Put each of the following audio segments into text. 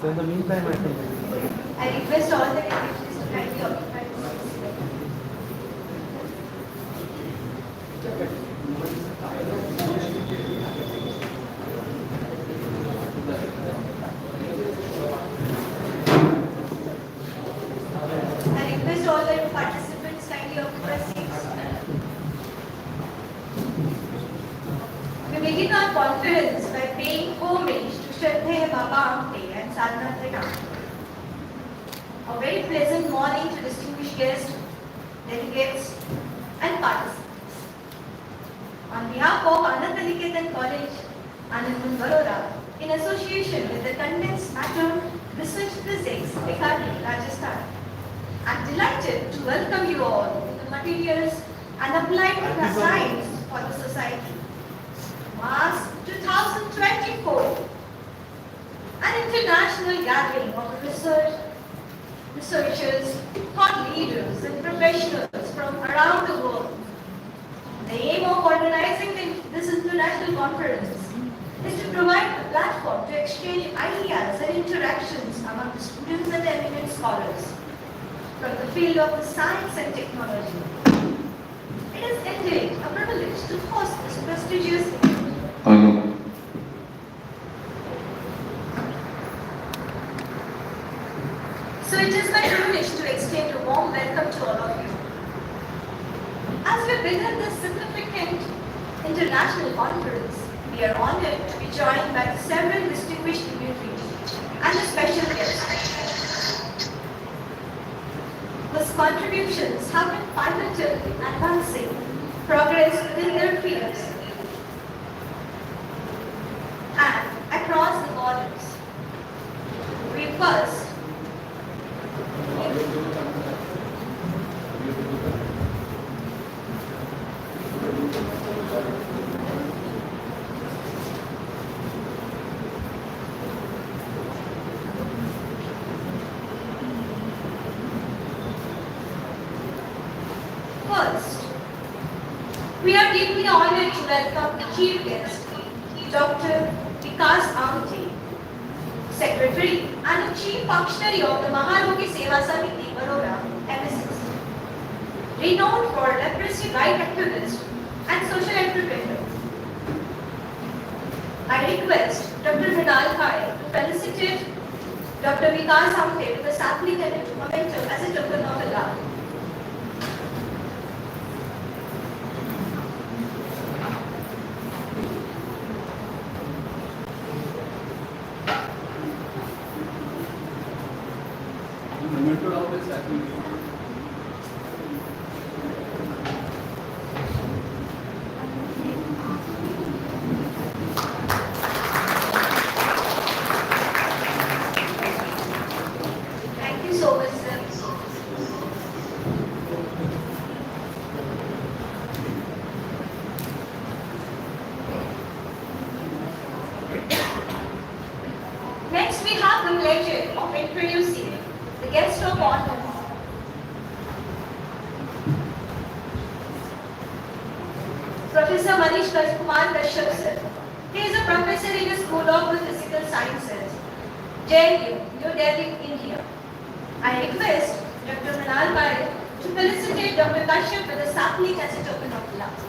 So in the meantime, I request all the candidates to kindly occupy the seats. I request all the participants kindly occupy seats. We begin our conference by paying homage to Shraddheya Baba Amte and Sadhana Trina. A very pleasant morning to distinguished guests, delegates, and participants. On behalf of Anandwan College, Anandwan, Baroda, in association with the Condensed Matter Research Physics, Bikaner, Rajasthan, I am delighted to welcome you all to the materials and applied science for the society. Mars 2024, an international gathering of researchers, thought leaders, and professionals from around the world. The aim of organizing this international conference is to provide a platform to exchange ideas and interactions among the students and eminent scholars from the field of the science and technology. It is indeed a privilege to host this prestigious event. So it is my privilege to extend a warm welcome to all of you. As we begin this significant international conference, we are honored to be joined by several distinguished dignitaries and a special guest, whose contributions have been pivotal in advancing progress within their fields and across the borders. We first we are deeply honored to welcome the chief guest, Dr. Vikas Amte, Secretary and Chief Functionary of the Maharogi Seva Samiti, Baroda, MSS, renowned for leprosy right activist and social entrepreneur. I request Dr. Vinal Khai to felicitate Dr. Vikas Amte with a sapling and a memento as a token of love. Thank you so much, sir. Professor Manish Kumar Kashyap sir. He is a professor in the School of Physical Sciences, JNU, New Delhi, India. I request Dr. Manal Pai to felicitate Dr. Kashyap with a sapling as a token of love.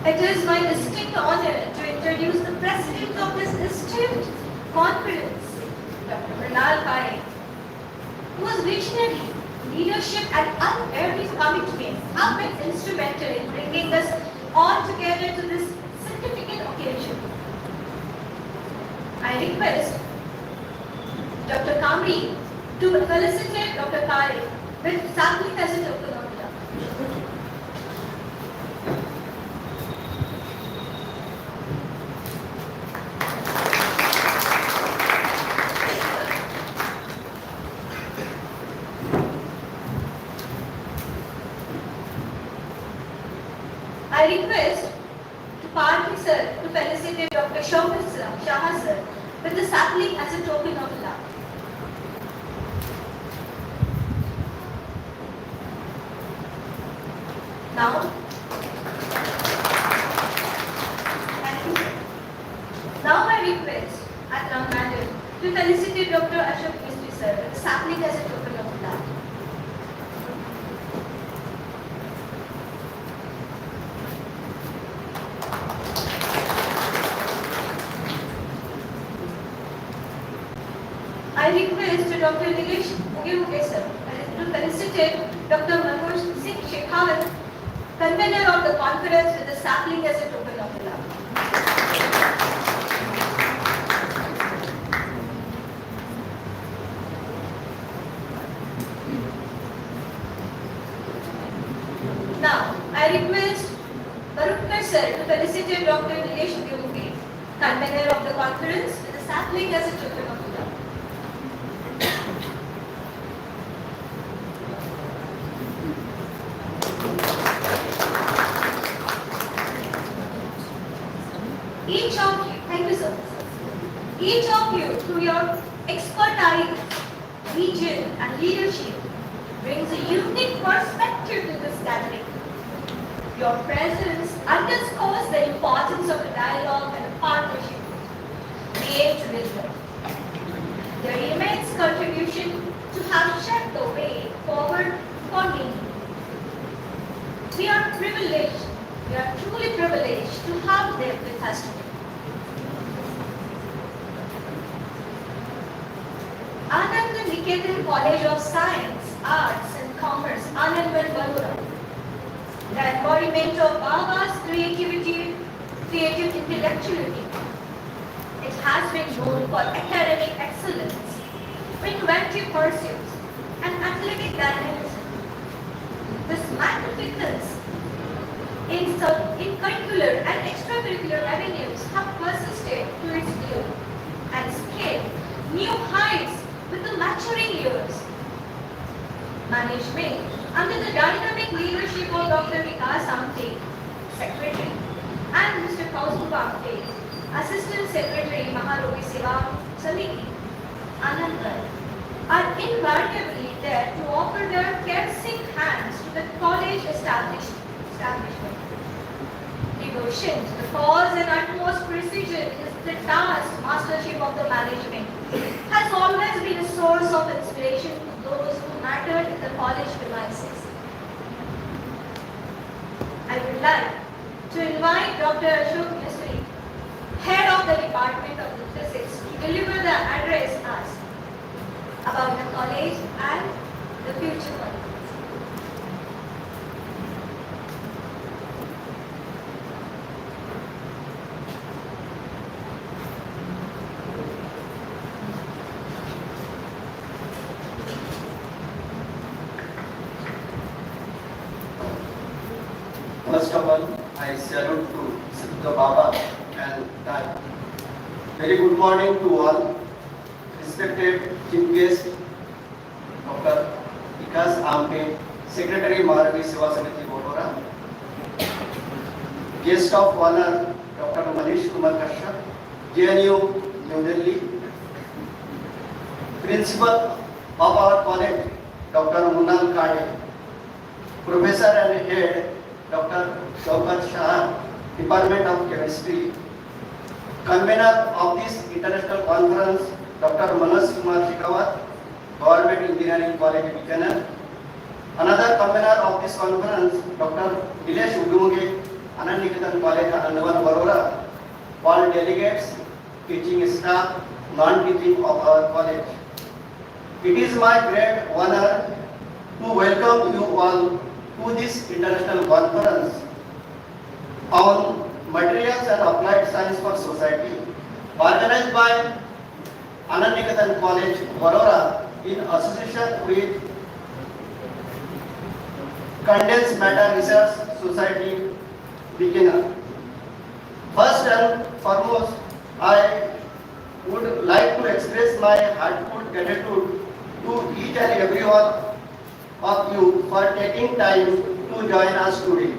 It is my distinct honor to introduce the president of this esteemed conference, Dr. Manal Pai, whose visionary leadership and unerring commitment have been instrumental in bringing us all together to this significant occasion. I request Dr. Kamri to felicitate Dr. Pai with sapling as a token of love. I request Parthi sir to felicitate Dr. Shah sir with the sapling as a token of love. Now, thank you sir. Now I request Atram madam to felicitate Dr. Ashok Mistry sir with the sapling as a token of love. I request Dr. Nilesh Muge sir to felicitate Dr. Manoj Singh Shekhawat, convener of the conference, with the sapling as a token of love. Now, I request Barukar sir to felicitate Dr. Nilesh Muge, convener of the conference, with the sapling as a token of love. Each of you, thank you so much. Each of you, through your expertise, vision, and leadership, brings a unique perspective to this gathering. Your presence underscores the importance of a dialogue and a partnership we aim to build. Their immense contribution to have shaped the way forward for me. We are privileged, we are truly privileged to have them with us today. Anandwan College of Science, Arts and Commerce, Anandwan, the embodiment of Baba's creative intellectuality. It has been known for academic excellence, inventive pursuits, and athletic dynamism. This magnificence in curricular and extracurricular avenues have persisted to its due and scaled new heights with the maturing years. Management, under the dynamic leadership of Dr. Vikas Amte, Secretary, and Mr. Kaustubh Amte, Assistant Secretary, Maharogi Seva Samiti, Anandwan, are invariably there to offer their caressing hands to the college establishment. Devotion to the cause and utmost precision is the task mastership of the management has always been a source of inspiration to those who mattered in the college premises. I would like to invite Dr. Ashok Mistry, head of the Department of Physics, to deliver the address asked about the college and the future college. First of all, I salute to Siddha Baba and that. Very good morning to all. Respected Chief Guest, Dr. Vikas Amte, Secretary Maharagi Seva Samiti Botora, guest of honor, Dr. Manish Kumar Kashyap, JNU, New Delhi, principal of our college, Dr. Munal Kade, professor and head, Dr. Shaukat Shah, Department of Chemistry, convener of this international conference, Dr. Manas Kumar Shekhawat, Government Engineering College, Bikaner. Another convener of this conference, Dr. Dilesh Udumuge, Anandwan College, Anandwan, Baroda. All delegates, teaching staff, non-teaching of our college. It is my great honor to welcome you all to this international conference on materials and applied science for society, organized by Anandwan College, Baroda, in association with Condensed Matter Research Society, Bikaner. First and foremost, I would like to express my heartfelt gratitude to each and every one of you for taking time to join us today.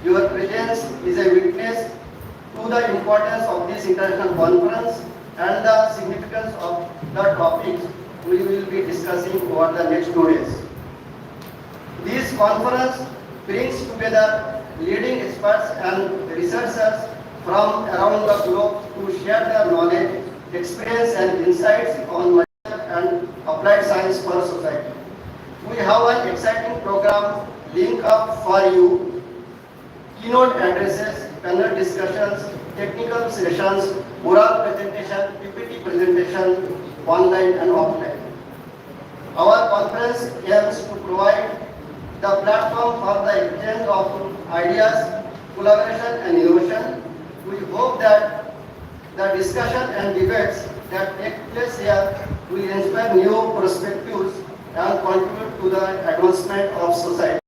Your presence is a witness to the importance of this international conference and the significance of the topics we will be discussing over the next 2 days. This conference brings together leading experts and researchers from around the globe to share their knowledge, experience and insights on material and applied science for society. We have an exciting program linked up for you: keynote addresses, panel discussions, technical sessions, oral presentation, PPT presentation, online and offline. Our conference aims to provide the platform for the exchange of ideas, collaboration and innovation. We hope that the discussion and debates that take place here will inspire new perspectives and contribute to the advancement of society.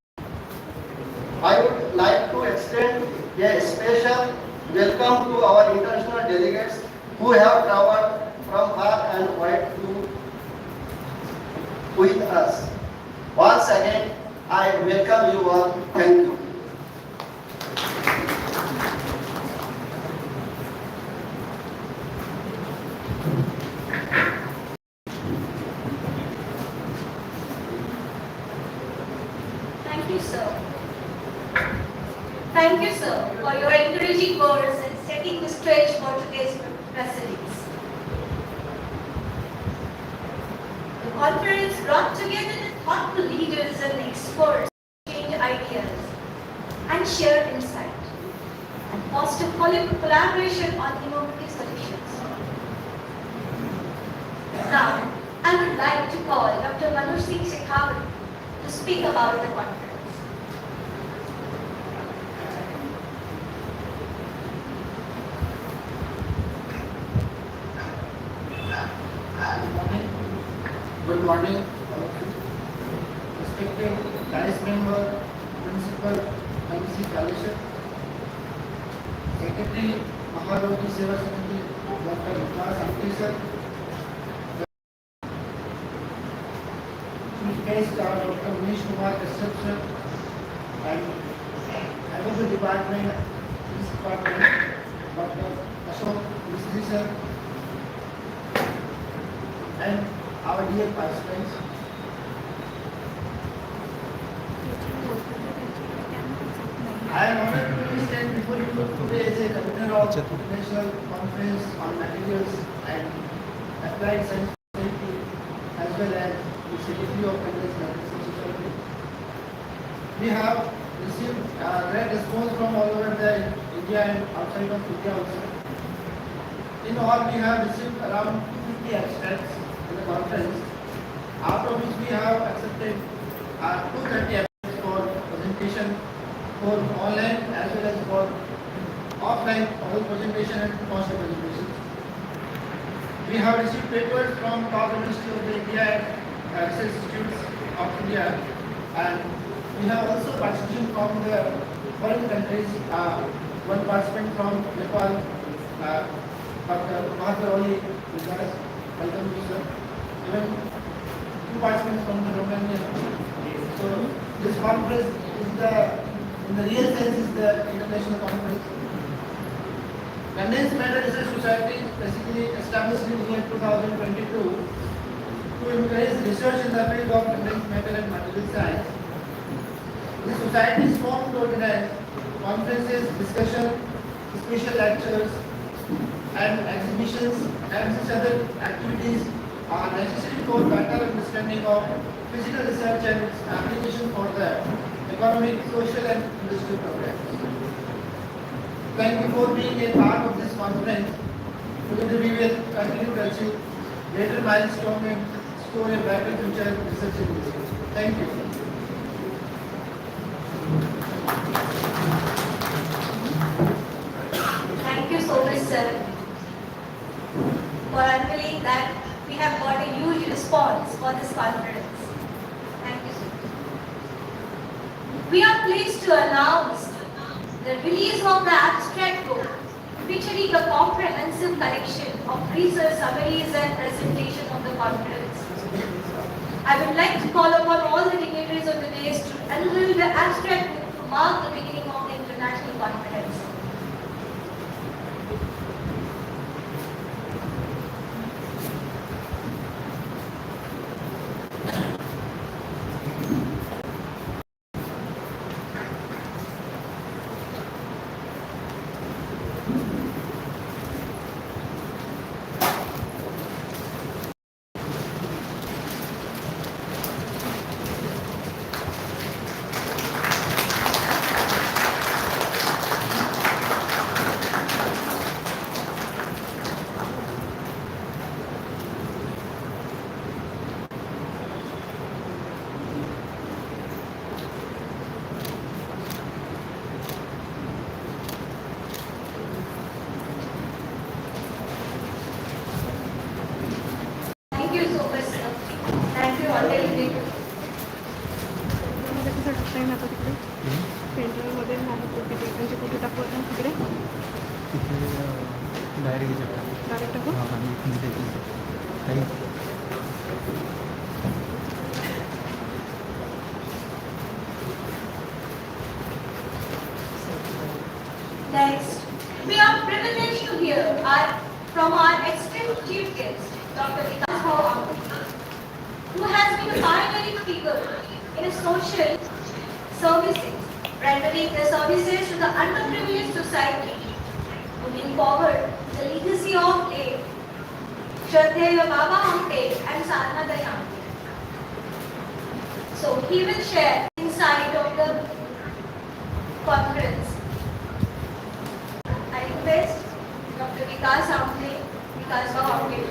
I would like to extend a special welcome to our international delegates who have traveled from far and wide to with us. Once again, I welcome you all. Thank you. Thank you, sir. Thank you, sir, for your encouraging words and setting the stage for today's proceedings. The conference brought together the thoughtful leaders and experts to exchange ideas and share insight and foster collaboration on innovative solutions. Now, I would like to call Dr. Manush Shekhawat to speak about the conference. Good morning, all of you. Respected Vice Member, Principal, IBC Fellowship, Secretary, Maharoti Seva Samiti, Dr. Vikas Amte sir, Chief Guest, Dr. Manish Kumar Kashyap sir, and Head of the Department, this Department, Dr. Ashok Mistry sir, and our dear participants. I am honored to stand before you today as a convener of International Conference on Materials and Applied Science Society, as well as the Secretary of Condensed Matter Society. We have received great response from all over the India and outside of India also. In all, we have received around 250 abstracts in the conference, out of which we have accepted 230 abstracts for presentation for online as well as for offline oral presentation and poster presentation. We have received papers from top universities of the India and research institutes of India, and we have also participation from the foreign countries. One participant from Nepal, Dr. Maharoli, with us. Welcome you, sir. Even 2 participants from the Romania. So this conference is the in the real sense is the international conference. Condensed Matter Research Society is basically established in the year 2022 to encourage research in the field of condensed matter and material science. The society is formed to organize conferences, discussion, special lectures, and exhibitions and such other activities are necessary for better understanding of physical research and its application for the economic, social, and industrial progress. Thank you for being a part of this conference. Together we will continue to achieve greater milestone and store a better future research in this field. Thank you. Thank you so much, sir, for unveiling that we have got a huge response for this conference. Thank you so much. We are pleased to announce the release of the abstract book featuring a comprehensive collection of research summaries and presentation of the conference. I would like to call upon all the dignitaries of the day to unveil the abstract book to mark the beginning of the international conference. Thank you so much, sir. Thank you all the कसं टाकता येईल आता तिकडे पेंटरमध्ये नाही तो तिथे म्हणजे कुठे टाकू आता तिकडे डायरेक्ट डायरेक्ट टाकू काही Next, we are privileged to hear from our esteemed chief guest, Dr. Anandwan, who has been a pioneering figure in social services, rendering the services to the underprivileged society, moving forward the legacy of late Shraddheya Baba Amte and Sadhana Amte. So he will share insight of the conference. I request Dr. Vikas Amte to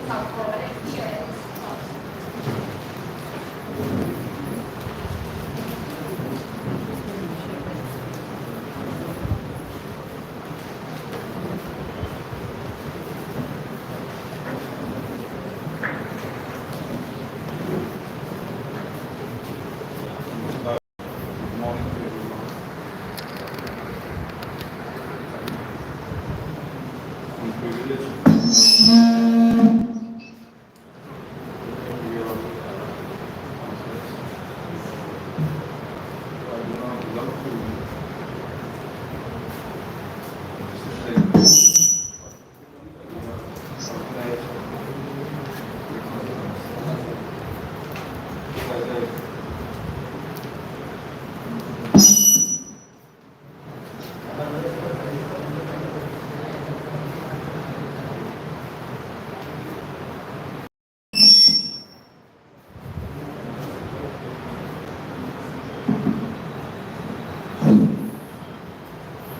come forward and share his thoughts.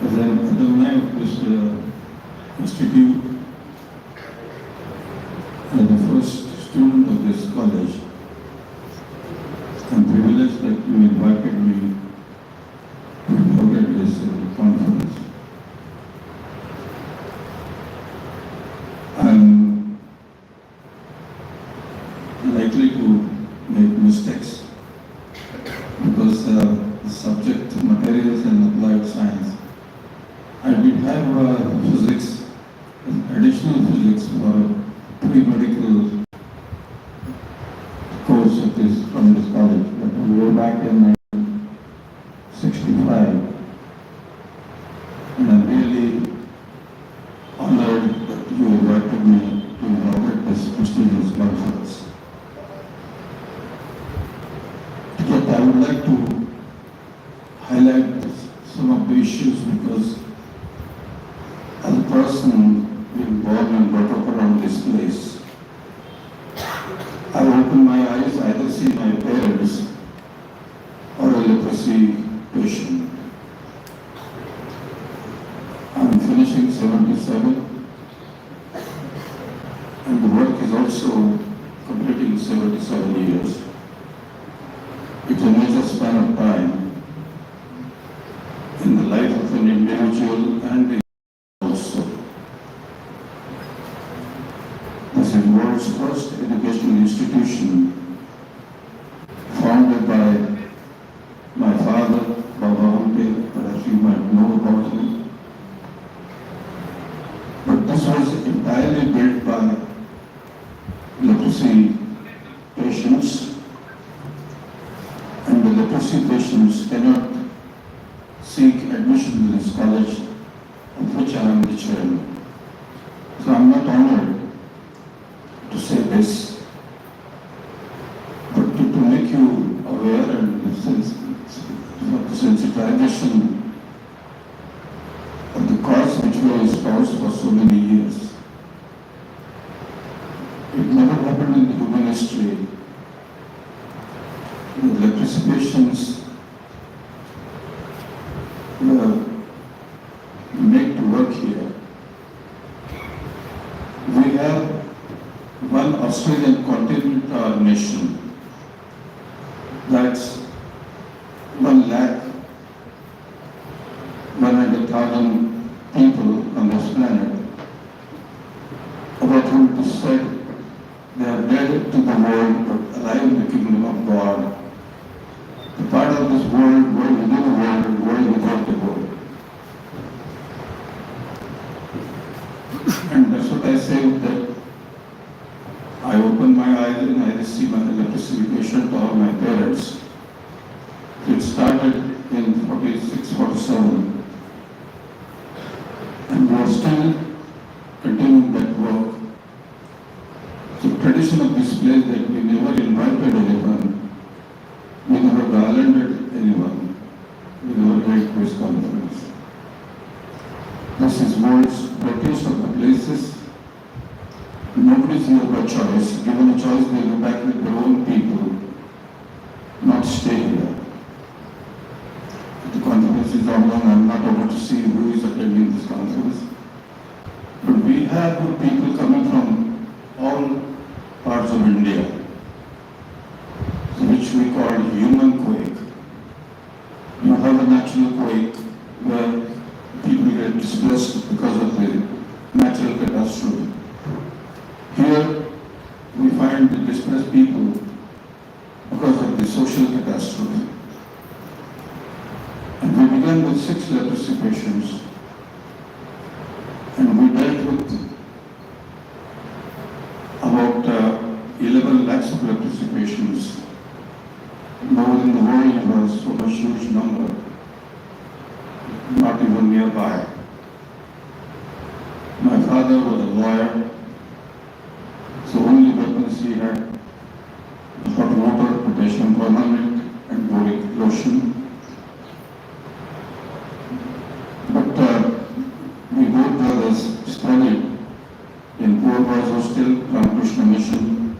As an alumni of this institute and the first student of this college, I'm privileged that you invited me to moderate this conference. I'm likely to make mistakes because the subject materials and applied science. I did have physics, additional physics for pre-medical course of this from this college, but way back in 1965, some of the issues because as a person being born and brought up around this place, I open my eyes, either see my parents or a leprosy patient. I'm finishing 77 and the work is also completing 77 years. It's a major span of time in the life of an individual and the also. This is world's first educational institution founded by my father, Baba Amte, perhaps you might know about him. But this was entirely built by leprosy patients, and the leprosy patients cannot seek admission to this college, of which I am the chairman. So I am not honored to say this, but to make you aware and the sensitization of the cause which we have espoused for so many years. It never happened in the human history. The leprosy patients were made to work here. We have one Australian continent to our nation. That's 100,000 people on this planet, about whom it is said they are dead to the world but alive in the kingdom of God. The part of this world, world within the world, world without the world. And that's what I say, that I open my eyes and I see my leprosy patient or my parents. It started in 46, 47, and we are still continuing that work. The tradition of this place that we never invited anyone, we never garlanded anyone, we never held press conference. This is world's prettiest of the places. Nobody's here by choice. Given a choice, they go back with their own people, not stay here. The conference is ongoing. I'm not able to see who is attending this conference. But we have good people coming from all parts of India, which we call human quake. You have a natural quake where people get displaced because of the natural catastrophe. Here we find the displaced people because of the social catastrophe. And we began with 6 leprosy patients, and we dealt with about 11 lakhs of leprosy patients. More in the world, it was so much huge number, not even nearby. My father was a lawyer, so only weapons he had hot water, potassium permanganate, and boric lotion. But we both brothers studied in Poor Boys Hostel, Ramakrishna Mission,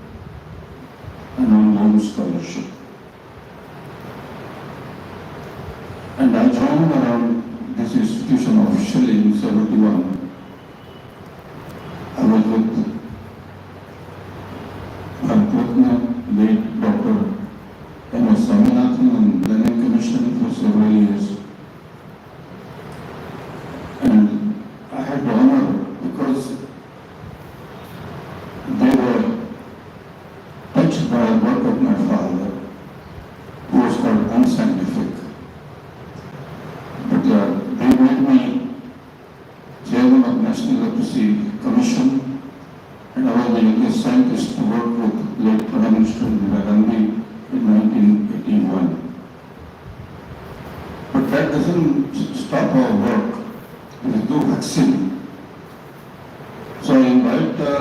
and on loan scholarship. And I joined around this institution officially in 71. I was with our partner, late Dr. M.S. Swaminathan and Planning Commission for several years. And I had the honor because they were touched by the work of my father, who was called unscientific. But they made me chairman of National Leprosy Commission, and I was the youngest scientist to work with late Prime Minister Indira Gandhi in 1981. But that doesn't stop our work. There is no vaccine. So I invite the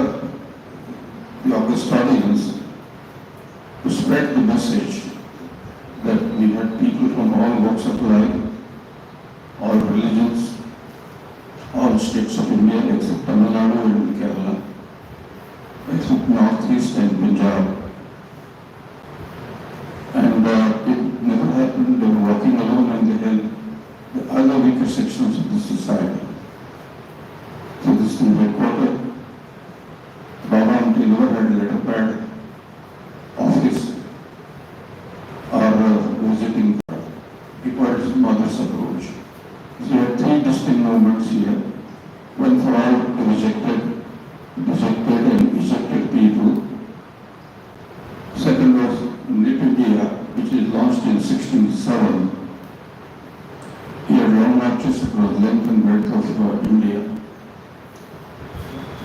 August audience to spread the message that we had people from all walks of life states of India except Tamil Nadu and Kerala, except Northeast and Punjab. And it never happened. They were walking alone and they helped the other weaker sections of the society. So this is the headquarters. Baba until never had a letter pad, office, or visiting card. It was his mother's approach. So there are three distinct movements here. One for all the rejected and ejected people. Second was Knit India, which is launched in 1607. He had long marches across length and breadth of India.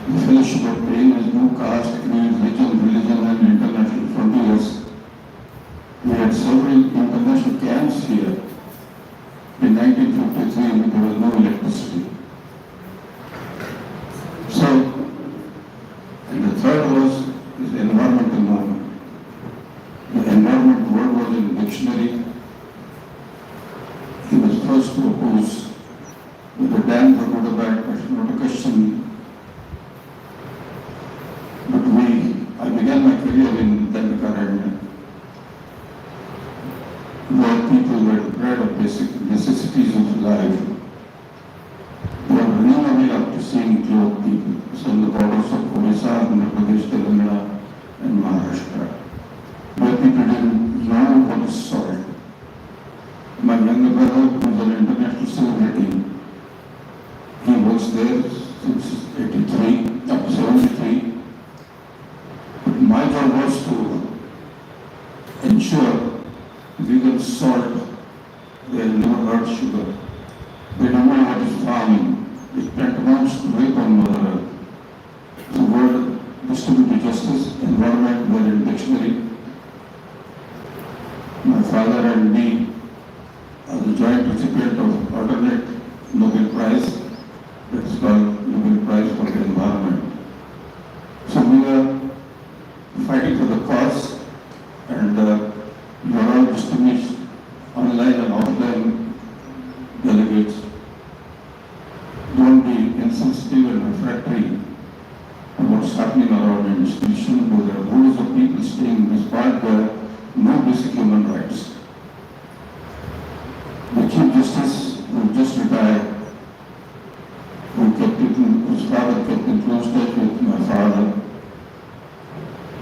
The fellowship of pain is no caste, creed, religion and international frontiers. We had several international camps here. In 1953, there was no electricity. So, and the third was the environmental movement. The environment word was in the dictionary. He was first to oppose with the dam for good or bad, but not a question. But I began my career in Dandaka, where people were deprived of basic necessities of life. They were running away after seeing clothed people. So on the borders of Odisha, Andhra Pradesh, Telangana, and Maharashtra, where people didn't know what is salt. My younger brother, who was an international celebrity, he was there since 83, up to 73. But my job was to ensure vegan salt. They had never heard sugar. They don't know what is farming. It tantamount to rape on Mother Earth. The word distributive justice, environment were in dictionary. My father and me are the joint recipient of alternate Nobel Prize. It's called Nobel Prize for the Environment. So we were fighting for the cause, and you are all distinguished online and offline delegates. Don't be insensitive and refractory to what's happening around an institution where there are rows of people staying inspired by no basic human rights. The Chief Justice, who just retired, whose father kept in close touch with my father,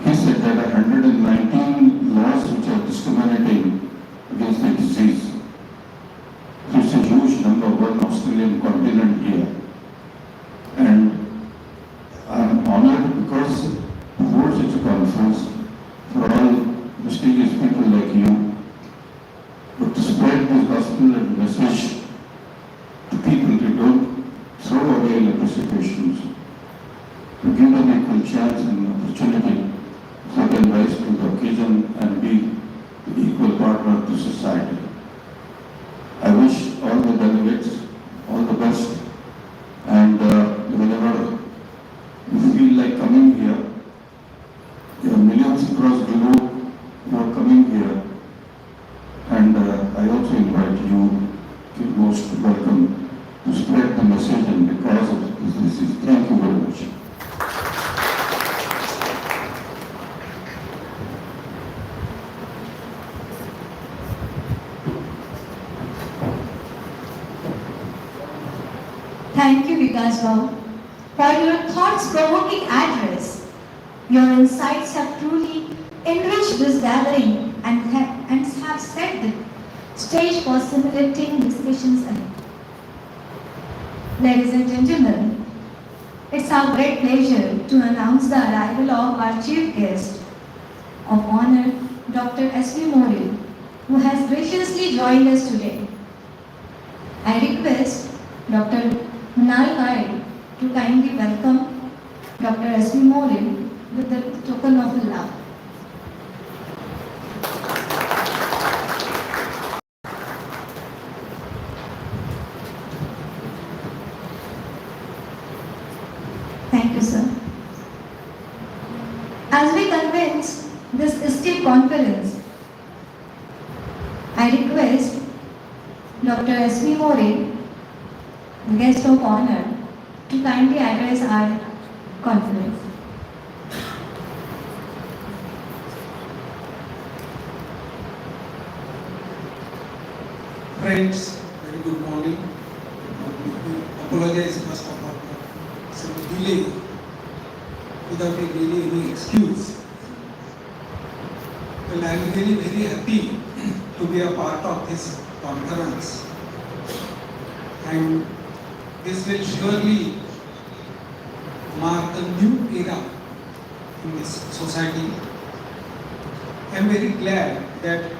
he said there are 119 laws which are discriminating against the disease. So it's a huge number, one Australian continent here. And I'm honored because to hold such a conference for all mysterious people like you, but to spread this gospel and message to people to don't throw away leprosy patients, to give them equal chance and opportunity so they can rise to the occasion and be the equal partner to society. I wish all the delegates all the best, and whenever you feel like coming here, there are millions across the globe who are coming here, and I also invite you to most welcome to spread the message and the cause of this disease. Thank you very much. Thank you, Vikas Rao, for your thoughts-provoking address. Your insights have truly enriched this gathering and have set the stage for stimulating discussions ahead. Ladies and gentlemen, it's our great pleasure to announce the arrival of our chief guest of honor, Dr. S.V. Moril, who has graciously joined us today. I request Dr. Munal Gai to kindly welcome Dr. S.V. Moril with the token of love. Thank you, sir. As we commence this esteemed conference, I request Dr. S.V. Moril, the guest of honor, to kindly address our conference. Friends, very good morning. Apologize first of all for some delay without really any excuse. Well, I am really very happy to be a part of this conference, and this will surely mark a new era in this society. I am very glad that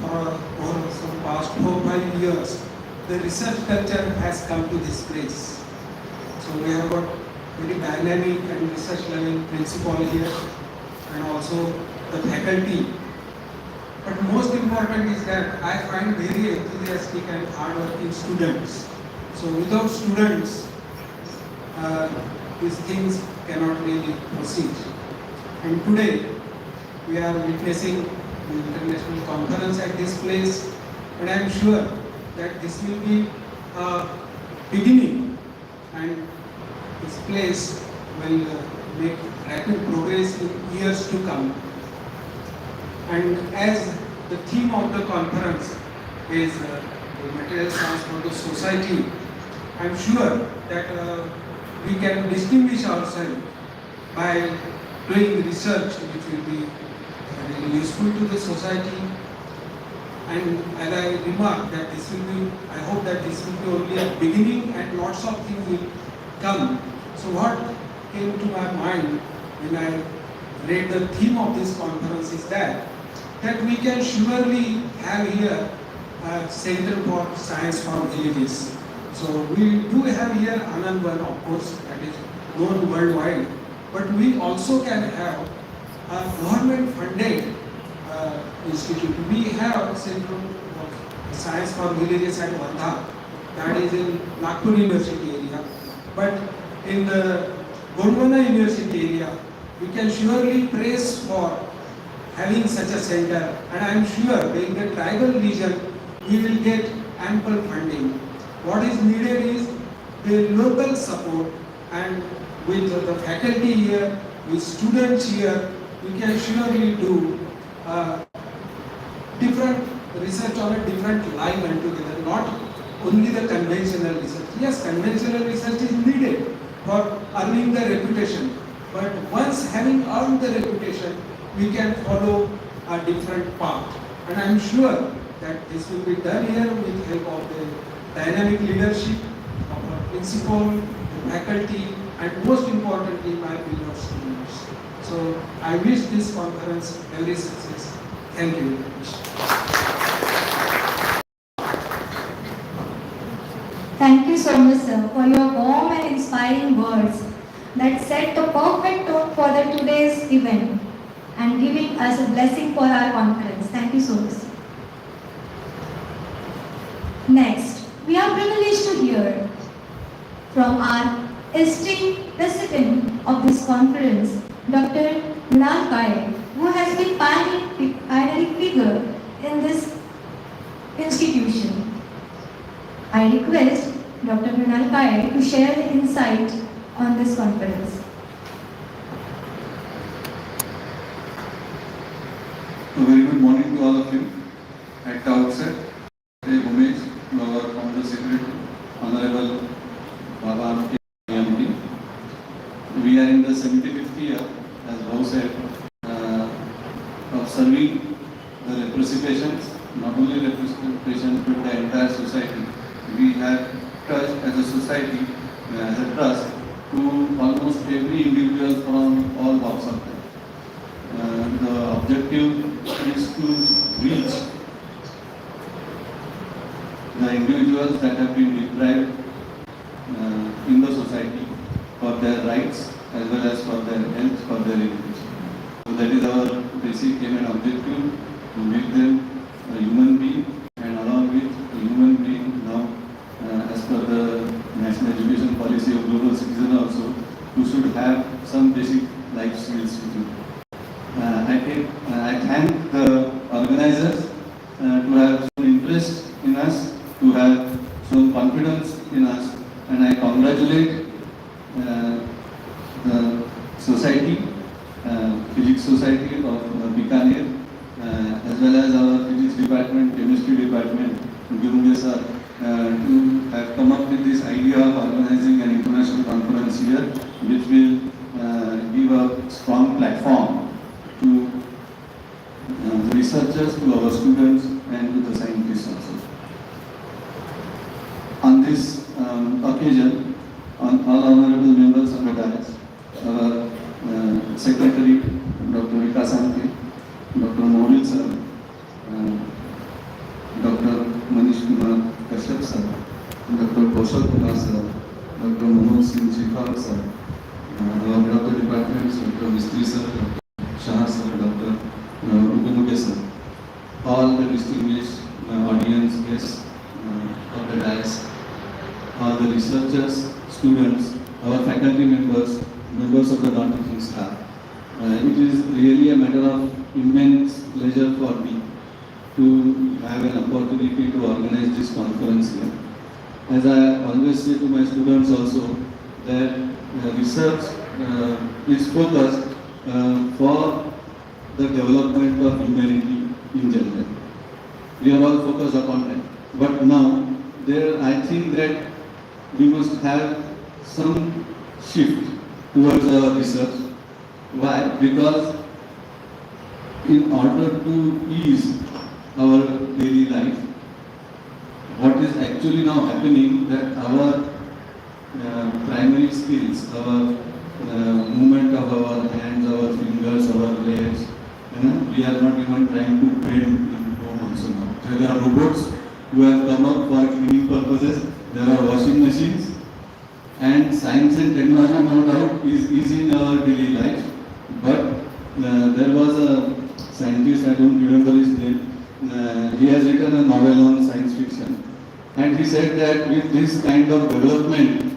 over some past 4-5 years, the research culture has come to this place. So we have got very dynamic and research level principal here, and also the faculty. But most important is that I find very enthusiastic and hardworking students. So without students, these things cannot really proceed. And today, we are witnessing the international conference at this place, and I am sure that this will be a beginning, and this place will make rapid progress in years to come. And as the theme of the conference is the material science for the society, I am sure that we can distinguish ourselves by doing research which will be really useful to the society. And as I remarked that this will be, I hope that this will be only a beginning and lots of things will come. So what came to my mind when I read the theme of this conference is that we can surely have here a Center for Science for Villages. So we do have here Anandwan, of course, that is known worldwide, but we also can have a government-funded institute. We have Center for Science for Villages at Wardha, that is in Nagpur University area. But in the Gondwana University area, we can surely praise for having such a center, and I am sure in the tribal region we will get ample funding. What is needed is the local support, and with the faculty here, with students here, we can surely do different research on a different line altogether, not only the conventional research. Yes, conventional research is needed for earning the reputation, but once having earned the reputation, we can follow a different path. And I am sure that this will be done here with help of the dynamic leadership of our principal, the faculty, and most importantly, my fellow students. So I wish this conference every success. Thank you very much. Thank you so much, sir, for your warm and inspiring words that set the perfect tone for the today's event and giving us a blessing for our conference. Thank you so much. Next, we are privileged to hear from our esteemed president of this conference, Dr. Mrinal Kare, who has been pioneering figure in this institution. I request Dr. Mrinal Kare to share the insight on this conference. A very good morning to all of you. At the outset, a homage to our founder secretary, Honorable Baba MD. We are in the 75th year, as Bhau said, of serving the representations, not only representations but the entire society. We have touched as a society, as a trust, to almost every individual from all walks of life. The objective is to reach the individuals that have been deprived in the society for their rights as well as for their health, for their education. So that is our basic aim and objective, to make them a human being, and along with a human being now, as per the National Education Policy of Global Citizen also, who should have some basic life skills to do. I thank the organizers to have shown interest in us, to have shown confidence in us, and I congratulate the society, Physics Society of Bikaner, as well as our Physics Department, Chemistry Department, Gurunge sir, to have come up with this idea of organizing an international conference here, which will give a strong platform to the researchers, to our students, and to the scientists also. On this occasion, on all honorable members of the dais, our Secretary, Dr. Vikas Amke, Dr. Mohil sir, Dr. Manish Kumar Kashyap sir, Dr. Kaushal Kumar sir, Dr. Manoj Singh Shekhar sir, our head of the departments, Dr. Mistry sir, Dr. Shah sir, Dr. Ugamuge sir, all the distinguished audience, guests of the dais, all the researchers, students, our faculty members, members of the non-teaching staff. It is really a matter of immense pleasure for me to have an opportunity to organize this conference here. As I always say to my students also, that research is focused for the development of humanity in general. We are all focused upon that. But now, I think that we must have some shift towards our research. Why? Because in order to ease our daily life, what is actually now happening that our primary skills, our movement of our hands, our fingers, our legs, we are not even trying to bend in home also now. There are robots who have come up for cleaning purposes. There are washing machines, and science and technology, no doubt, is in our daily life. But there was a scientist, I don't remember his name, he has written a novel on science fiction. And he said that with this kind of development,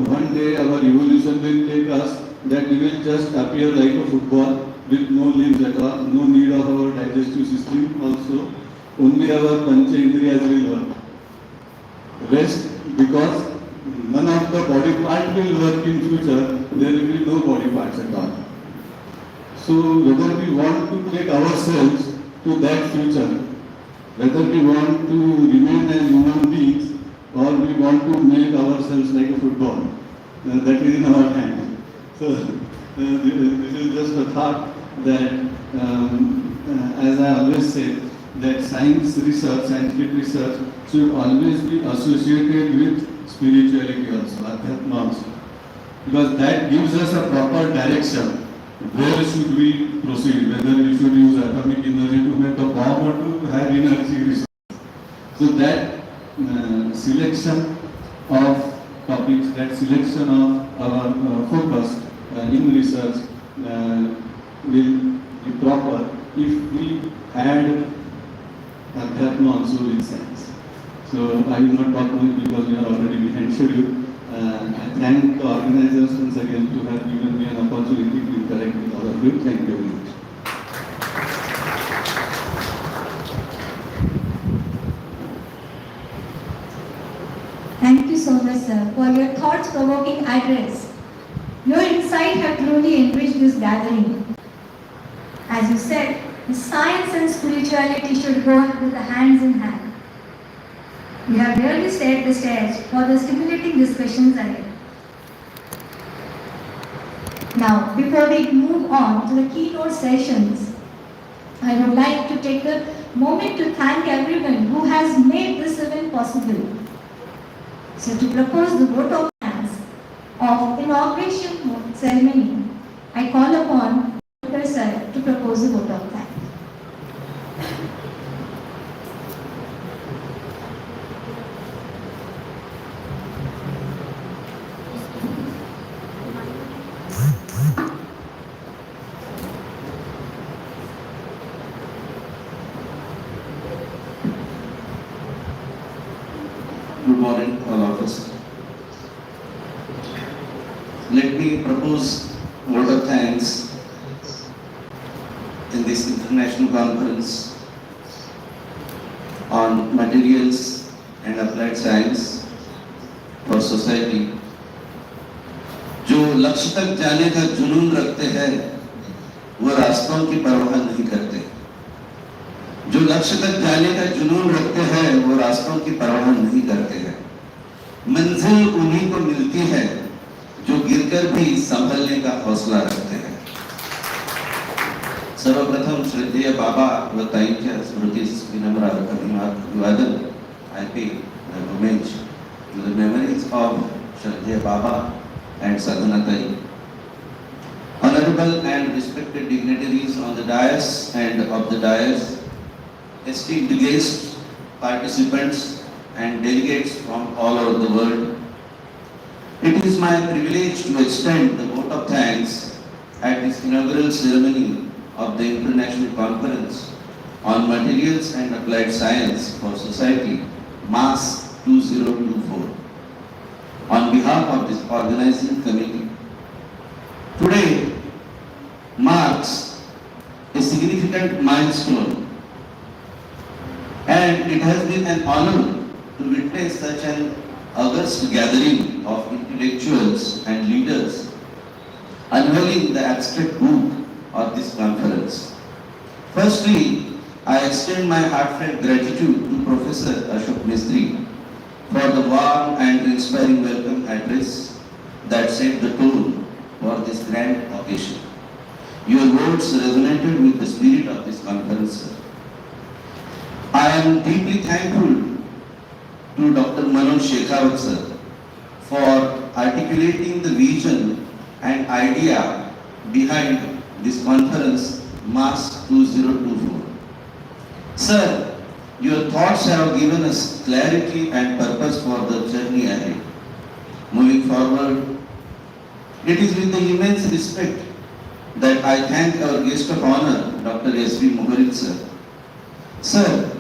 one day our evolution will take us that we will just appear like a football with no limbs at all, no need of our digestive system also, only our pancha indriyas will work. Rest, because none of the body part will work in future, there will be no body parts at all. So whether we want to take ourselves to that future, whether we want to remain as human beings or we want to make ourselves like a football, that is in our hands. So this is just a thought that, as I always say, that science research, scientific research should always be associated with spirituality also, adhyatma also. Because that gives us a proper direction. Where should we proceed? Whether we should use atomic energy to make a bomb or to have energy research. So that selection of topics, that selection of our focus in research will be proper if we add adhyatma also with science. So I will not talk much because we are already behind schedule. I thank the organizers once again to have given me an opportunity to interact with all of you. Thank you very much. Thank you so much, sir, for your thought-provoking address. Your insight have truly enriched this gathering. As you said, the science and spirituality should go with the hands in hand. We have really set the stage for the stimulating discussions ahead. Now, before we move on to the keynote sessions, I would like to take a moment to thank everyone who has made this event possible. So, to propose the vote of thanks of inauguration ceremony, I call upon Dr. Sir to propose the vote of thanks. Good morning, all of us. Let me propose vote of thanks in this international conference on materials and applied science for society लक्ष्य तक जाने का जुनून रखते हैं वो रास्तों की परवाह नहीं करते। जो लक्ष्य तक जाने का जुनून रखते हैं वो रास्तों की परवाह नहीं करते हैं। मंजिल उन्हीं को मिलती है जो गिरकर भी संभलने का हौसला रखते हैं। सर्वप्रथम श्रद्धेय बाबा व ताईंच्या स्मृतीस विनम्र अभिवादन. I pay homage to the memories of श्रद्धेय बाबा and Sadhana Tai. Honorable and respected dignitaries on the dais and of the dais, esteemed guests, participants and delegates from all over the world. It is my privilege to extend the vote of thanks at this inaugural ceremony of the International Conference on Materials and Applied Science for Society, MAS 2024, on behalf of this organizing committee. Today marks a significant milestone, and it has been an honor to witness such an august gathering of intellectuals and leaders unveiling the abstract book of this conference. Firstly, I extend my heartfelt gratitude to Professor Ashok Mistry for the warm and inspiring welcome address that set the tone for this grand occasion. Your words resonated with the spirit of this conference, sir. I am deeply thankful to Dr. Manoj Shekhawat, sir, for articulating the vision and idea behind this conference, MAS 2024. Sir, your thoughts have given us clarity and purpose for the journey ahead. Moving forward, it is with the immense respect that I thank our guest of honor, Dr. S.V. Muharid, sir. Sir,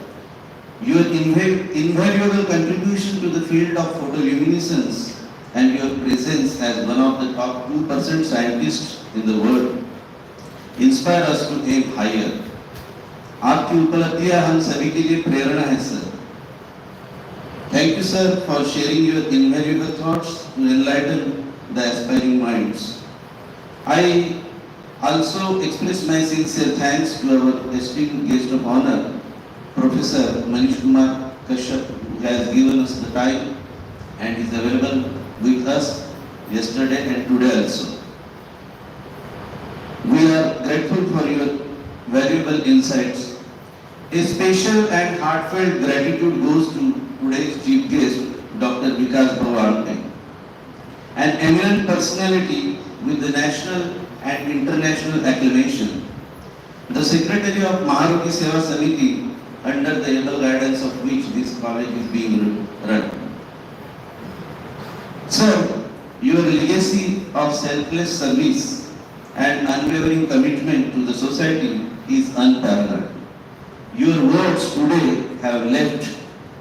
your invaluable contribution to the field of photoluminescence and your presence as one of the top 2% scientists in the world inspire us to aim higher. आपकी उपलब्धियां हम सभी के लिए प्रेरणा है, sir. Thank you, sir, for sharing your invaluable thoughts to enlighten the aspiring minds. I also express my sincere thanks to our esteemed guest of honor, Professor Manish Kumar Kashyap, who has given us the time and is available with us yesterday and today also. We are grateful for your valuable insights. A special and heartfelt gratitude goes to today's chief guest, Dr. Vikas Bhavante, an eminent personality with the national and international acclamation, the Secretary of Maharuti Seva Samiti, under the able guidance of which this college is being run. Sir, your legacy of selfless service and unwavering commitment to the society is unparalleled. Your words today have left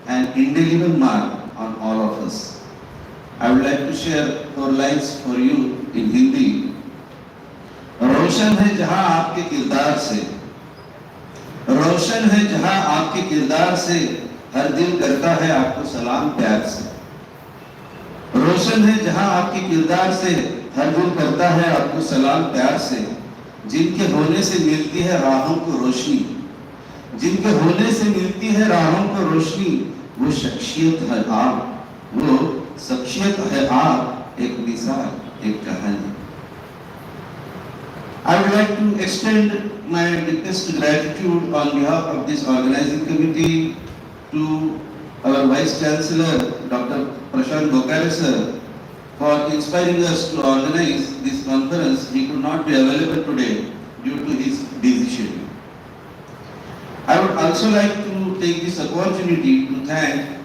an indelible mark on all of us. I would like to share 4 lines for you in Hindi. रोशन है जहां आपके किरदार से, रोशन है जहां आपके किरदार से, हर दिल करता है आपको सलाम प्यार से. रोशन है जहां आपके किरदार से, हर दिल करता है आपको सलाम प्यार से. जिनके होने से मिलती है राहों को रोशनी, जिनके होने से मिलती है राहों को रोशनी, वो शख्सियत है आप, वो शख्सियत है आप, एक मिसाल, एक कहानी. I would like to extend my deepest gratitude on behalf of this organizing committee to our Vice Chancellor, Dr. Prashant Gokare sir, for inspiring us to organize this conference. He could not be available today due to his busy schedule. I would also like to take this opportunity to thank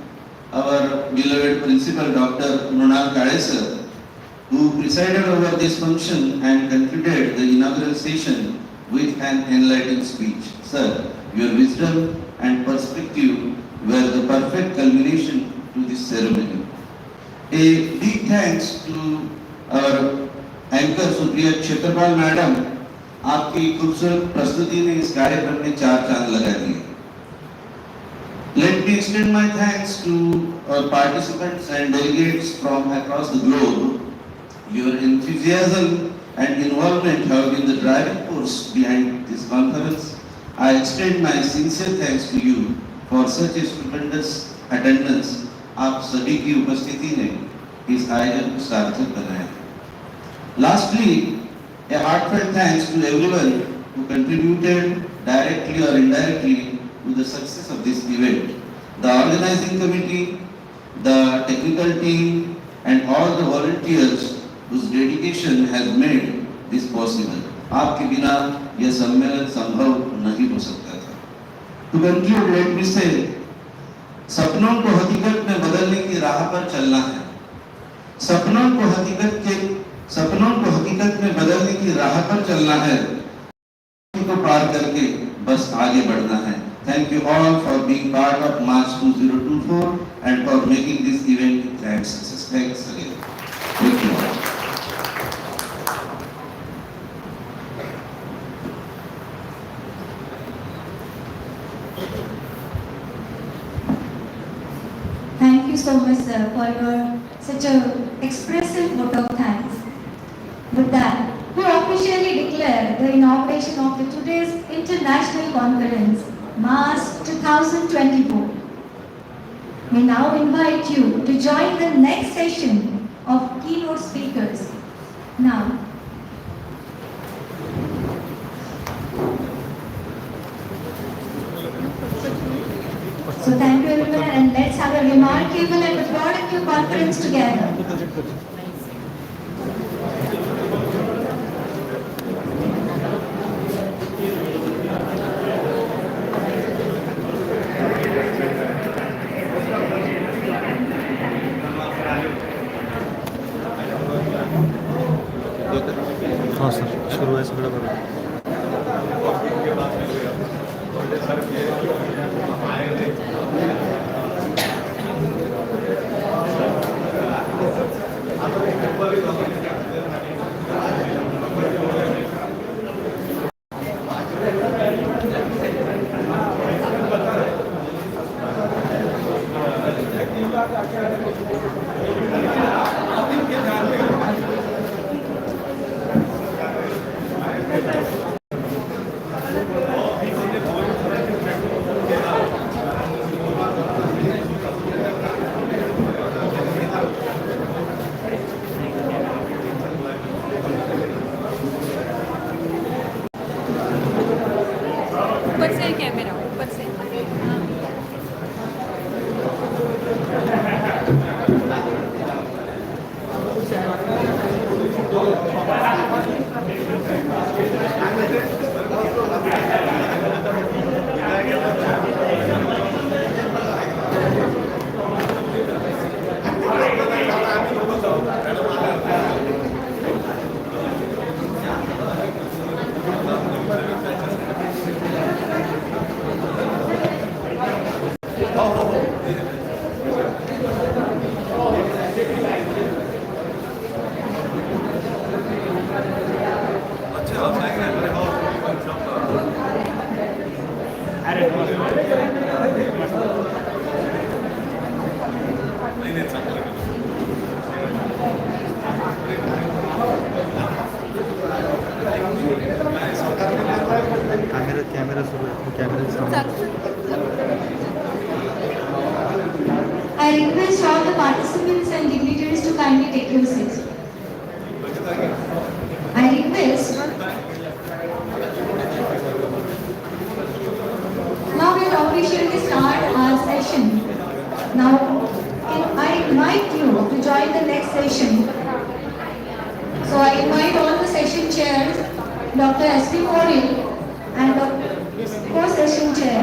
our beloved Principal Dr. Mrunal Kale sir, who presided over this function and concluded the inaugural session with an enlightening speech. Sir, your wisdom and perspective were the perfect culmination to this ceremony. A big thanks to our anchor Supriya Kshetrapal Madam. आपकी खूबसूरत प्रस्तुति ने इस कार्यक्रम में 4 चांद लगा दिए. Let me extend my thanks to our participants and delegates from across the globe Your enthusiasm and involvement have been the driving force behind this conference. I extend my sincere thanks to you for such a stupendous attendance. आप सभी की उपस्थिति ने इस आयोजन को सार्थक बनाया. Lastly, a heartfelt thanks to everyone who contributed directly or indirectly to the success of this event. The organizing committee, the technical team, and all the volunteers whose dedication has made this possible. आपके बिना यह सम्मेलन संभव नहीं हो सकता था. To conclude, let me say, सपनों को हकीकत में बदलने की राह पर चलना है. सपनों को हकीकत में बदलने की राह पर चलना है. को पार करके बस आगे बढ़ना है. Thank you all for being part of March 2024 and for making this event a grand success. Thanks again. Thank you all. Thank you so much, sir, for your such a expressive vote of thanks. With that, we officially declare the inauguration of the today's international conference, Mars 2024. We now invite you to join the next session of keynote speakers. Now, so thank you everyone, and let's have a remarkable and productive conference together. हाँ sir, शुरू है सगळं बरोबर. ऊपर से camera ऊपर से. Camera सुरू आहे. Camera Samor. I request all the participants and dignitaries to kindly take your seats. I request. Now we will officially start our session. Now I invite you to join the next session. So I invite all the session chairs, Dr. S.P. Moril and co-session chair,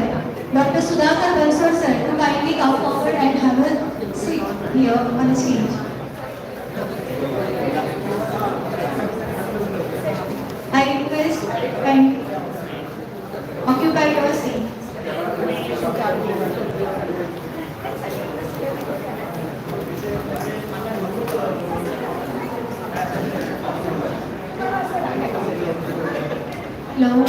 Dr. Sudhakar Bansal sir, to kindly come forward and have a seat here on the stage. I request and occupy your seat. Hello.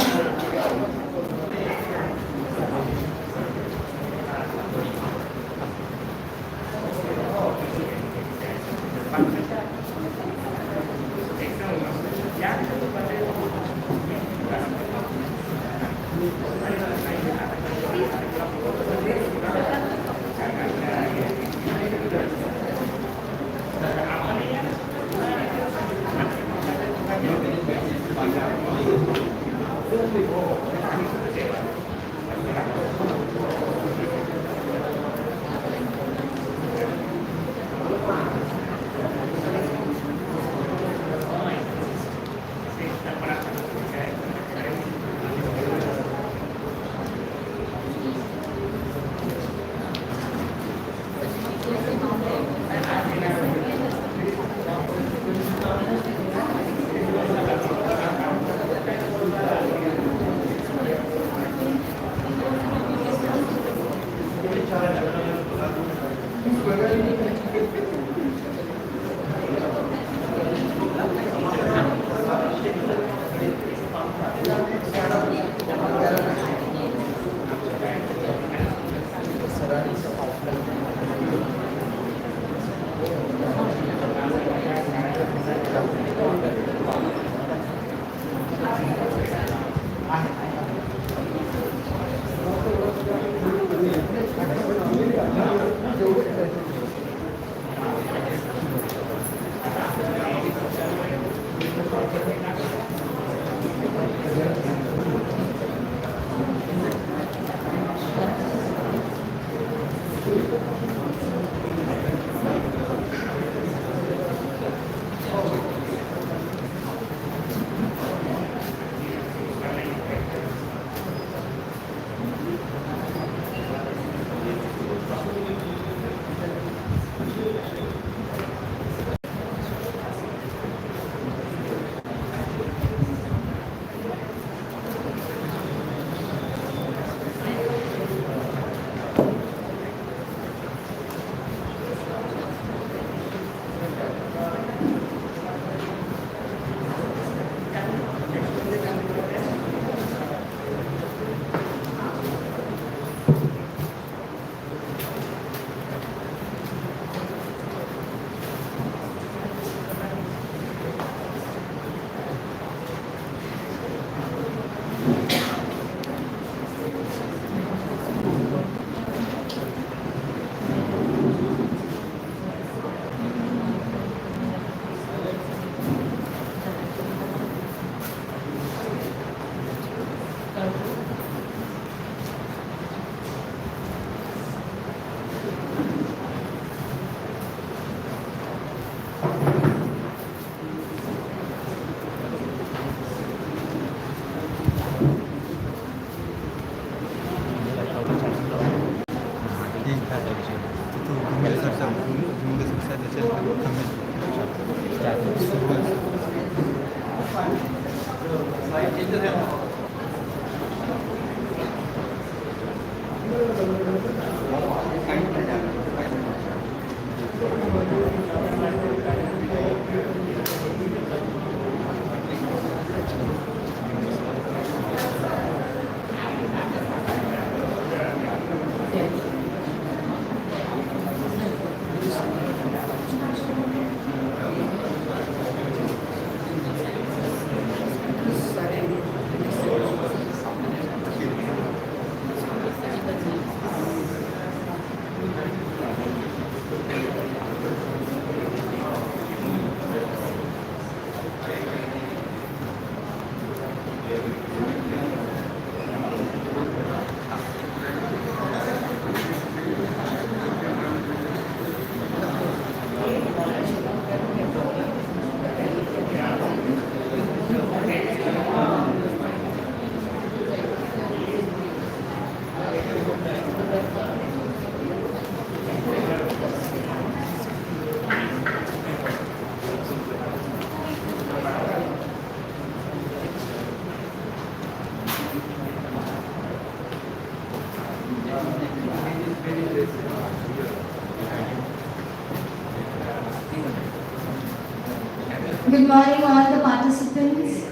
Good morning, all the participants,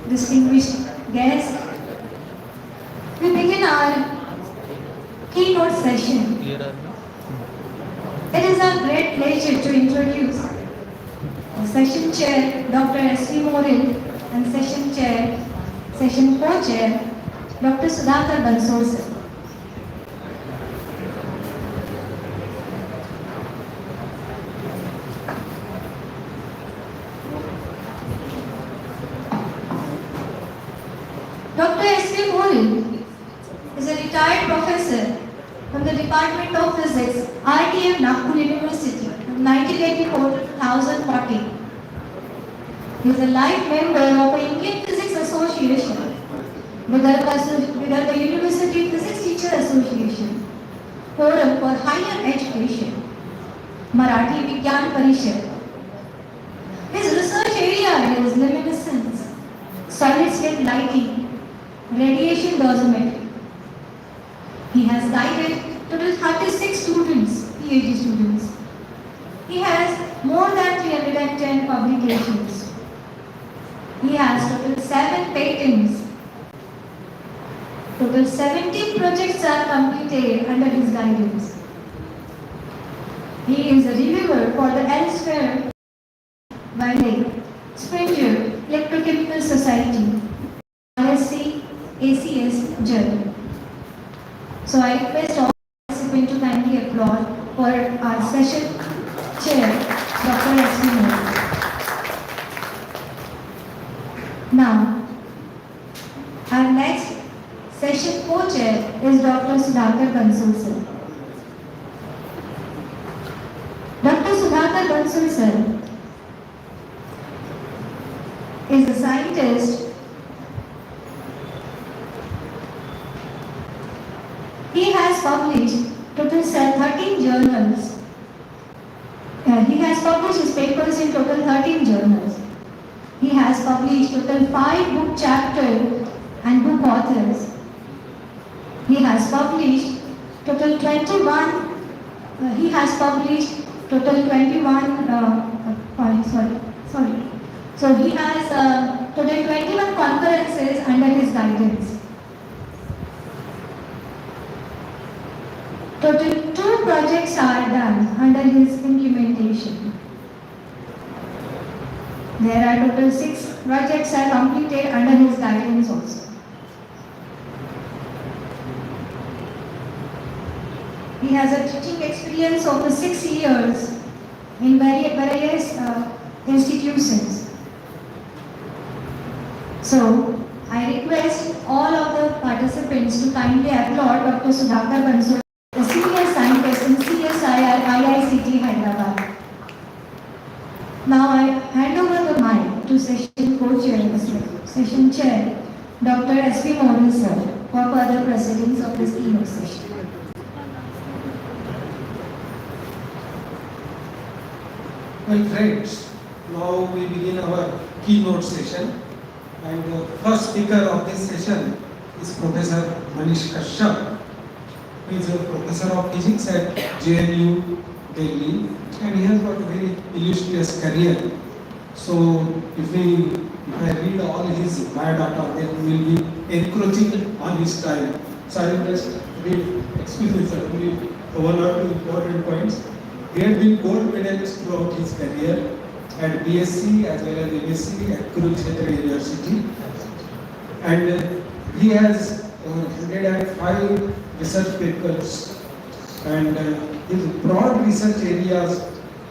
distinguished guests. We begin our keynote session. It is our great pleasure to introduce the session chair, Dr. S.V. Moril, and session chair, session co-chair, Dr. Sudhakar Bansal sir. Dr. S.V. Moril is a retired professor from the Department of Physics, RTM Nagpur University, from 1984 to 2014. He is a life member of the Indian Physics Association, the University Physics Teacher Association, Forum for Higher Education, Marathi Vigyan Parishad. His research area is luminescence, solid state lighting, radiation dosimetry. He has guided total 36 students, PhD students. He has more than 310 publications. He has total 7 patents. Total 17 projects are completed under his guidance. He is a reviewer for the Elsewhere Valley Springer Electrochemical Society, RSC ACS Journal. So I request all participants to kindly applaud for our session chair, Dr. S.V. Moril. Now, our next session co-chair is Dr. Sudhakar Bansal sir. Dr. Sudhakar Bansal sir is a scientist. He has published total 13 journals. He has published his papers in total 13 journals. He has published total 5 book chapters and book authors. He has published total 21. He has published total 21. Sorry. So he has total 21 conferences under his guidance. Total 2 projects are done under his implementation. There are total 6 projects are completed under his guidance also. He has a teaching experience of 6 years in various institutions. So, I request all of the participants to kindly applaud Dr. Sudhakar Bansal, the senior scientist in CSIR IICT Hyderabad. Now I hand over the mic to session co-chair, session chair, Dr. S.V. Moril sir, for further proceedings of this keynote session. Well, friends, now we begin our keynote session. And the first speaker of this session is Professor Manish Kashyap. He is a professor of physics at JNU Delhi, and he has got a very illustrious career. So if I read all his biodata, then we will be encroaching on his time. So I will just read only one or two important points. He had been gold medalist throughout his career at BSc as well as MSc at Kurukshetra University, and he has 105 research papers, and his broad research areas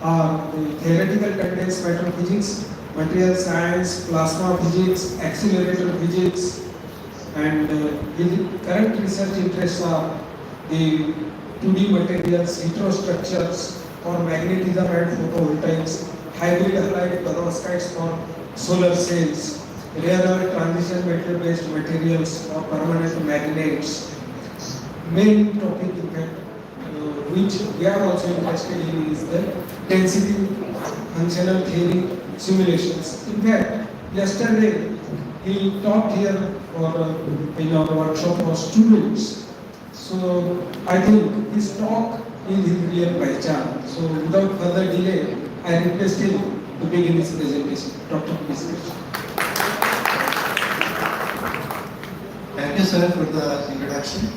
are the theoretical condensed matter physics, material science, plasma physics, accelerator physics, and his current research interests are the 2D materials, heterostructures for magnetism and photovoltaics, hybrid halide perovskites for solar cells, rare earth transition metal based materials for permanent magnets. Main topic in fact, which we are also interested in, is the density functional theory simulations. In fact, yesterday he taught here for in our workshop for students. So I think his talk is his real pehchan. So without further delay, I request him to begin his presentation. Dr. Please. Thank you, sir, for the introduction.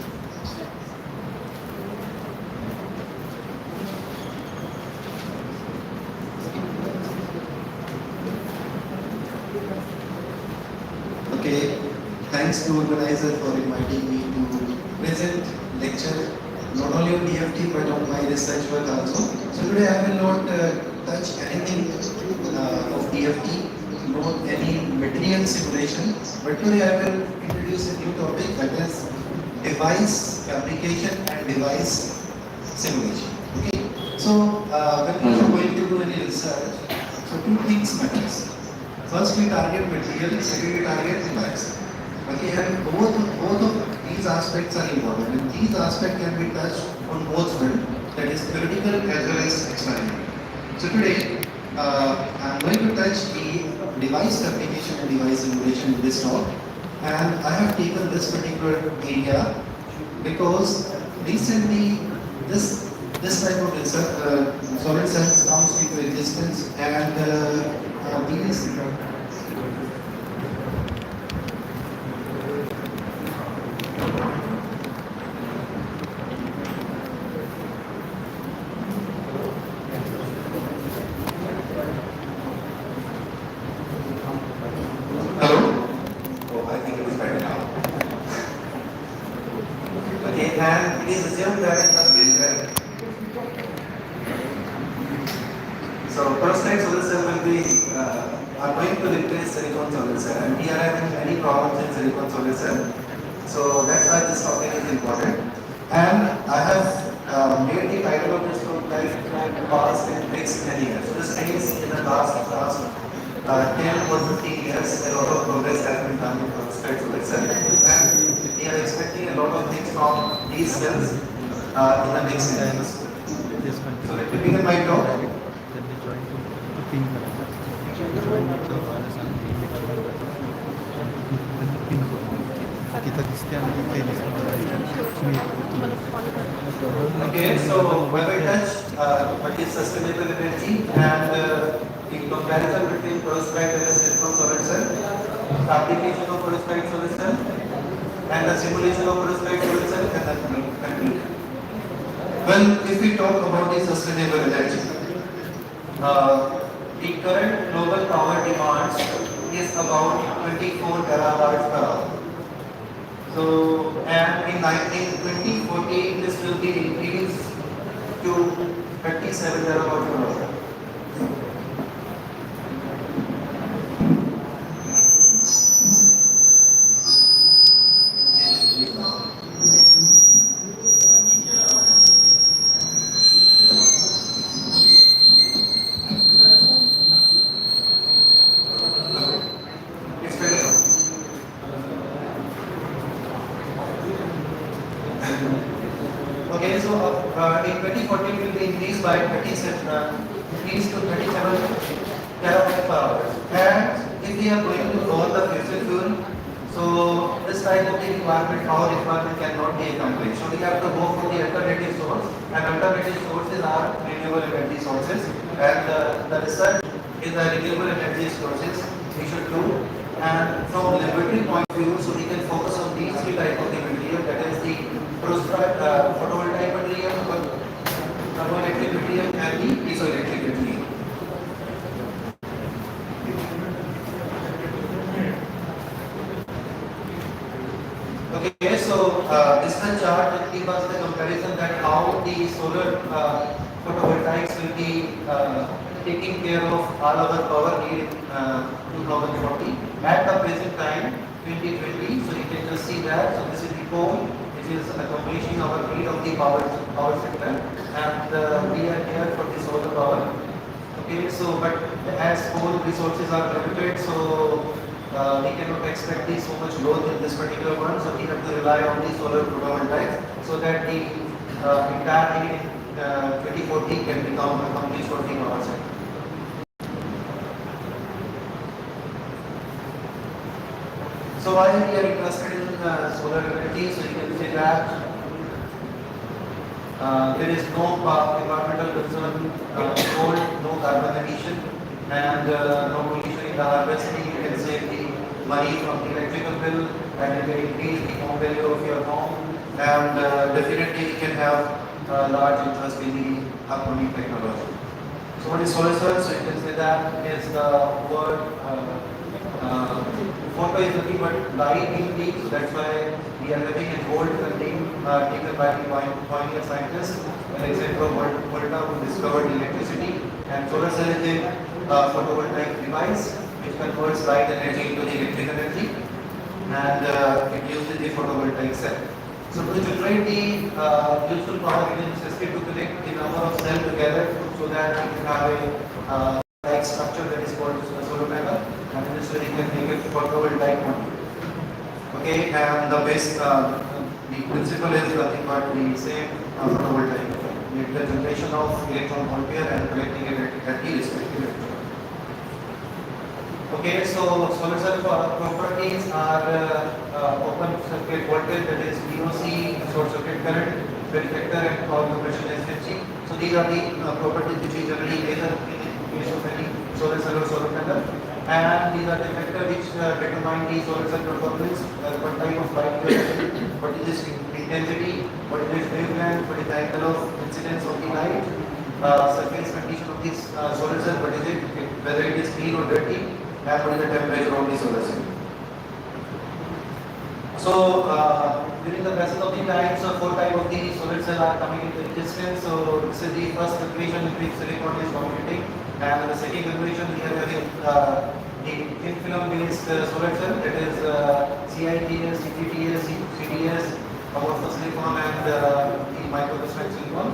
Okay, thanks to organizer for inviting me to present lecture not only on DFT but on my research work also. So today I will not touch anything of DFT, not any material simulation, but today I will introduce a new topic, that is device fabrication and device simulation. Okay, so when we are going to do any research, so two things matters. First we target material, second we target device. Okay, and both of these aspects are important, and these aspects can be touched on both fronts, that is theoretical as well as experimental. So today I am going to touch the device fabrication and device simulation in this talk, and I have taken this particular area because recently this type of research, solid cells comes into existence, and these and it is assumed that it must be there. So perovskite solar cell will be are going to replace silicon solar cell, and we are having many problems in silicon solar cell. So that's why this topic is important. And I have made the title of this talk like past and next 10 years. So this means in the last 10 or 15 years, a lot of progress has been done in perovskite solar cell, and we are expecting a lot of things from these cells in the next 10 years. So let me begin my talk. Okay, so when we touch what is sustainable energy and the comparison between perovskite and the silicon solar cell, the application of perovskite solar cell, and the simulation of perovskite solar cell, and then conclude. Well, if we talk about the sustainable energy, the current global power demands is about 24 terawatt per hour. So, and in 2040, this will be increased to 37 terawatt per hour. Okay, so in 2040 it will be increased by 37 carbon power. And if we are going to roll the fossil fuel, so this type of the requirement, power requirement cannot be accomplished. So we have to go for the alternative source, and alternative sources are renewable energy sources. And the research in the renewable energy sources we should do. And from laboratory point of view, so we can focus on these three types of the material, that is the photovoltaic material, thermoelectric material, and the piezoelectric material. Okay, so this is the chart that gives us the comparison that how the solar photovoltaics will be taking care of all our power need in 2040. At the present time, 2020, so you can just see that. So this is the coal, which is accomplishing our need of the power sector, and we are here for the solar power. Okay, so but as coal resources are limited, so we cannot expect so much growth in this particular one, so we have to rely on the solar photovoltaics so that the entire need in 2040 can become accomplished for the power sector. So why we are interested in solar energy? So you can say that there is no environmental concern, no carbon emission, and no pollution in the harvesting. You can save the money from the electrical bill, and you can increase the home value of your home, and definitely you can have large interest in the upcoming technology. So what is solar cell? So you can say that is the word photo is nothing but light in peak, so that's why we are having a gold theme taken by the pioneer scientist Alexander Volta, who discovered electricity, and solar cell is a photovoltaic device which converts light energy into the electric energy, and it uses the photovoltaic cell. So to generate the useful power, it is necessary to connect the number of cells together so that we can have a like structure that is called solar panel, and in this way you can make it photovoltaic one. Okay, and the base, the principle is nothing but the same photovoltaic. The generation of electron ampere and collecting it at the respective electron. Okay, so solar cell properties are open circuit voltage, that is VOC, short circuit current, fill factor, and power conversion efficiency. So these are the properties which we generally measure in case of any solar cell or solar panel. And these are the factors which determine the solar cell performance, what type of light you are getting, what is its intensity, what is its wavelength, what is the angle of incidence of the light, surface condition of this solar cell, what is it, whether it is clean or dirty, and what is the temperature of the solar cell. So during the passage of the time, so 4 types of the solar cell are coming into existence. So this is the first equation in which silicon is dominating, and the second equation we are having the thin film based solar cell, that is CITS, CTTS, CDS, amorphous silicon, and the microcrystalline silicon.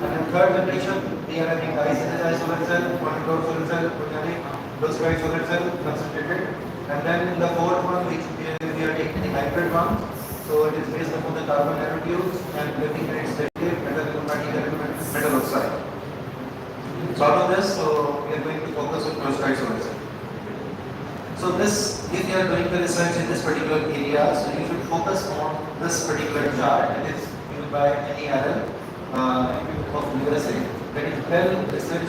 And in third generation we are having di-synthesized solar cell, quantum solar cell, organic, perovskite solar cell, concentrated. And then in the fourth one, which we are taking the hybrid one, so it is based upon the carbon nanotubes and looking at its metal metal oxide. So out of this, so we are going to focus on perovskite solar cell. So this, if you are doing the research in this particular area, so you should focus on this particular chart. It is given by NERL of USA. That is well research,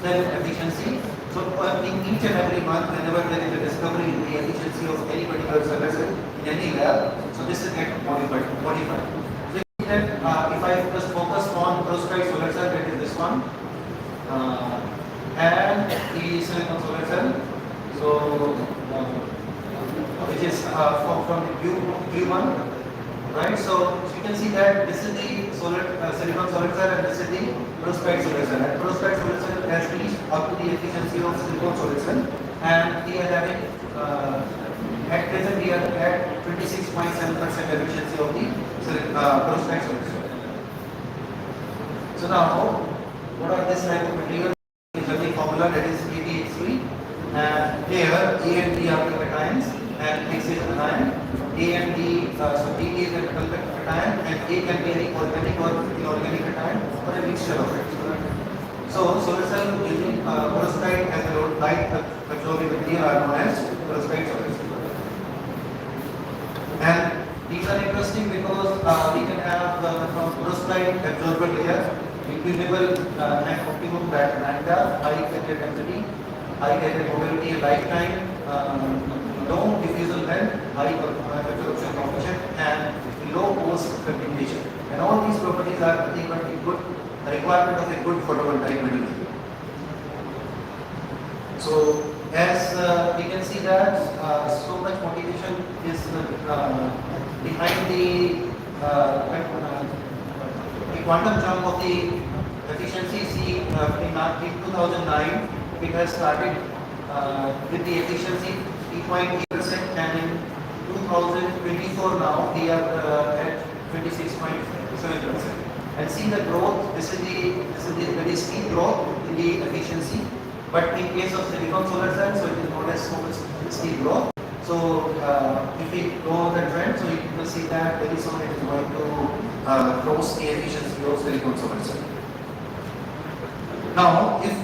cell efficiency. So in each and every month, whenever there is a discovery in the efficiency of any particular solar cell in any lab, so this is get modified. So if I just focus on perovskite solar cell, that is this one, and the silicon solar cell, so which is from the view one, right? So you can see that this is the silicon solar cell, and this is the perovskite solar cell. And perovskite solar cell has reached up to the efficiency of silicon solar cell, and we are having at present we are at 26.7% efficiency of the perovskite solar cell. So now, what are this type of material? Is the formula, that is ATH3, and here A and D are the cations, and X is anion. A and D, so D is a metal cation, and A can be any organic or inorganic cation, or a mixture of it. So solar cell using perovskite and the light absorbing material are known as perovskite solar cell. And these are interesting because we can have from perovskite absorber layer, increasable and optimum lambda, high carrier density, high carrier mobility, lifetime, low diffusal length, high absorption coefficient, and low post contamination. And all these properties are nothing but a good requirement of a good photovoltaic material. So as we can see that so much motivation is behind the quantum jump of the efficiency. See, in 2009 it has started with the efficiency 3.8%, and in 2024 now we are at 26.7%. And see the growth. This is the very steep growth in the efficiency. But in case of silicon solar cell, so it is not as so much steep growth. So if we go on the trend, so you will see that very soon it is going to close the efficiency of silicon solar cell. Now, if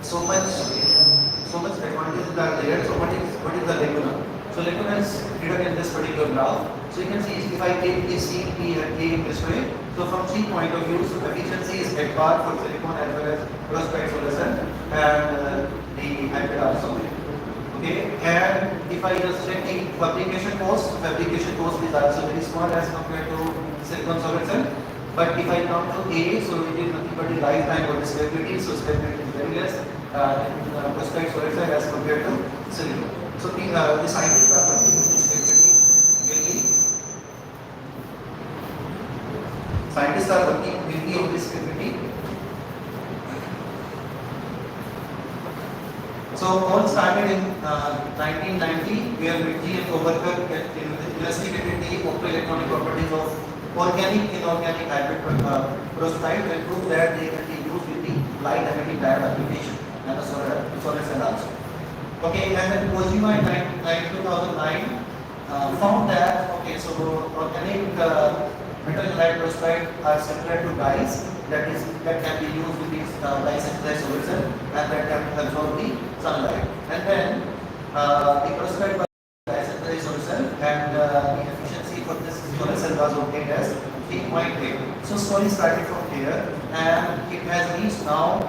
so much advantages are there, so what is the lacuna? So lacuna is written in this particular graph. So you can see if I take the C, P, and A in this way, so from C point of view, so efficiency is at par for silicon as well as perovskite solar cell, and the hybrid also. Okay, and if I just check the fabrication cost is also very small as compared to silicon solar cell. But if I come to A, so it is nothing but the lifetime or the stability, so stability is very less in perovskite solar cell as compared to silicon. So the scientists are working with this stability mainly. Scientists are working mainly on this stability. So all started in 1990, where McGee and Overker investigated the optoelectronic properties of organic inorganic hybrid perovskite and proved that they can be used with the light emitting diode application and the solar cell also. Okay, and then Kojima in 2009 found that so organic metal halide perovskite are similar to dyes that can be used with these dye-sensitized solar cell, and that can absorb the sunlight. And then the perovskite was dye-sensitized solar cell, and the efficiency for this solar cell was obtained as 3.8. So slowly started from here, and it has reached now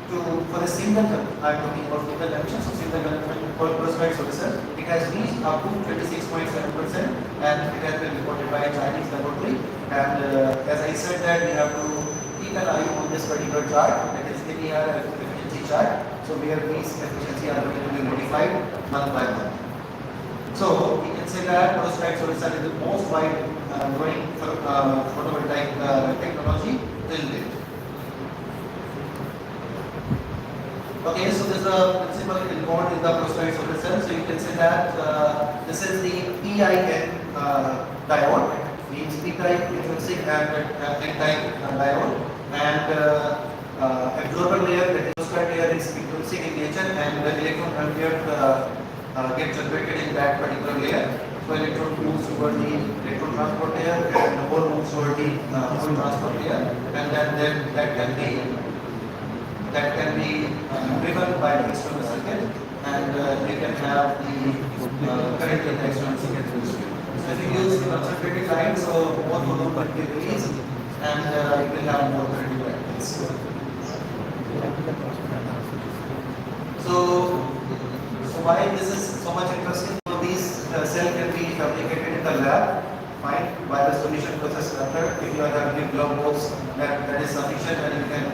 for a single, I'm talking about single emission, so single emission for perovskite solar cell, it has reached up to 26.7%, and it has been reported by a Chinese laboratory. And as I said that we have to keep an eye on this particular chart, that is linear efficiency chart. So where these efficiency are going to be modified month by month. So we can say that perovskite solar cell is the most wide growing photovoltaic technology till date. Okay, so this is the principle involved in the perovskite solar cell. So you can say that this is the PIN diode, means P-type intrinsic and N-type diode, and absorber layer, that is perovskite layer, is intrinsic in nature, and the electron conduit get generated in that particular layer. So electron moves toward the electron transport layer, and the hole moves toward the hole transport layer, and then that can be driven by the external circuit, and we can have the current in the external circuit. So if you use concentrated line, so more photon will be released, and it will have more current impacts. So why this is so much interesting? So these cell can be fabricated in the lab, fine, by the solution process method. If you are having a glove box, that is sufficient, and you can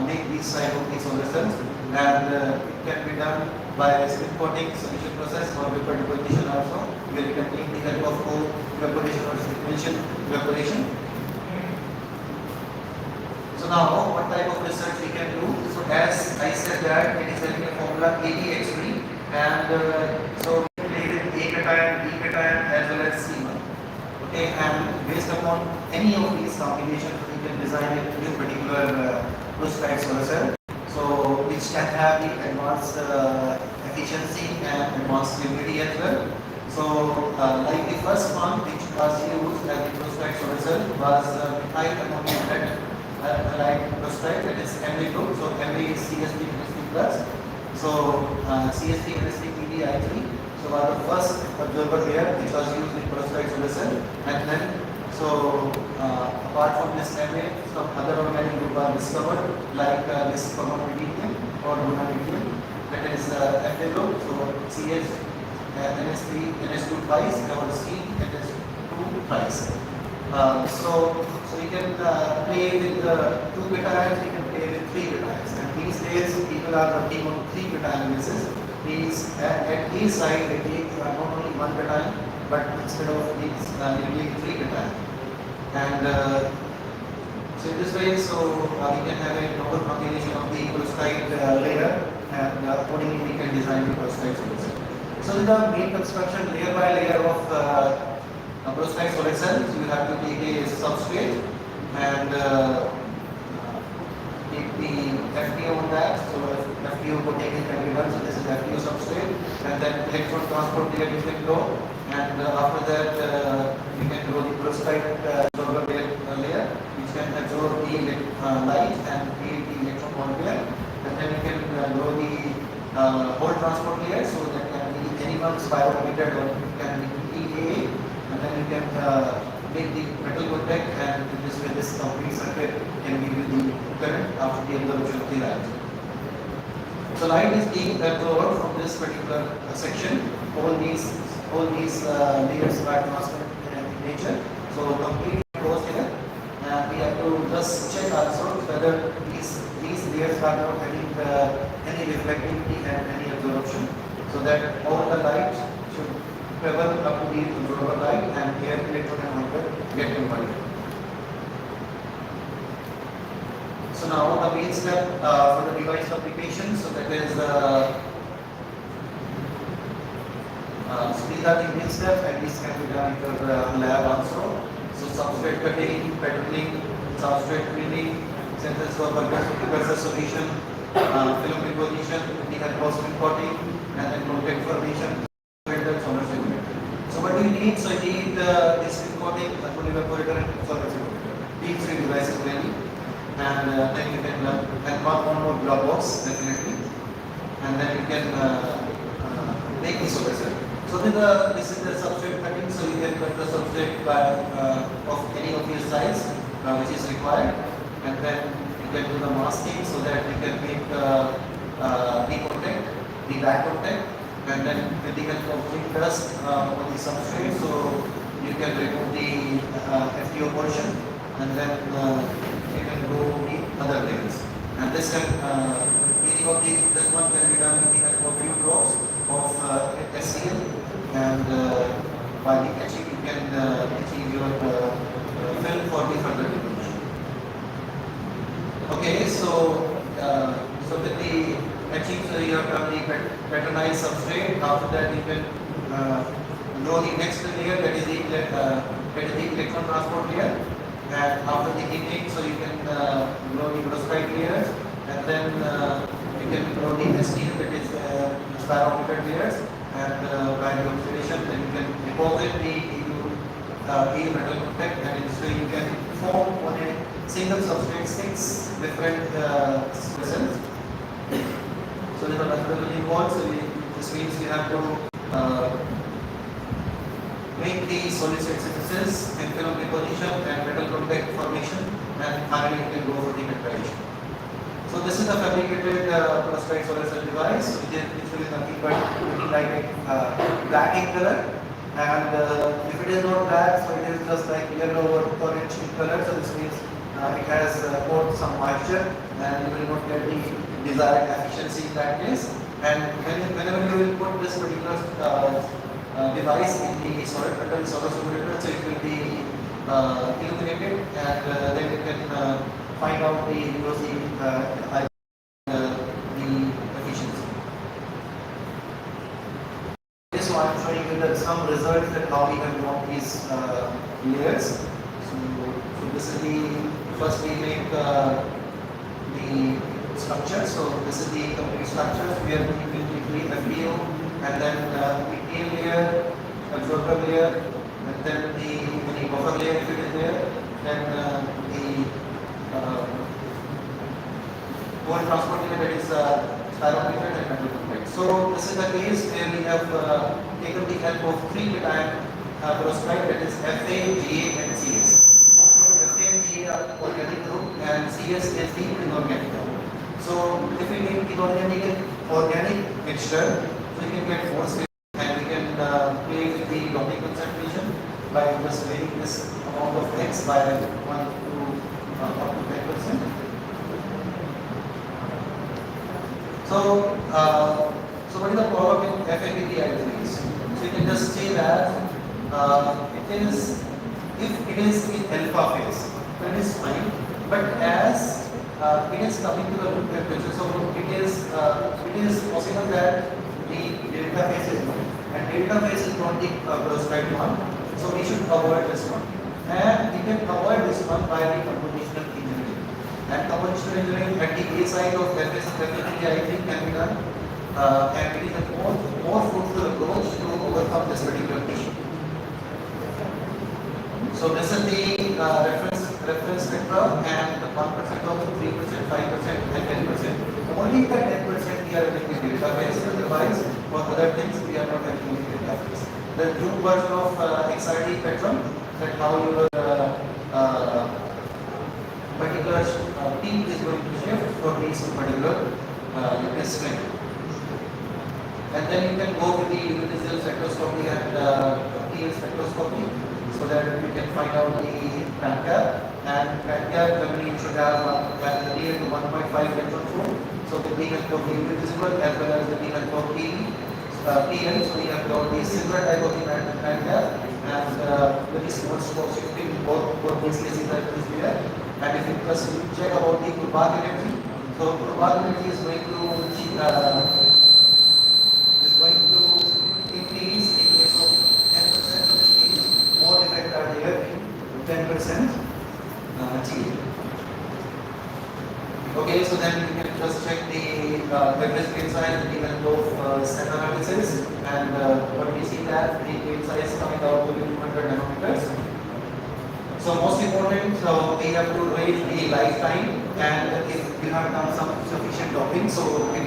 make these type of these solar cells, and it can be done by spin coating solution process or vapor deposition also, where you can take the help of cold evaporation or sequential evaporation. So now, what type of research we can do? So as I said that it is having a formula ADX3, and so we created A cation, B cation as well as C1. Okay, and based upon any of these combinations, we can design a new particular perovskite solar cell, so which can have the advanced efficiency and advanced stability as well. So like the first one which was used as the perovskite solar cell was methyl ammonium allied perovskite, that is MA group. So MA is CSP plus. So CSP PD-I3. So are the first absorber layer which was used in perovskite solar cell, and then apart from this MA, some other organic group are discovered like this formamidinium or lunamidinium, that is FA group. So CH NS3 NS2 twice, or C NS2 twice. So you can play with 2 beta ions, you can play with 3 beta ions, and these days people are working on 3 beta ion basis. These at each side they take not only 1 beta ion, but instead of these they take 3 beta ion. And so in this way, we can have a novel combination of the perovskite layer, and accordingly we can design the perovskite solution. So in the main construction, layer by layer of perovskite solar cells, you have to take a substrate and take the FTO on that. So FTO potential can be done. So this is FTO substrate, and then electron transport layer you can go, and after that you can grow the perovskite absorber layer, which can absorb the light and create the electron bond layer, and then you can grow the whole transport layer, so that can be anyone spirometered, or it can be EAA, and then you can make the metal contact, and in this way this complete circuit can give you the current after the absorption of the light. So light is being absorbed from this particular section. All these layers are transparent in nature. So completely closed here. And we have to just check also whether these layers are not having any reflectivity and any absorption, so that all the light should travel up to the absorber light, and here electron and water get converted. So now the main step for the device application. So that is so these are the main steps, and these can be done in your lab also. So substrate cutting, patterning, substrate cleaning, synthesis of precursor solution, film deposition, the adversarial coating, and then contact formation, filter, solar segment. So what do you need? So you need this film coating, a full evaporator, and solar segment. These 3 devices really, and then you can and one more block box definitely, and then you can make the solar cell. So this is the substrate cutting. So you can cut the substrate by of any of your size which is required, and then you can do the masking, so that you can make the contact, the back contact, and then with the help of quick dust on the substrate, so you can remove the FTO portion, and then you can go the other layers. And this can this one can be done with the help of few drops of SCL, and by the etching you can achieve your film for the further deposition. Okay, so with the etching, so you have done the patternized substrate. After that, you can know the next layer, that is the electron transport layer. And after the heating, so you can grow the perovskite layers, and then you can grow the STM, that is spirometered layers, and by the oxidation, then you can deposit the EU metal contact, and so you can form on a single substrate 6 different cells. So there are methodology involved. So this means you have to make the solid state synthesis, and film deposition, and metal contact formation, and finally you can go for the preparation. So this is the fabricated perovskite solar cell device, which is nothing but looking like a black in color, and if it is not black, so it is just like yellow or orange in color. So this means it has got some moisture, and you will not get the desired efficiency in that case. And whenever you will put this particular device in the solar simulator, so it will be illuminated, and then you can find out the efficiency. So I am showing you that some results that how we have got these layers. So this is the first we make the structure. So this is the complete structure. We are going to create FPO, and then PTA layer, absorber layer, and then the buffer layer if it is there, then the more transport limit, that is spirometer and metal complex. So this is the case where we have taken the help of three cation peroxide, that is Fa, Ga and Cs. Fa and Ga are organic group and Cs is the inorganic group. So if we make inorganic and organic mixture, so you can get more stable and we can play with the doping concentration by just varying this amount of X by 1 to up to 10%. So, what is the problem in FAPT isotones? So you can just say that it is, if it is in alpha phase, then it is fine. But as it is coming to the room temperature, so it is possible that the delta phase is one, and delta phase is not the perovskite one. So we should avoid this one, and we can avoid this one by the computational engineering. And conventional engineering at the A side of FS definitely I think can be done, and it is a more fruitful approach to overcome this particular issue. So this is the reference spectra, and the 1% also 3%, 5% and 10%. Only the 10% we are having the database, otherwise for other things we are not having the database. The new version of XRD spectrum, that how your particular peak is going to shift for these particular strength. And then you can go with the universal spectroscopy and TL spectroscopy, so that we can find out the band gap. And band gap generally should have near to 1.5 electron volt. So the being help of the invisible as well as the being help of PL, so we have got the similar type of the band gap, and very small stroke shifting both these cases that is there. And if you just check about the Kurbach energy, so Kurbach energy is going to increase in case of 10% of the case. More effect are there in 10% G. Okay, so then you can just check the average grain size with the help of cell analysis, and what we see that the grain size coming out to be 200 nanometers. So most important, so we have to rate the lifetime, and if we have done some sufficient doping, so the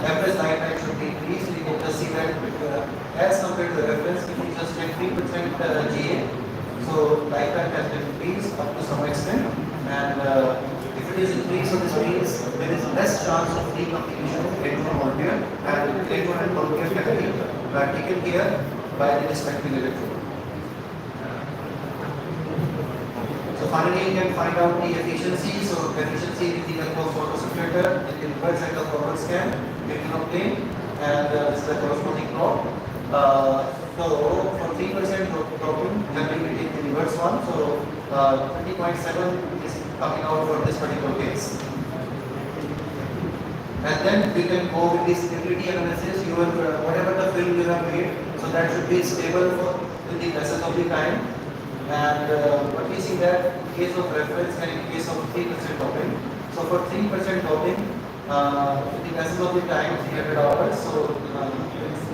average lifetime should be increased. We can just see that as compared to the reference, if we just take 3% GA, so lifetime has been increased up to some extent, and if it is increased, so this means there is less chance of decontamination of electron molecule, and electron and molecule can be taken care by the respective electrode. So finally, you can find out the efficiency. So efficiency with the help of photoseparator in the reverse side of forward scan, you can obtain, and this is the corresponding plot. So for 3% doping, generally we take the reverse one. So 20.7 is coming out for this particular case. And then we can go with the stability analysis. You have whatever the film you have made, so that should be stable for with the passage of the time. And what we see that in case of reference and in case of 3% doping. So for 3% doping, the passage of the time 300 hours. So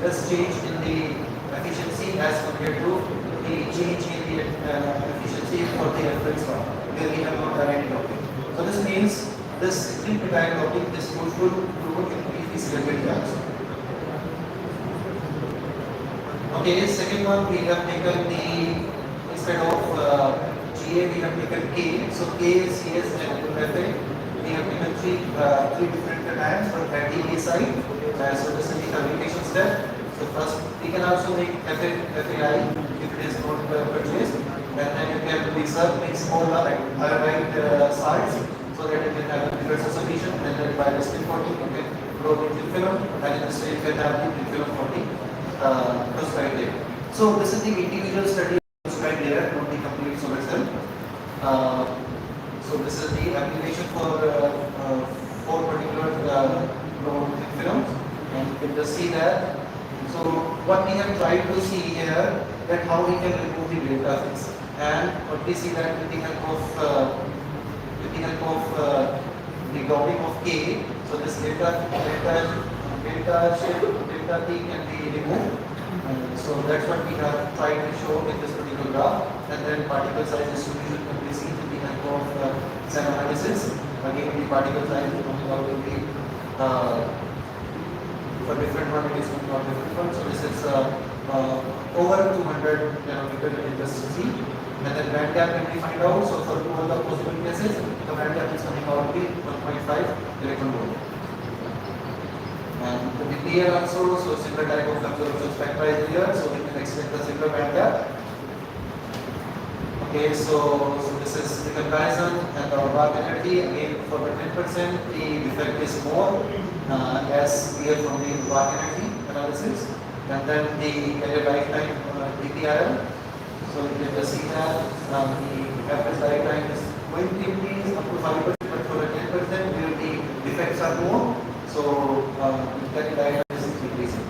there's change in the efficiency as compared to the change in the efficiency for the reference one, where we have not done any doping. So this means this 3% doping is useful to increase the stability also. Okay, second one we have taken the instead of GA we have taken K. So K is CS and FA. We have taken three different atoms for at the A side. So this is the fabrication step. So first we can also make FAI if it is not purchased, and then you can mix all the iodide salts so that you can have a bigger solution, and then by the spin coating you can grow the thin film, and in the same you can have the thin film for the perovskite layer. So this is the individual study perovskite layer, not the complete solar cell. So this is the application for four particular thin films, and you can just see that. So what we have tried to see here, that how we can remove the delta phase, and what we see that with the help of the doping of K, so this delta T can be removed. So that's what we have tried to show in this particular graph, and then particle size distribution can be seen in the of cell analysis. Again, the particle size is coming out to be for different one, it is coming out different one. So this is over 200 nanometer in the C. And then band gap can be find out. So for all the possible cases, the band gap is coming out to be 1.5 electron volt. And the here also, so similar type of observation spectra is here, so we can expect the similar band gap. Okay, so this is the comparison and the dark energy. Again, for the 10%, the effect is more as clear from the dark energy analysis. And then the lifetime DPRL. So you can just see that the average lifetime is going to increase up to 5%, but for the 10%, where the effects are more. So that lifetime is increasing.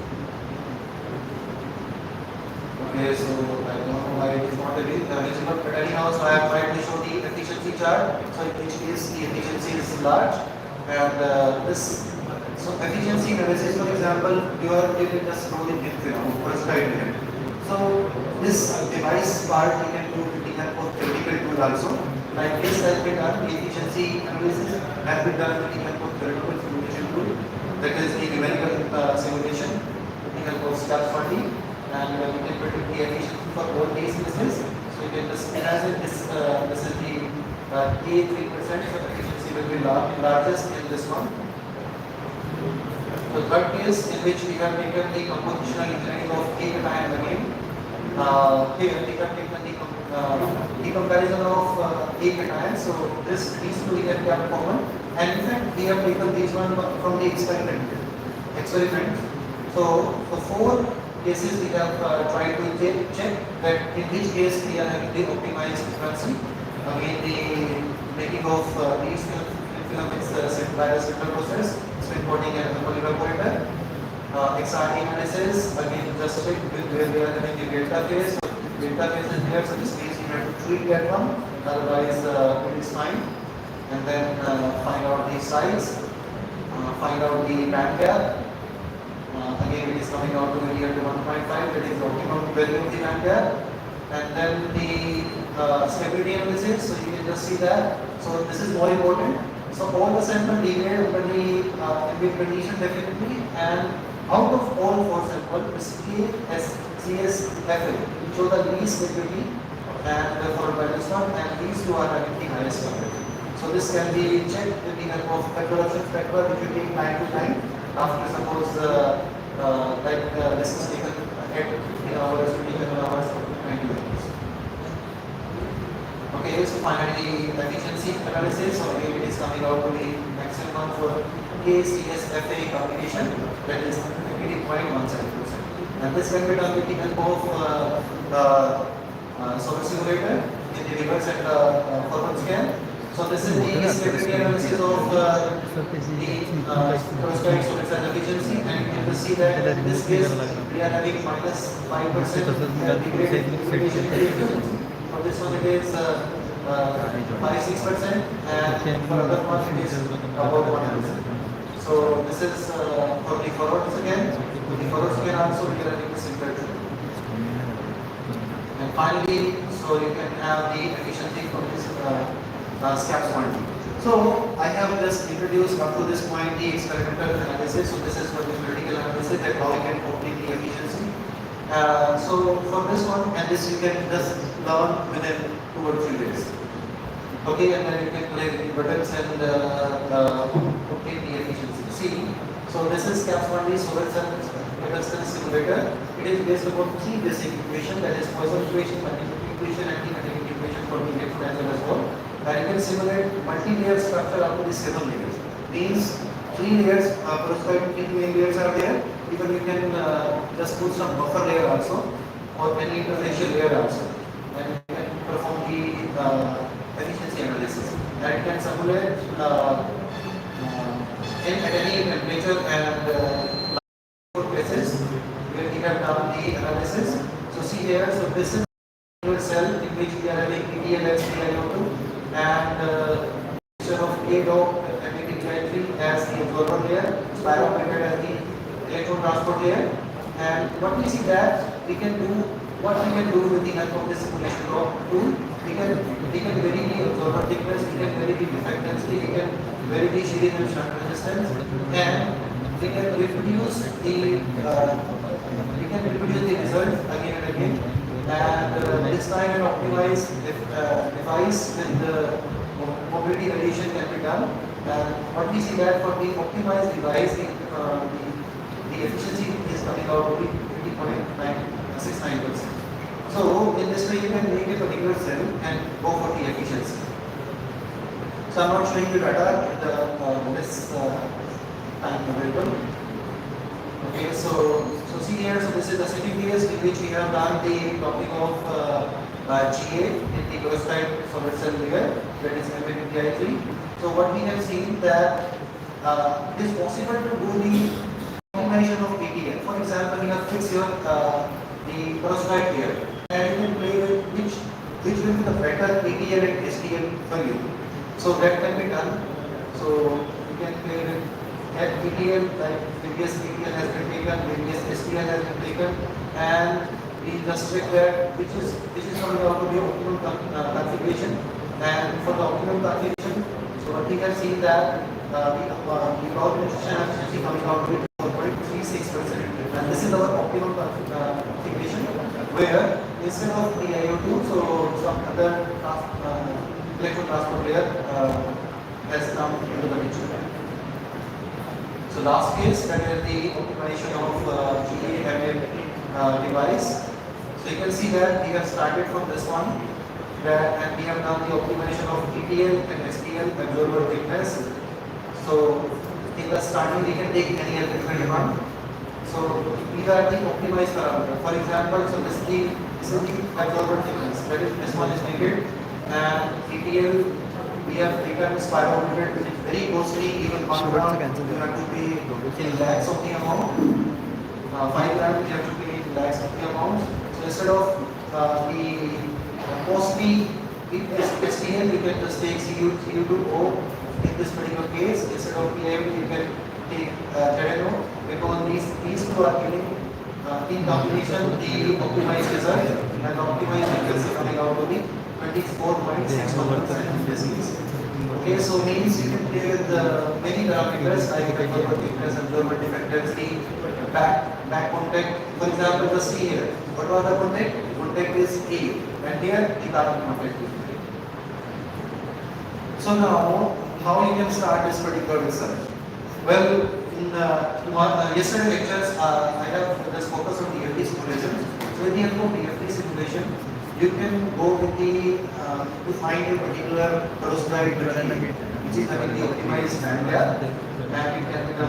Okay, so I don't know why it is not visible, but anyhow, so I have tried to show the efficiency chart. So which is the efficiency is large, and this so efficiency analysis, for example, you can just roll in first slide here. So this device part you can do with the help of theoretical tool also. Like this has been done, the efficiency analysis has been done with the help of theoretical simulation tool. That is the numerical simulation with the help of STAPS 40, and we can predict the efficiency for all these cases. So you can just imagine this. This is the K3%. So efficiency will be largest in this one. The third case in which we have taken the compositional engineering of K cation again. Here we have taken the comparison of K cation. So these two we have kept common, and in fact we have taken these one from the experiment. So for 4 cases we have tried to check that in which case we are having the optimized frequency. Again, the making of these filaments by a simple process, spin coating and evaporator. XRD analysis, again just check where we are having the delta phase. Delta phase is here, so this means you have to treat that one, otherwise it is fine. And then find out the size, find out the band gap. Again, it is coming out to be near to 1.5, that is the optimum value of the band gap. And then the stability analysis, so you can just see that. So this is more important. So all the sample deviate under the ambient condition definitely, and out of all 4 samples, this CSFA show the least stability, and followed by this one, and these 2 are having the highest stability. So this can be checked with the help of spectroscopy spectra, which you take time to time. After suppose this is taken at 15 hours, 27 hours, 20 minutes. Okay, so finally efficiency analysis. So again, it is coming out to the maximum for KCSFA combination, that is 80.17%. And this can be done with the help of solar simulator in the reverse and forward scan. So this is the stability analysis of the corresponding solar cell efficiency, and you can see that in this case we are having -5% degraded efficiency. For this one it is 5-6%, and for other one it is about 1%. So this is for the forwards again. The forwards again also we are having the similar thing. And finally, so you can have the efficiency from this SCAPS point. So I have just introduced up to this point the experimental analysis. So this is for the theoretical analysis, that how you can obtain the efficiency. So for this one, and this you can just learn within 2 or 3 days. Okay, and then you can play with the buttons and obtain the efficiency. See, so this is SCAPS 1D solar cell capacitance simulator. It is based upon 3 basic equations, that is Poisson equation, continuity equation, and the continuity equation for the electron as well as well. And you can simulate multi-layer structure up to the 7 layers. These 3 layers, corresponding 3 main layers are there. Even you can just put some buffer layer also, or any interfacial layer also, and you can perform the efficiency analysis. And you can simulate at any temperature and places where we have done the analysis. So see here, so this is your cell in which we are having PDLX, PiO2, and mixture of K dot emitting electricity as the absorber layer, spirometer as the electron transport layer. And what we see that we can do, what we can do with the help of this simulation tool, he can vary the absorber thickness, he can vary the defect density, he can vary the shearing and shunt resistance, and he can reproduce the result again and again, and design and optimize device with the mobility addition can be done. And what we see that for the optimized device, the efficiency is coming out to be 50.969%. So in this way you can make a particular cell and go for the efficiency. So I'm not showing the data in this time available. Okay, so see here, so this is the sitting case in which we have done the topic of GA in the perovskite solid cell layer, that is MPPI3. So what we have seen that it is possible to do the combination of PTL. For example, you have fixed your the perovskite layer, and you can play with which will be the better PTL and STL for you. So that can be done. So you can play with that PTL, like previous PTL has been taken, previous STL has been taken, and we just check that which is coming out to the optimum configuration. And for the optimum configuration, so what we have seen that the power penetration efficiency coming out to 4.36%, and this is our optimum configuration, where instead of the IO2, so some other electron transport layer has come into the picture. So last case, that is the optimization of GA device. So you can see that we have started from this one, and we have done the optimization of ETL and STL absorber thickness. So in the starting we can take any electrical demand. So these are the optimized parameters. For example, so this is the absorber thickness. That is, this one is needed, and ETL we have taken spirometer, which is very costly. Even 1 gram you have to pay in lakhs of the amount. 5 gram you have to pay in lakhs of the amount. So instead of the costly STL, you can just take Cu2O in this particular case. Instead of PIM, you can take ZNO, because these two are giving in combination the optimized result, and the optimized frequency coming out to be 24.61% in this case. Okay, so means you can play with many parameters like absorber thickness, absorber defectivity, back contact. For example, just see here, what was the contact? Contact is A, and here the carbon contact is A. So now, how you can start this particular research? Well, in yesterday lectures, I have just focused on DFT simulation. So in the help of DFT simulation, you can go with the to find a particular perovskite which is having the optimized area, and you can with the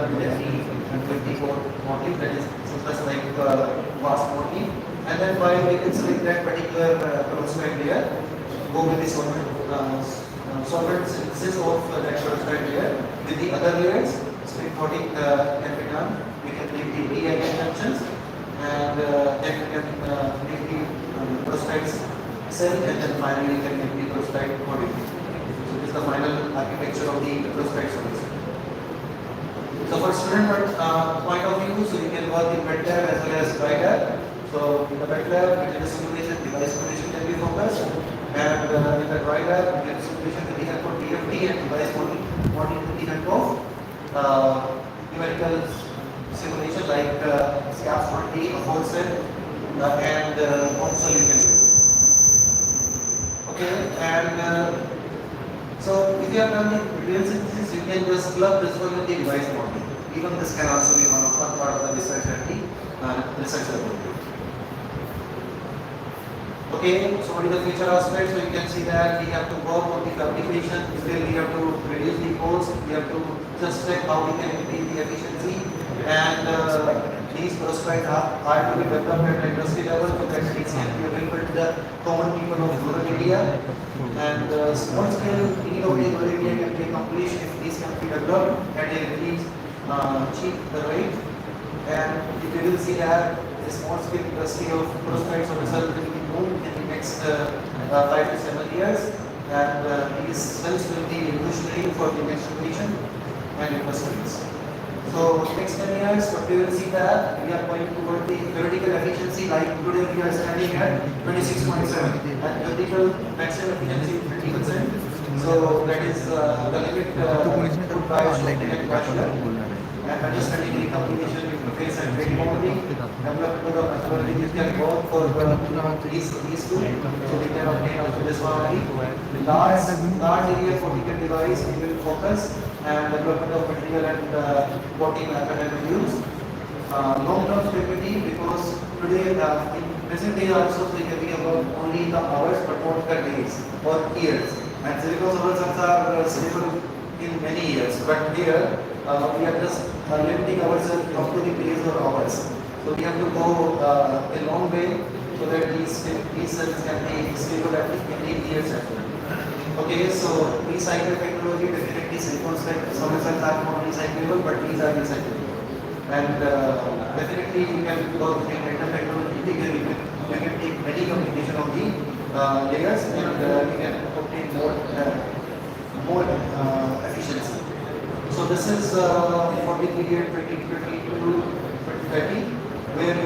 24 modeling, that is just like vast modeling, and then while we can select that particular perovskite layer, go with the solvent synthesis of that perovskite layer with the other layers. Spin coating can be done. We can make the DIN junctions, and then we can make the perovskite cell, and then finally you can make the perovskite coating. So this is the final architecture of the perovskite solution. So for student point of view, so you can work in wet lab as well as dry lab. So in the wet lab, we did a simulation, device simulation can be focused, and in the dry lab, we did a simulation with the help of DFT and device modeling with the help of numerical simulation like SCAPS 20, a whole cell, and also you can do. Okay, and so if you have done the real synthesis, you can just club this one with the device modeling. Even this can also be one part of the research and the research laboratory. Okay, so what is the future aspect? So you can see that we have to work on the fabrication, still we have to reduce the cost, we have to just check how we can increase the efficiency, and these perovskites are to be developed at the industry level, so that it can be available to the common people of rural India, and small scale innovative rural India can be accomplished if these can be developed at a really cheap rate, and if you will see that the small scale industry of perovskites or result will be moved in the next 5 to 7 years, and these cells will be revolutionary for the next generation and industries. So next 10 years, what we will see that we are going toward the theoretical efficiency, like today we are standing at 26.7, and theoretical maximum efficiency is 50%. So that is the limit put by Bachelor. And understanding the combination interface and trade modeling, development of methodologies can work for these two, so we can obtain also this one only. Large area for we can devise, we will focus, and development of material and working method and use. Long-term stability, because today in present day also we can be about only the hours but not the days or years. And silicon solar cells are stable in many years, but here we are just limiting ourselves up to the days or hours. So we have to go a long way so that these cells can be stable at least 20 years as well. Okay, so recycle technology, definitely silicon solar cells are not recyclable, but these are recyclable. And definitely you can work with random technology, you can take any combination of the layers, and you can obtain more efficiency. So this is for the period 2020 to 2030, where you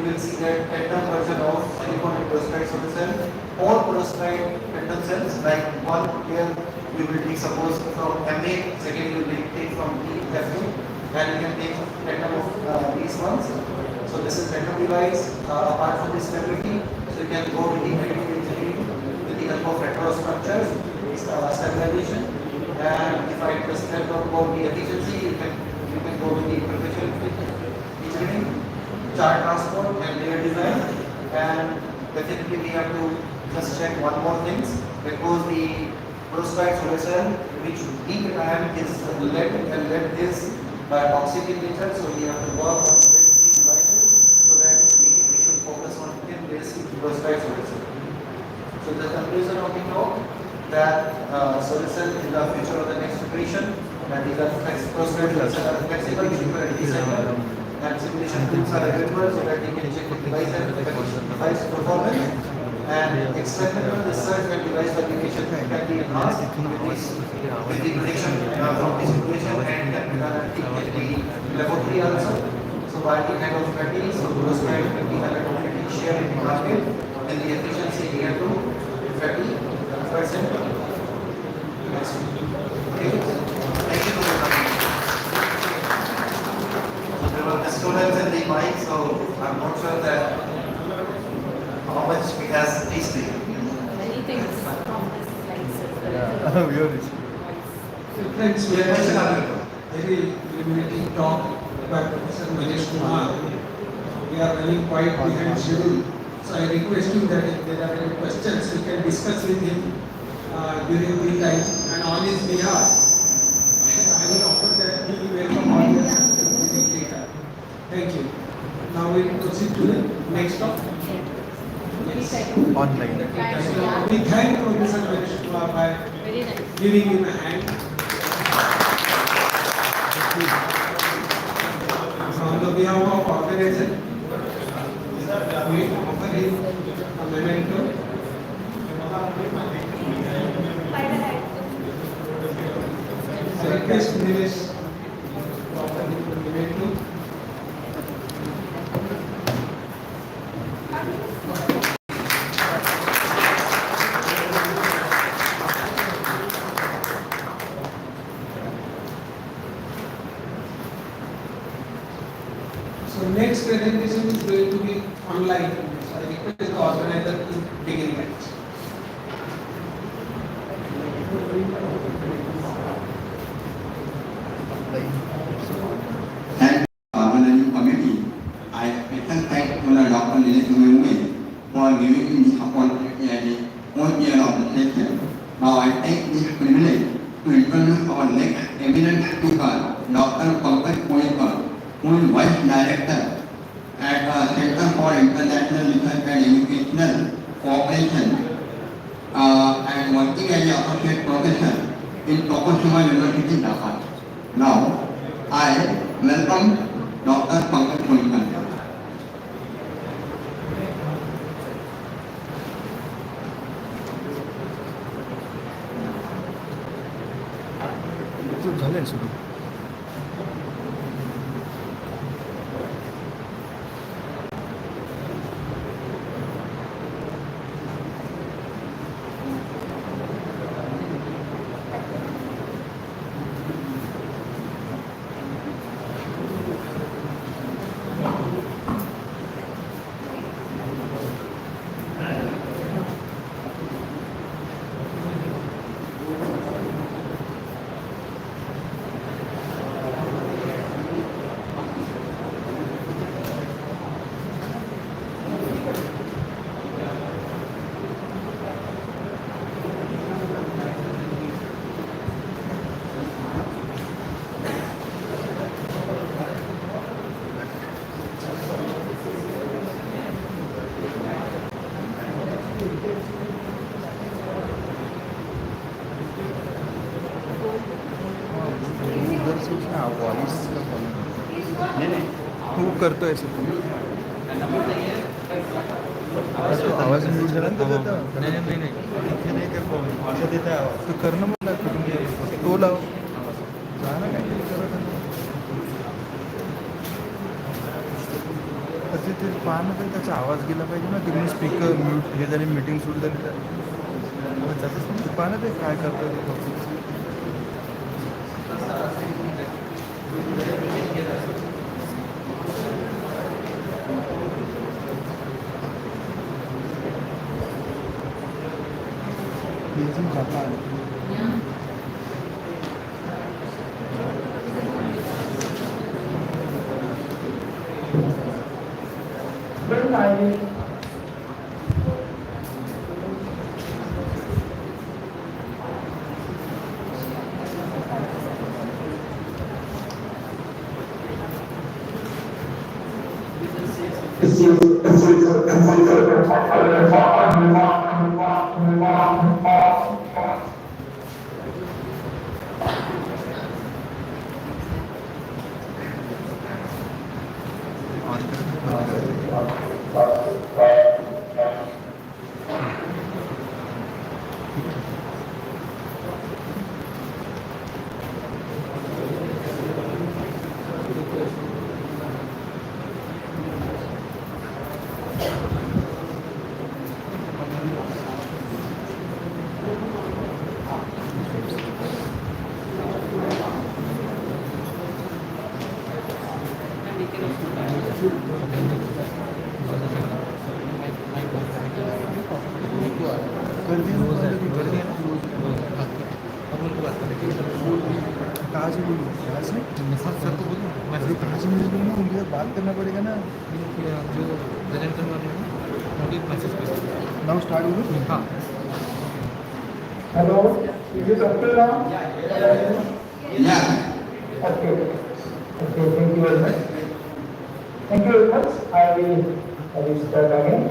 will see that tandem version of silicon and perovskite solar cell, or perovskite tandem cells, like one here you will take suppose from MA, second you will take from F2, and you can take tandem of these ones. So this is tandem device. Apart from this stability, so you can go with the medical engineering with the help of retrostructures, stabilization. And if I just talk about the efficiency, you can go with the professional engineering, chart transport, and layer design. And definitely we have to just check one more thing, because the perovskite solar cell, which peak time is lead, and lead is toxic in nature, so we have to work on lead-free devices so that we should focus on tin-based perovskite solar cell. So the conclusion of the talk, that solar cell is the future of the next generation, and these are flexible, cheaper, and recyclable, and simulation tools are available so that we can check the device and device performance, and experimental research and device verification can be enhanced with the prediction from the simulation, and can be done at the laboratory also. So by the end of 20, so those kind of 20 share in the market, and the efficiency near to 30%. Next. Okay. Thank you for your time. So there were students in the mic, so I'm not sure that how much we has reached here. Many things from this slide. Friends, we have a very illuminating talk by Professor Manish Kumar. We are running quite behind schedule, so I request you that if there are any questions, you can discuss with him during the time, and on his behalf, I will offer that he will welcome audience later. Thank you. Now we will proceed to the next talk. Yes. Online. So we thank Professor Manish Kumar by giving him a hand. On the behalf of organizer, we offer him a memento. I request Nilesh to offer him a memento. So next presentation is going to be online. So I request the organizer to begin that. And Managing Committee, I thank Dr. Nilesh for giving me this opportunity as a fourth year of the session. Now I take this privilege to introduce our next eminent speaker, Dr. Pankaj Kolikar, who is Vice Director at Center for International Research and Educational Cooperation and working as an associate professor in Tokushima University, Dhaka. Now, I welcome Dr. Pankaj Kolikar. झालं सुरू हो करतोय आवाज mute झाला ना त्याचा नाही इथे नाही कर प्रॉब्लेम असं देत आवाज तू करणं मला तो लाव जा ना काहीतरी करत तर ते पाहणं तर त्याचा आवाज गेला पाहिजे ना तुम्ही स्पीकर म्यूट हे झाली मीटिंग सुरू झाली तर त्याचं पाहणं ते काय करतं ते Then I will कहाँ से बोलूँ यहाँ से सर को बोलूँ अरे कहाँ से मुझे बोलूँ उनके साथ बात करना पड़ेगा ना जो जनरेटर वाले हैं उनके मैसेज कर नाउ स्टार्ट होगी हाँ Hello, is it okay now? Yeah. Okay. Okay, thank you very much. Thank you very much. I will start again.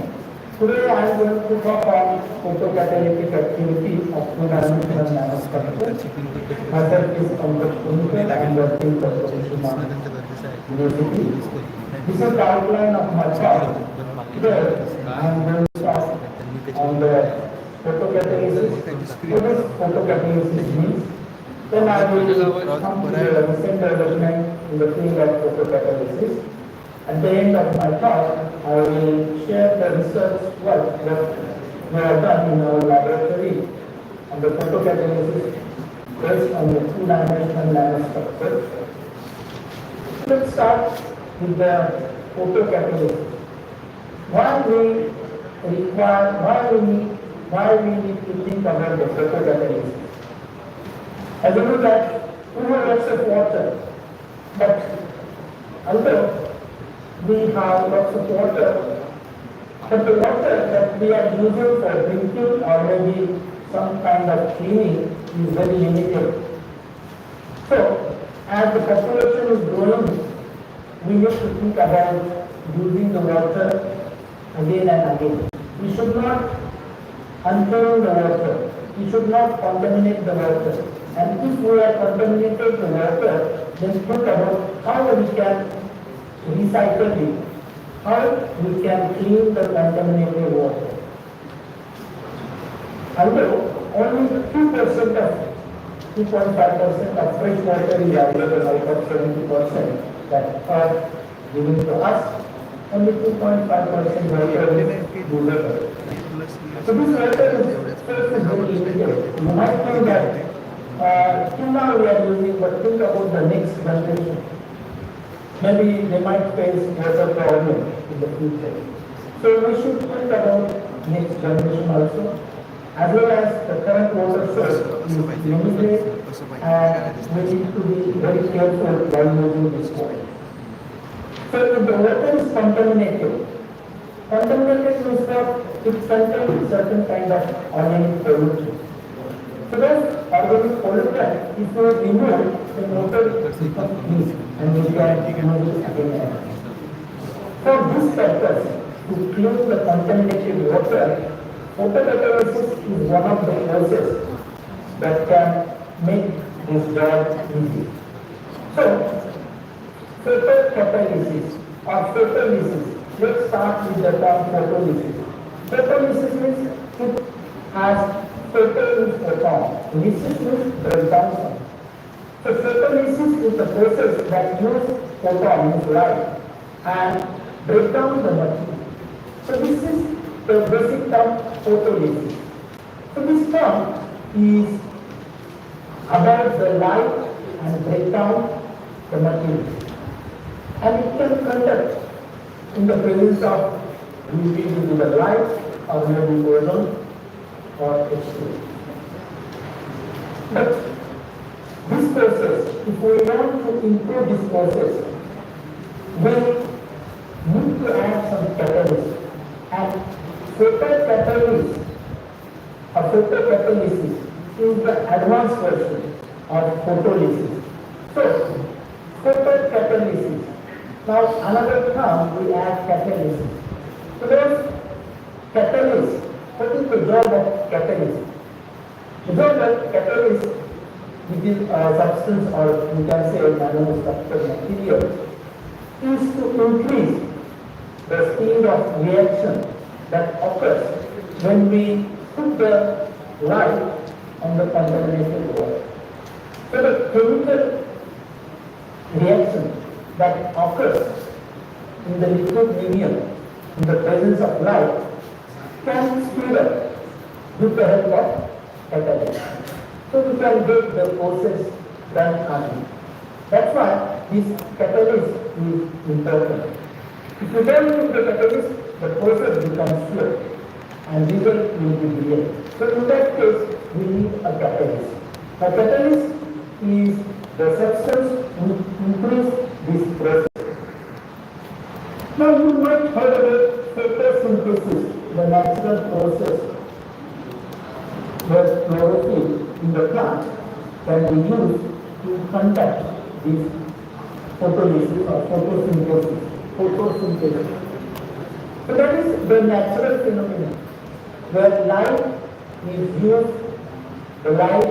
Today I am going to talk on photocatalytic activity of two-dimensional nanostructures. Myself is Pankaj Punikar. I am working for Professor University. This is the outline of my talk. Today I am going to talk on the photocatalysis. What does photocatalysis mean? Then I will come to the recent development in the field of photocatalysis. At the end of my talk, I will share the research work that we have done in our laboratory on the photocatalysis based on the two-dimensional nanostructure. Let's start with the photocatalysis. Why we need to think about the photocatalysis? As you know that we have lots of water, but although we have lots of water, but the water that we are using for drinking or maybe some kind of cleaning is very limited. So, as the population is growing, we need to think about using the water again and again. We should not unclean the water. We should not contaminate the water. And if we are contaminated the water, then think about how we can recycle it, how we can clean the contaminated water. Although only 2% of 2.5% of fresh water is available out of 70% that are given to us, only 2.5% water is usable. So this water is very limited. You might think that till now we are using, but think about the next generation. Maybe they might face water problem in the future. So we should think about next generation also, as well as the current water source is limited, and we need to be very careful while using this water. So if the water is contaminated means that it contains certain kind of organic pollution. So those organic pollutant, if we remove, the water becomes clean and we can use it again and again. For this purpose, to clean the contaminated water, photocatalysis is one of the processes that can make this job easy. So, photocatalysis or photolysis. Let's start with the term photolysis. Photolysis means it has photo means photon, lysis means breakdown of. So photolysis is the process that uses photon means light and break down the material. So this is the basic term photolysis. So this term is about the light and break down the material. And it can conduct in the presence of UV due to the light or maybe ozone or H2. But this process, if we want to improve this process, we need to add some catalyst. And photocatalysis or photocatalysis is the advanced version of photolysis. So, photocatalysis. Now, another term we add catalysis. So, there is catalyst. What is the job of catalyst? The job of catalyst, which is a substance or you can say a nanostructured material, is to increase the speed of reaction that occurs when we put the light on the contaminated water. So the chemical reaction that occurs in the liquid medium in the presence of light can speed up with the help of catalyst. So we can get the process done early. That's why this catalyst is important. If you don't use the catalyst, the process becomes slow and result will be delayed. So in that case, we need a catalyst. A catalyst is the substance which increase this process. Now you might heard about photosynthesis, the natural process where chlorophyll in the plant can be used to conduct this photolysis or photosynthesis. So that is the natural phenomenon where light is used, the light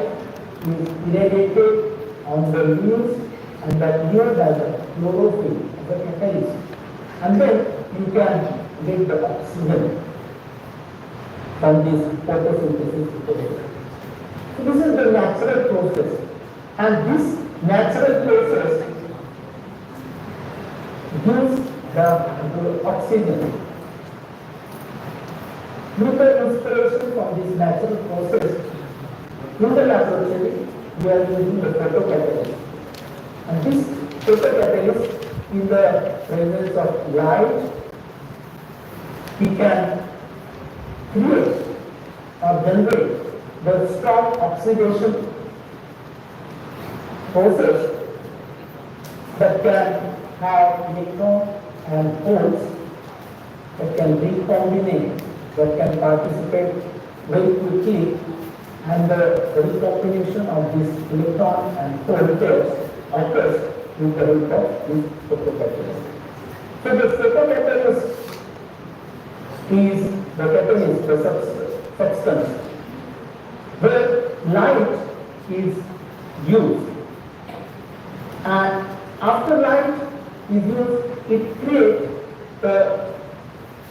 is irradiated on the leaves and that leaves has a chlorophyll as a catalyst. And then you can get the oxygen from this photosynthesis process. So this is the natural process, and this natural process gives the oxygen. With the inspiration from this natural process, in the laboratory we are using the photocatalyst, and this photocatalyst in the presence of light, we can create or generate the strong oxidation process that can have electrons and holes that can recombine, that can participate very quickly, and the recombination of this electron and hole pairs occurs with the help of this photocatalyst. So the photocatalyst is the catalyst, the substance where light is used, and after light is used, it creates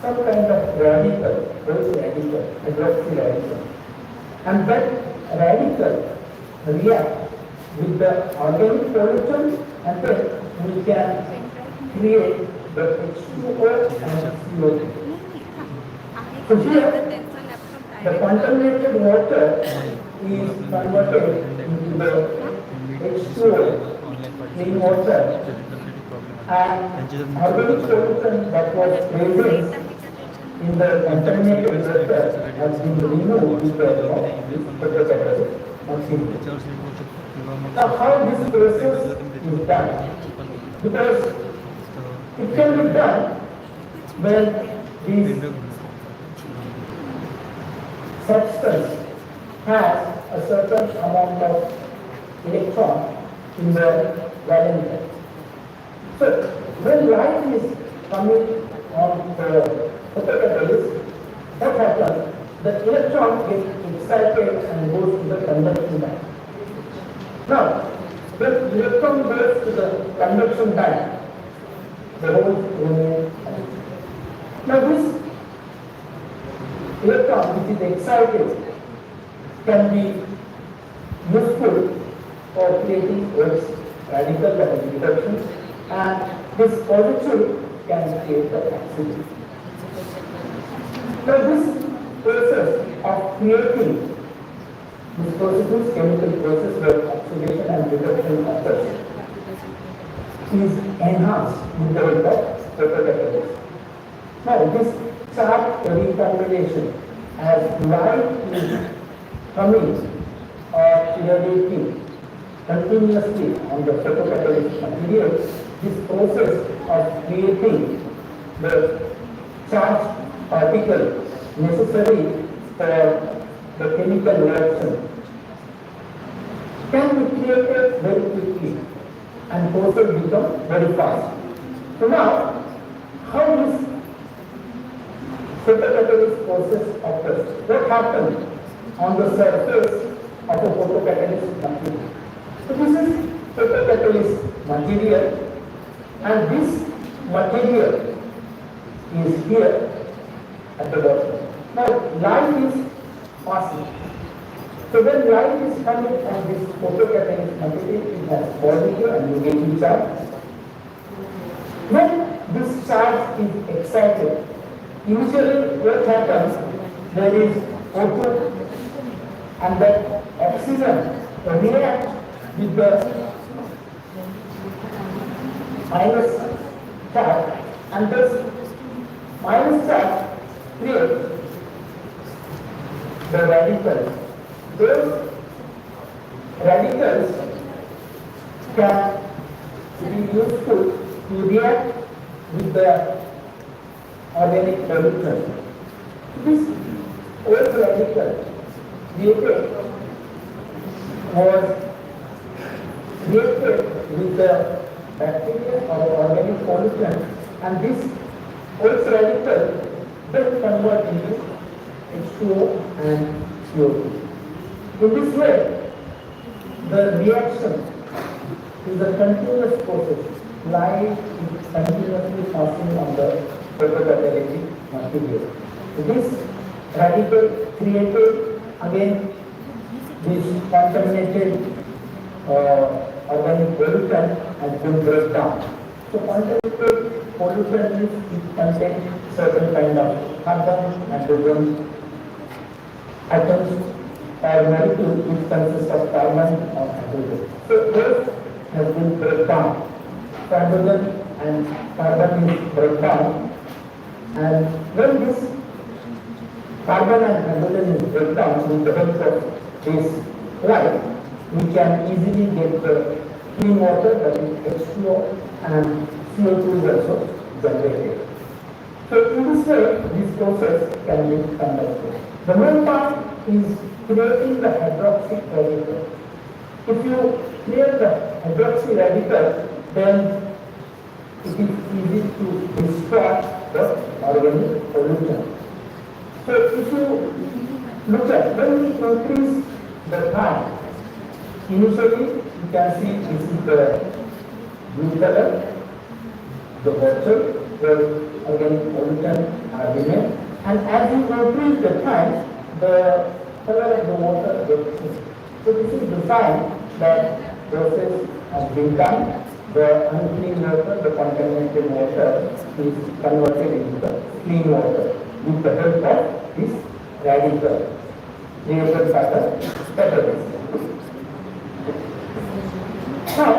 some kind of radical, hydroxy radical, and that radical react with the organic pollutants, and then we can create the H2O and CO2. So here, the contaminated water is converted into the H2O, clean water, and organic pollutant that was present in the contaminated water has been removed with the help of this photocatalyst machine. Now, how this process is done? Because it can be done when this substance has a certain amount of electron in the valence. So, when light is coming on the photocatalyst, what happens? The electron gets excited and goes to the conduction band. Now, when electron goes to the conduction band, the holes remain empty. Now this electron which is excited can be useful for creating Earth's radical that is reduction, and this positive can create the oxygen. Now this process of creating this process, chemical process where oxidation and reduction occurs, is enhanced with the help of photocatalysis. Now this chart reformulation as light is coming or radiating continuously on the photocatalytic material, this process of creating the charged particle necessary for the chemical reaction can be created very quickly and process become very fast. So now, how this photocatalysis process occurs? What happens on the surface of a photocatalyst material? So this is photocatalyst material, and this material is here at the bottom. Now light is passing. So when light is coming on this photocatalyst material, it has positive and negative charge. When this charge is excited, initially what happens, there is O2 and that oxygen reacts with the minus charge, and this minus charge creates the radicals. Those radicals can be useful to react with the organic pollutants. This old radical created was created with the bacteria or organic pollutant, and this old radical then convert into H2O and CO2. In this way, the reaction is a continuous process. Light is continuously passing on the photocatalytic material. This radical created again this contaminated organic pollutant has been break down. So contaminated pollutant is it contains certain kind of carbon, hydrogen atoms or molecule which consists of carbon or hydrogen. So this has been break down. Hydrogen and carbon is break down, and when this carbon and hydrogen is break down with the help of this light, we can easily get the clean water, that is H2O, and CO2 is also generated. So in this way, this process can be conducted. The main part is creating the hydroxy radical. If you create the hydroxy radical, then it is easy to destroy the organic pollutant. So if you look at when we increase the time, initially you can see this is the blue color, the water where organic pollutant are remain, and as you increase the time, the color of the water gets changed. So this is the sign that process has been done. The unclean water, the contaminated water is converted into the clean water with the help of this radical created by the catalyst. Now,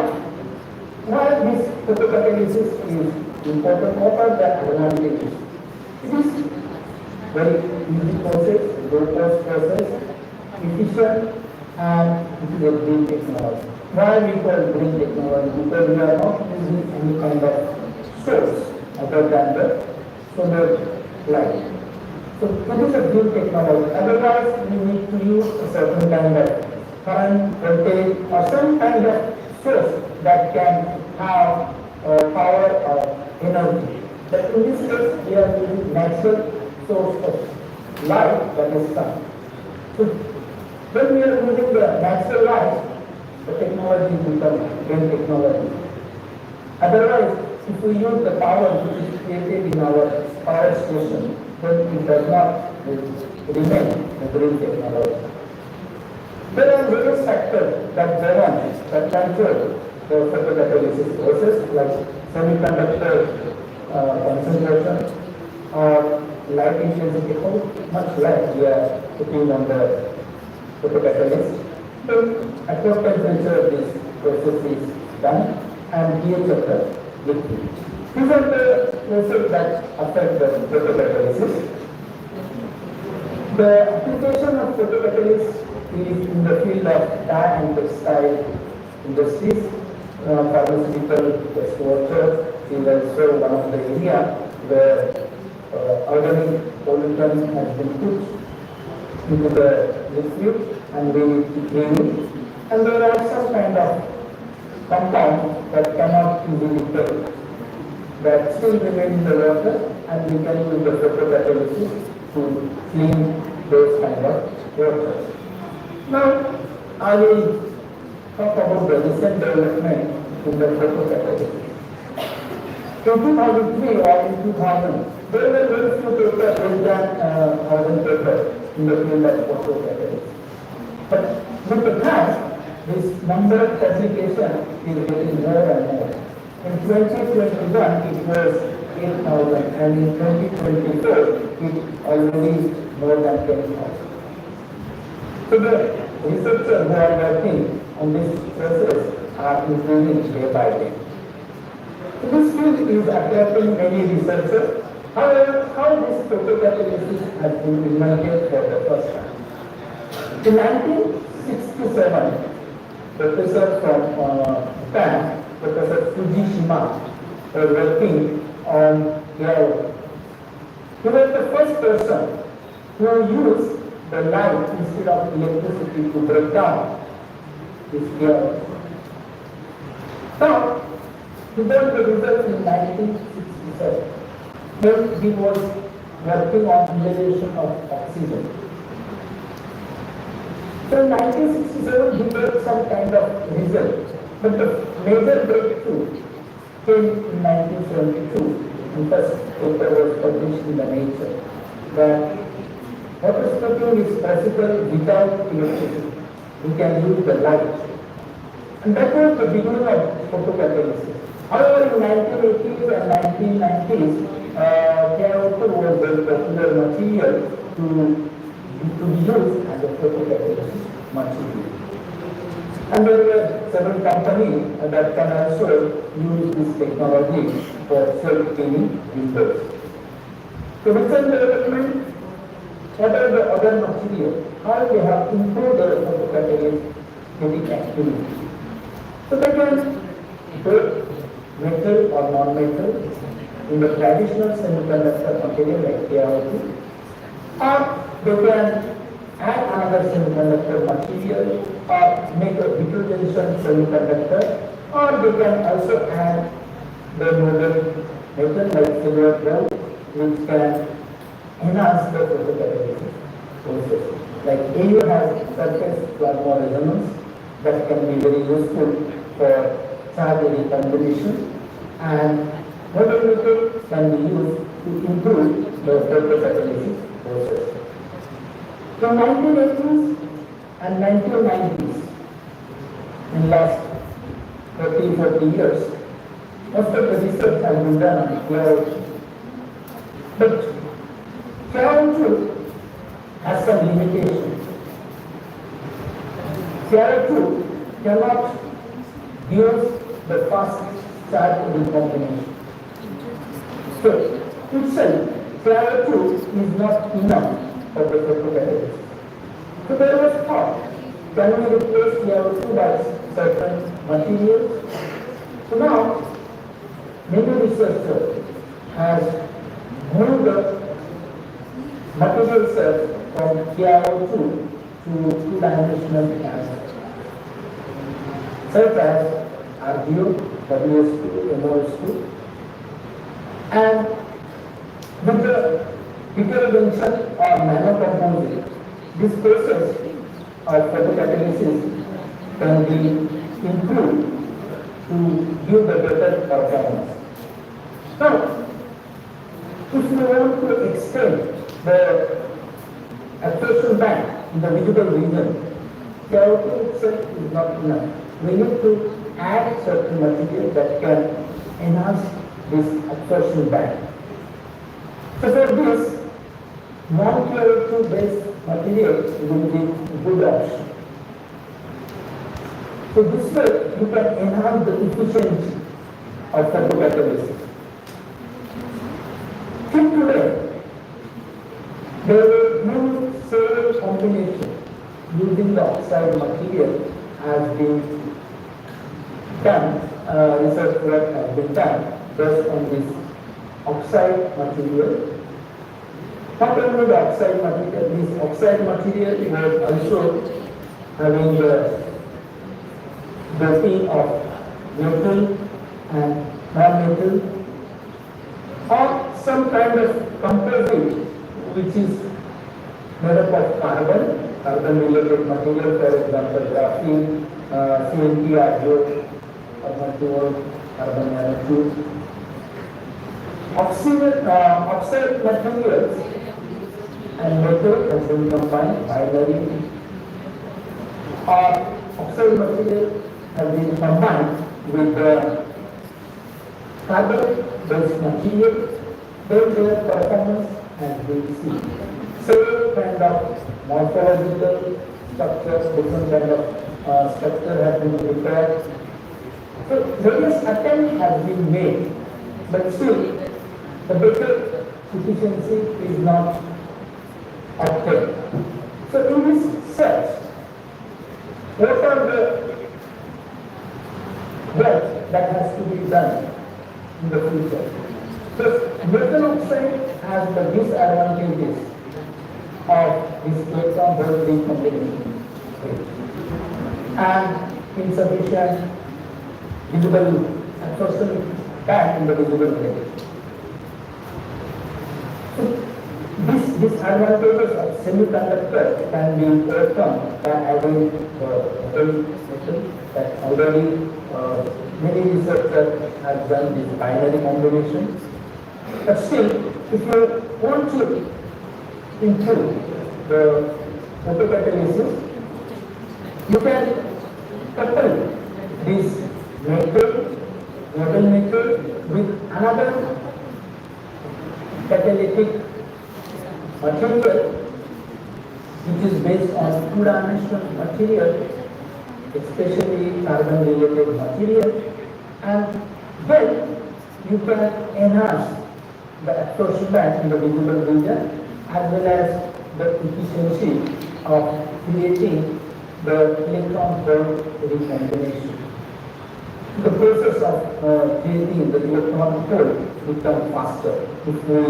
why this photocatalysis is important? What are the advantages? It is very easy process, low cost process, efficient, and it is a green technology. Why we call green technology? Because we are not using any kind of source other than the solar light. So it is a green technology. Otherwise, we need to use a certain kind of current, voltage, or some kind of source that can have power or energy. But in this case, we are using natural source of light, that is sun. So when we are using the natural light, the technology becomes green technology. Otherwise, if we use the power which is created in our power station, then it does not remain a green technology. There are various factors that govern, that control the photocatalysis process, like semiconductor concentration or light intensity, how much light we are putting on the photocatalyst. Then at what temperature this process is done and pH of the liquid. These are the processes that affect the photocatalysis. The application of photocatalysis is in the field of dye and textile industries. Pharmaceutical water is also one of the areas where organic pollutant has been put into the liquid and we need to clean it. And there are some kind of compounds that cannot easily break, that still remain in the water, and we can use the photocatalysis to clean those kind of water. Now, I will talk about the recent development in the photocatalysis. In 2003 or in 2000, there were very few papers, less than 1,000 papers in the field of photocatalysis. But with the time, this number of publications is getting more and more. In 2021, it was 8,000, and in 2024, it already more than 10,000. So the researchers who are working on this process are improving day by day. So this field is attracting many researchers. However, how this photocatalysis has been invented for the first time. In 1967, Professor from Japan, Professor Fujishima, was working on hair. He was the first person who used the light instead of electricity to break down this hair. Now, he got the result in 1967 when he was working on inhalation of oxygen. So in 1967, he made some kind of result, but the major breakthrough came in 1972. The first paper was published in the Nature that water splitting is possible without electricity. We can use the light, and that was the beginning of photocatalysis. However, in 1980s and 1990s, CO2 was a popular material to be used as a photocatalysis material. And there were several companies that can also use this technology for self-cleaning windows. So recent development, what are the other materials? How they have improved the photocatalytic activity. So they can break metal or non-metal in the traditional semiconductor material like CO2, or they can add another semiconductor material or make a heterogeneous semiconductor, or they can also add the noble metal like silver gold, which can enhance the photocatalysis process. Like AU has surface plasma resonance that can be very useful for charge recombination, and noble metal can be used to improve the photocatalysis process. In 1980s and 1990s, in last 30-40 years, most of the research has been done on CO2. But CO2 has some limitations. CO2 cannot use the fast charge recombination. So, itself, CO2 is not enough of the photocatalysis. So there was thought, can we replace CO2 by certain materials? So now, many researchers has moved the material cells from CO2 to two-dimensional cancer, such as RGO, WS2, MOS2, and with the intervention or nanocomposite, this process of photocatalysis can be improved to give the better performance. If you want to extend the absorption band in the visible region, gravity itself is not enough. We need to add certain material that can enhance this absorption band. So for this, non-curative based material will be a good option. So this way you can enhance the efficiency of photocatalysis. Till today, there were many several combinations using the oxide material has been done, research work has been done based on this oxide material. Not only the oxide material, this oxide material was also having the doping of metal and non-metal, or some kind of composite which is made up of carbon related material, for example graphene, CNT, agro, carbon carbon nanotube. Oxide materials and metal has been combined binary, or oxide material has been combined with the carbon-based material, then their performance has been seen. Several kind of morphological structures, different kind of structure have been prepared. So various attempts have been made, but still the better efficiency is not obtained. So in this search, what are the work that has to be done in the future? So metal oxide has the disadvantages of this electron hole recombination and insufficient visible absorption back in the visible plane. These disadvantages of semiconductor can be overcome by adding metal that already many researchers have done this binary combination. But still, if you want to improve the photocatalysis, you can couple this noble metal with another catalytic material which is based on two-dimensional material, especially carbon-related material, and then you can enhance the absorption band in the visible region as well as the efficiency of creating the electron hole recombination. The process of creating the electron hole becomes faster if we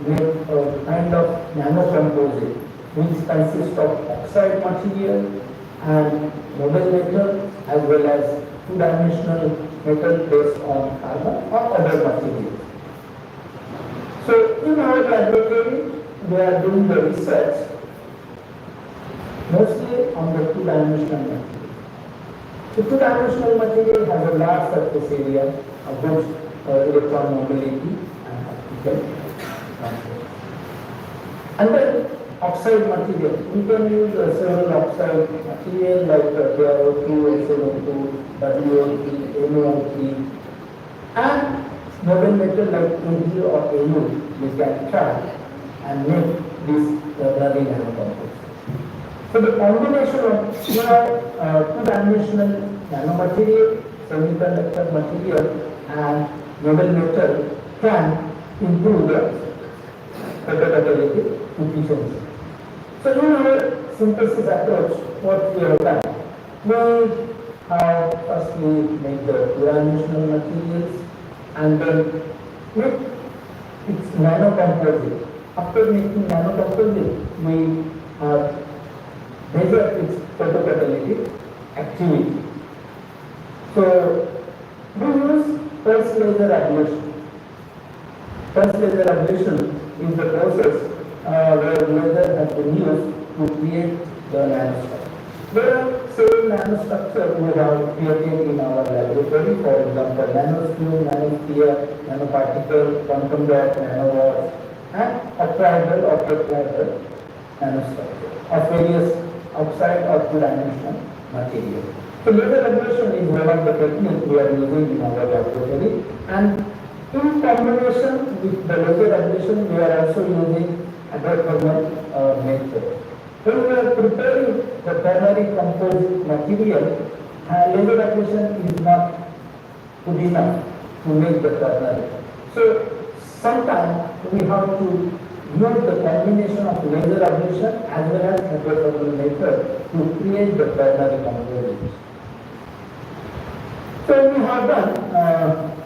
make a kind of nanocomposite which consists of oxide material and noble metal as well as two-dimensional metal based on carbon or other materials. So in our laboratory, we are doing the research mostly on the two-dimensional material. The two-dimensional material has a large surface area of both electron mobility and optical transfer. And then oxide material. We can use several oxide material like TiO2, SiO2, WO3, NO3, and noble metal like Ag or Au. We can try and make this ternary nanocomposite. So the combination of two-dimensional nanomaterial, semiconductor material, and noble metal can improve the photocatalytic efficiency. So in our synthesis approach, what we have done, we have firstly made the two-dimensional materials and then make its nanocomposite. After making nanocomposite, we have measure its photocatalytic activity. So we use pulse laser ablation. Pulse laser ablation is the process where laser has been used to create the nanostructure. There are several nanostructures we have created in our laboratory, for example, nanoscale, nanosphere, nanoparticle, quantum dot, nanowatts, and octahedral or tetrahedral nanostructure of various oxide or two-dimensional material. So laser ablation is one of the techniques we are using in our laboratory, and in combination with the laser ablation we are also using hydrothermal method. When we are preparing the ternary composite material, laser ablation is not good enough to make the ternary. So sometimes we have to use the combination of laser ablation as well as hydrothermal method to create the ternary composite. So we have done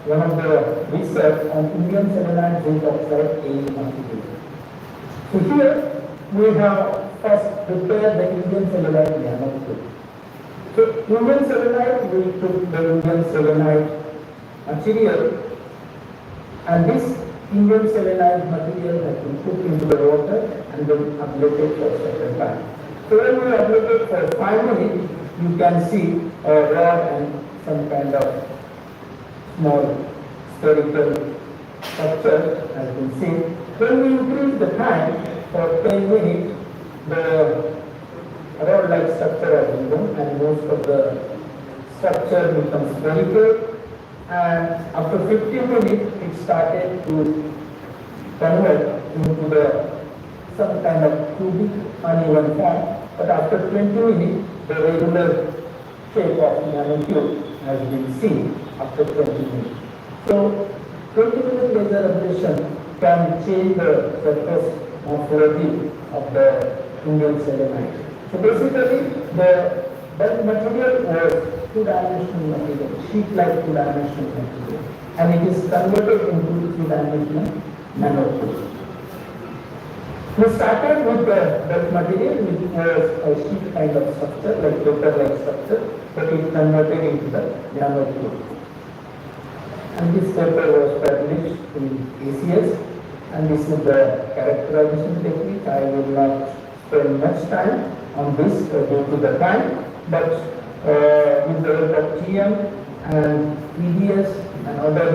one of the research on indium selenide zinc oxide AE material. So here we have first prepared the indium selenide nanotube. So indium selenide, we took the indium selenide material, and this indium selenide material has been put into the water and then ablated for a certain time. So when we ablate it for 5 minutes, you can see a rod and some kind of small spherical structure has been seen. When we increase the time for 10 minutes, the rod-like structure has been done and most of the structure becomes spherical, and after 15 minutes it started to convert into some kind of cubic uneven form, but after 20 minutes the regular shape of nanotube has been seen after 20 minutes. So 20-minute laser ablation can change the surface morphology of the indium selenide. So basically that material was two-dimensional material, sheet-like two-dimensional material, and it is converted into three-dimensional nanotube. We started with that material which was a sheet kind of structure, like paper-like structure, but it converted into the nanotube. And this paper was published in ACS, and this is the characterization technique. I will not spend much time on this due to the time, but with the help of TM and EDS and other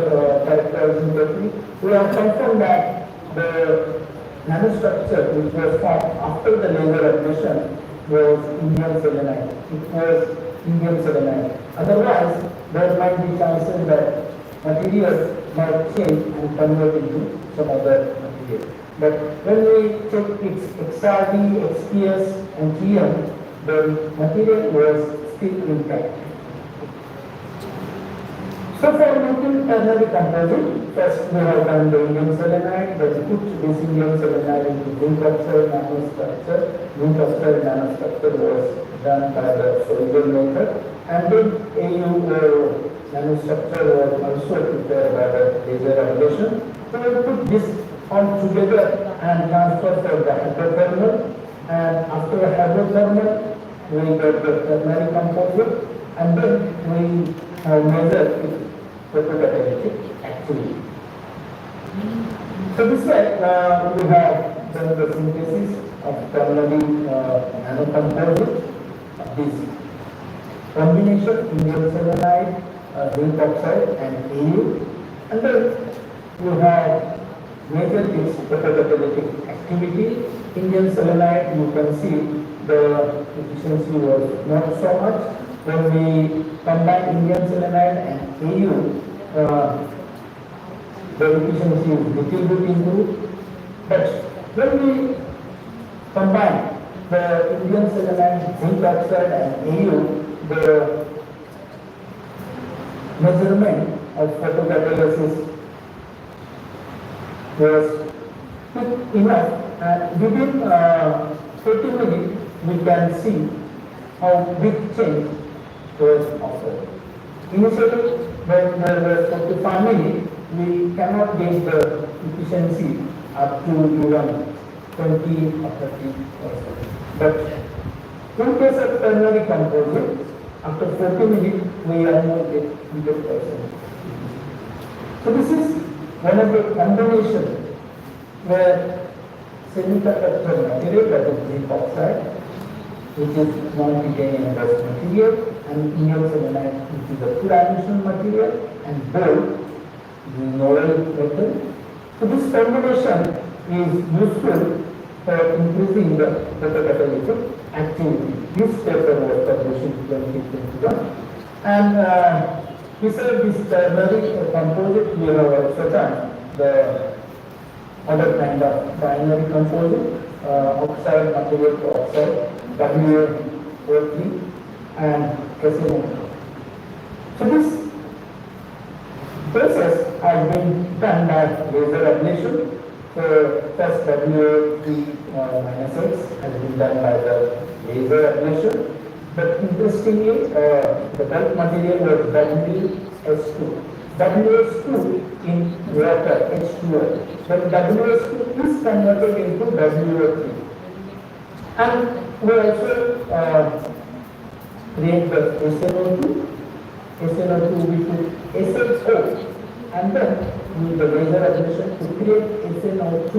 characterization technique, we have confirmed that the nanostructure which was formed after the laser ablation was indium selenide. It was indium selenide. Otherwise, there might be chances that materials might change and convert into some other material. But when we check its XRD, XPS and TM, the material was still intact. So for making ternary composite, first we have done the indium selenide, then put this indium selenide into zinc oxide nanostructure. Zinc oxide nanostructure was done by the Soibel method, and then AU nanostructure was also prepared by the laser ablation. So we put this all together and transfer for the hydrothermal, and after hydrothermal we get the ternary composite, and then we have measured its photocatalytic activity. So this way we have done the synthesis of ternary nanocomposite, this combination indium selenide, zinc oxide and AU, and then we have measured its photocatalytic activity. Indium selenide, you can see the efficiency was not so much. When we combine indium selenide and AU, the efficiency is little bit improved. But when we combine the indium selenide, zinc oxide and AU, the measurement of photocatalysis was quick enough, and within 30 minutes we can see how big change was offered. Initially, when there were 45 minutes, we cannot get the efficiency up to even 20 or 30%. But in case of ternary composite, after 40 minutes, we almost get 100%. So this is one of the combinations where semiconductor material, that is zinc oxide, which is non-titanium based material, and indium selenide, which is a two-dimensional material, and gold, the novel metal. So this combination is useful for increasing the photocatalytic activity. This paper was published in 2021. And besides this ternary composite, we have also done the other kind of binary composite, oxide material to oxide, WO3 and SNO. So this process has been done by laser ablation. So first WO3 minus X has been done by the laser ablation. But interestingly, the bulk material was WS2. WS2 in water, H2O. But WS2 is converted into WO3. And we also create the SNO2. SNO2 we put SNO. And then with the laser ablation to create SNO2.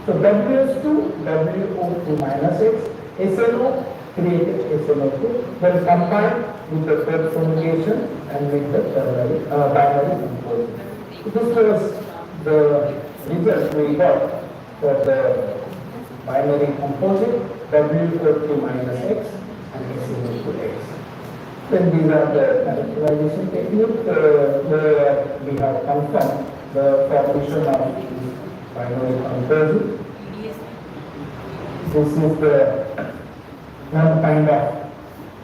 So WS2, WO2 minus X, SNO created SNO2, then combined with the third formulation and with the binary composite. This was the result we got for the binary composite WO2 minus X and SNO2X. Then these are the characterization technique where we have confirmed the formation of this binary composite. This is the one kind of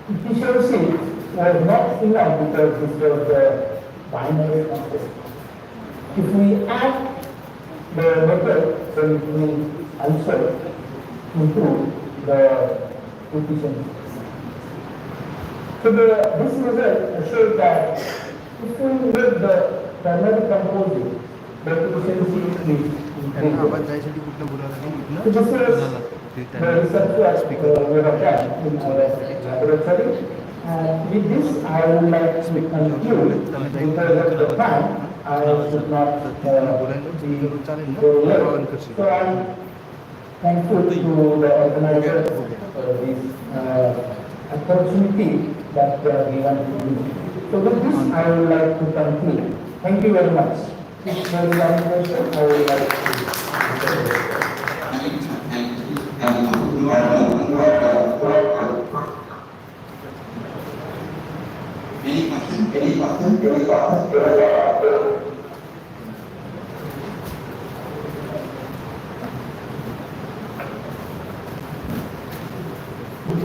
efficiency was not enough because this was the binary composite. If we add the method, then it will also improve the efficiency. So this result shows that if we make the primary composite, the efficiency is increased. So this was the research work we have done in our laboratory. And with this, I would like to conclude because of the time. I should not be very late. So I'm thankful to the organizers for this opportunity that they are given to me. So with this, I would like to conclude. Thank you very much. If there is any question, I would like to. Any question?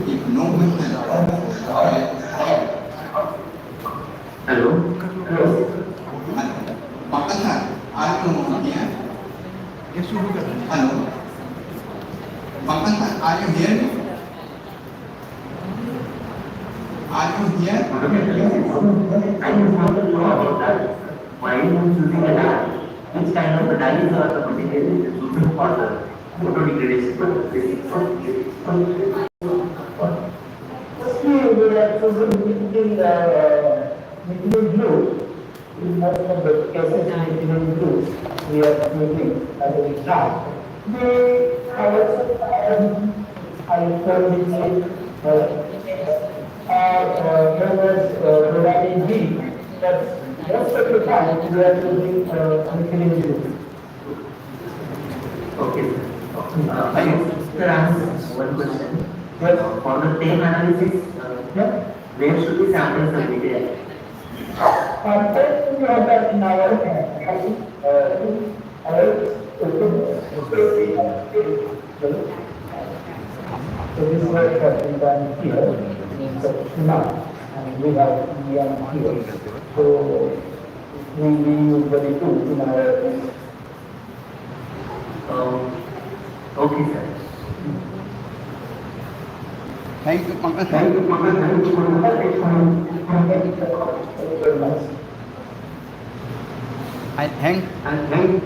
If no question, hello? Hello? Pakistan, are you here? Hello? Pakistan, are you here? Are you here? I just want to know about that. Why are you using a dye? Which kind of dyes are the material using for the photo degradation? Firstly, we are choosing methylene blue. In most of the cases, methylene blue we are using as a dye. They are also iodine there was providing B, but most of the time we are using methylene blue. Okay. I can ask one question. Yes. For the same analysis, where should the samples submitted? We have that in our so this work has been done here in Sushma, and we have EM here. So we usually do in our. Okay, sir. Thank you, Pankaj. Thank you, Pankaj. Thank you very much. I thank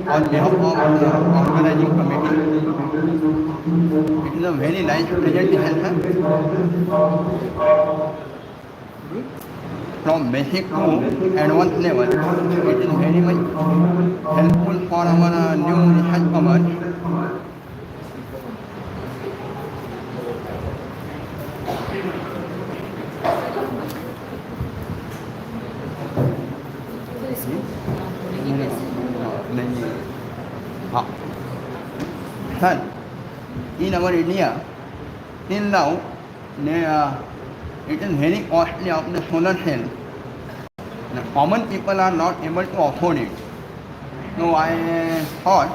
on behalf of the organizing committee. It is a very nice presentation from basic to advanced level. It is very much helpful for our new research common. नहीं हाँ Son, in our India, till now, it is very costly of the solar cell. The common people are not able to afford it. So I thought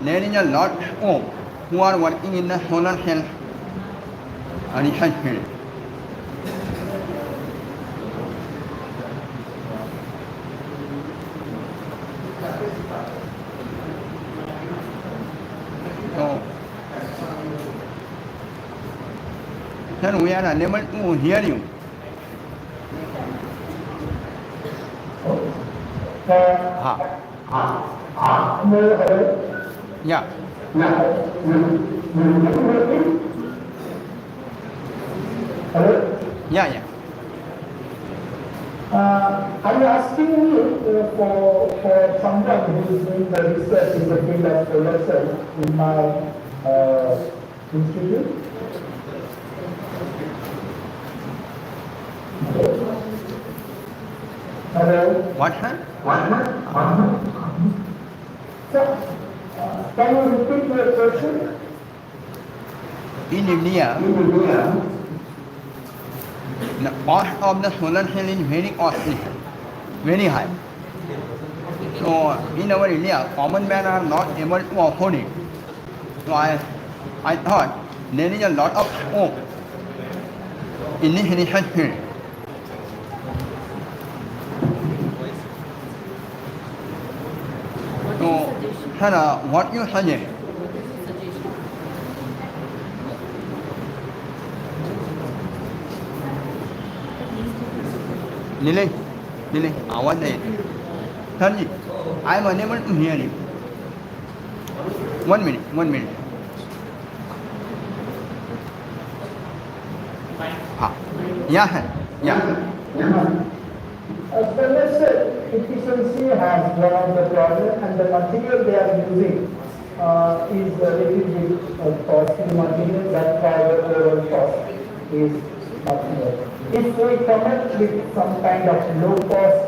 there is a lot of scope who are working in the solar cell research field. So, sir, we are unable to hear you. Yeah. Hello? Yeah. I'm asking you for someone who is doing the research in the field of solar cell in my institute. Hello? What, sir? Sir, can you repeat your question? In India, the cost of the solar cell is very costly, very high. So in our India, common men are not able to afford it. So I thought there is a lot of scope in this research field. So, sir, what you suggest? Lily, आवाज नहीं. Sir ji, I am unable to hear you. 1 minute. हाँ, yeah. Solar cell efficiency has one of the problems, and the material they are using is a little bit costly material. That's why the overall cost is much more. If we come up with some kind of low cost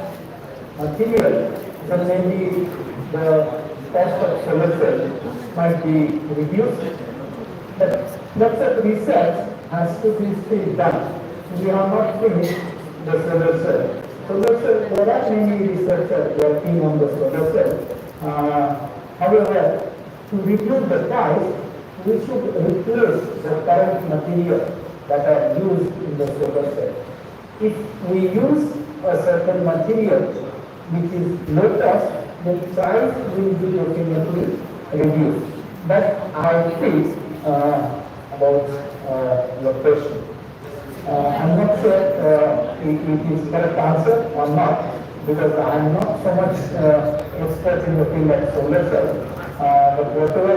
material, then maybe the cost of solar cell might be reduced. But lots of research has to be still done. We have not finished the solar cell. Solar cell, there are many researchers working on the solar cell. However, to reduce the price, we should replace the current material that are used in the solar cell. If we use a certain material which is low cost, the price will be definitely reduced. But I think about your question. I'm not sure it is correct answer or not, because I'm not so much expert in the field of solar cell. But whatever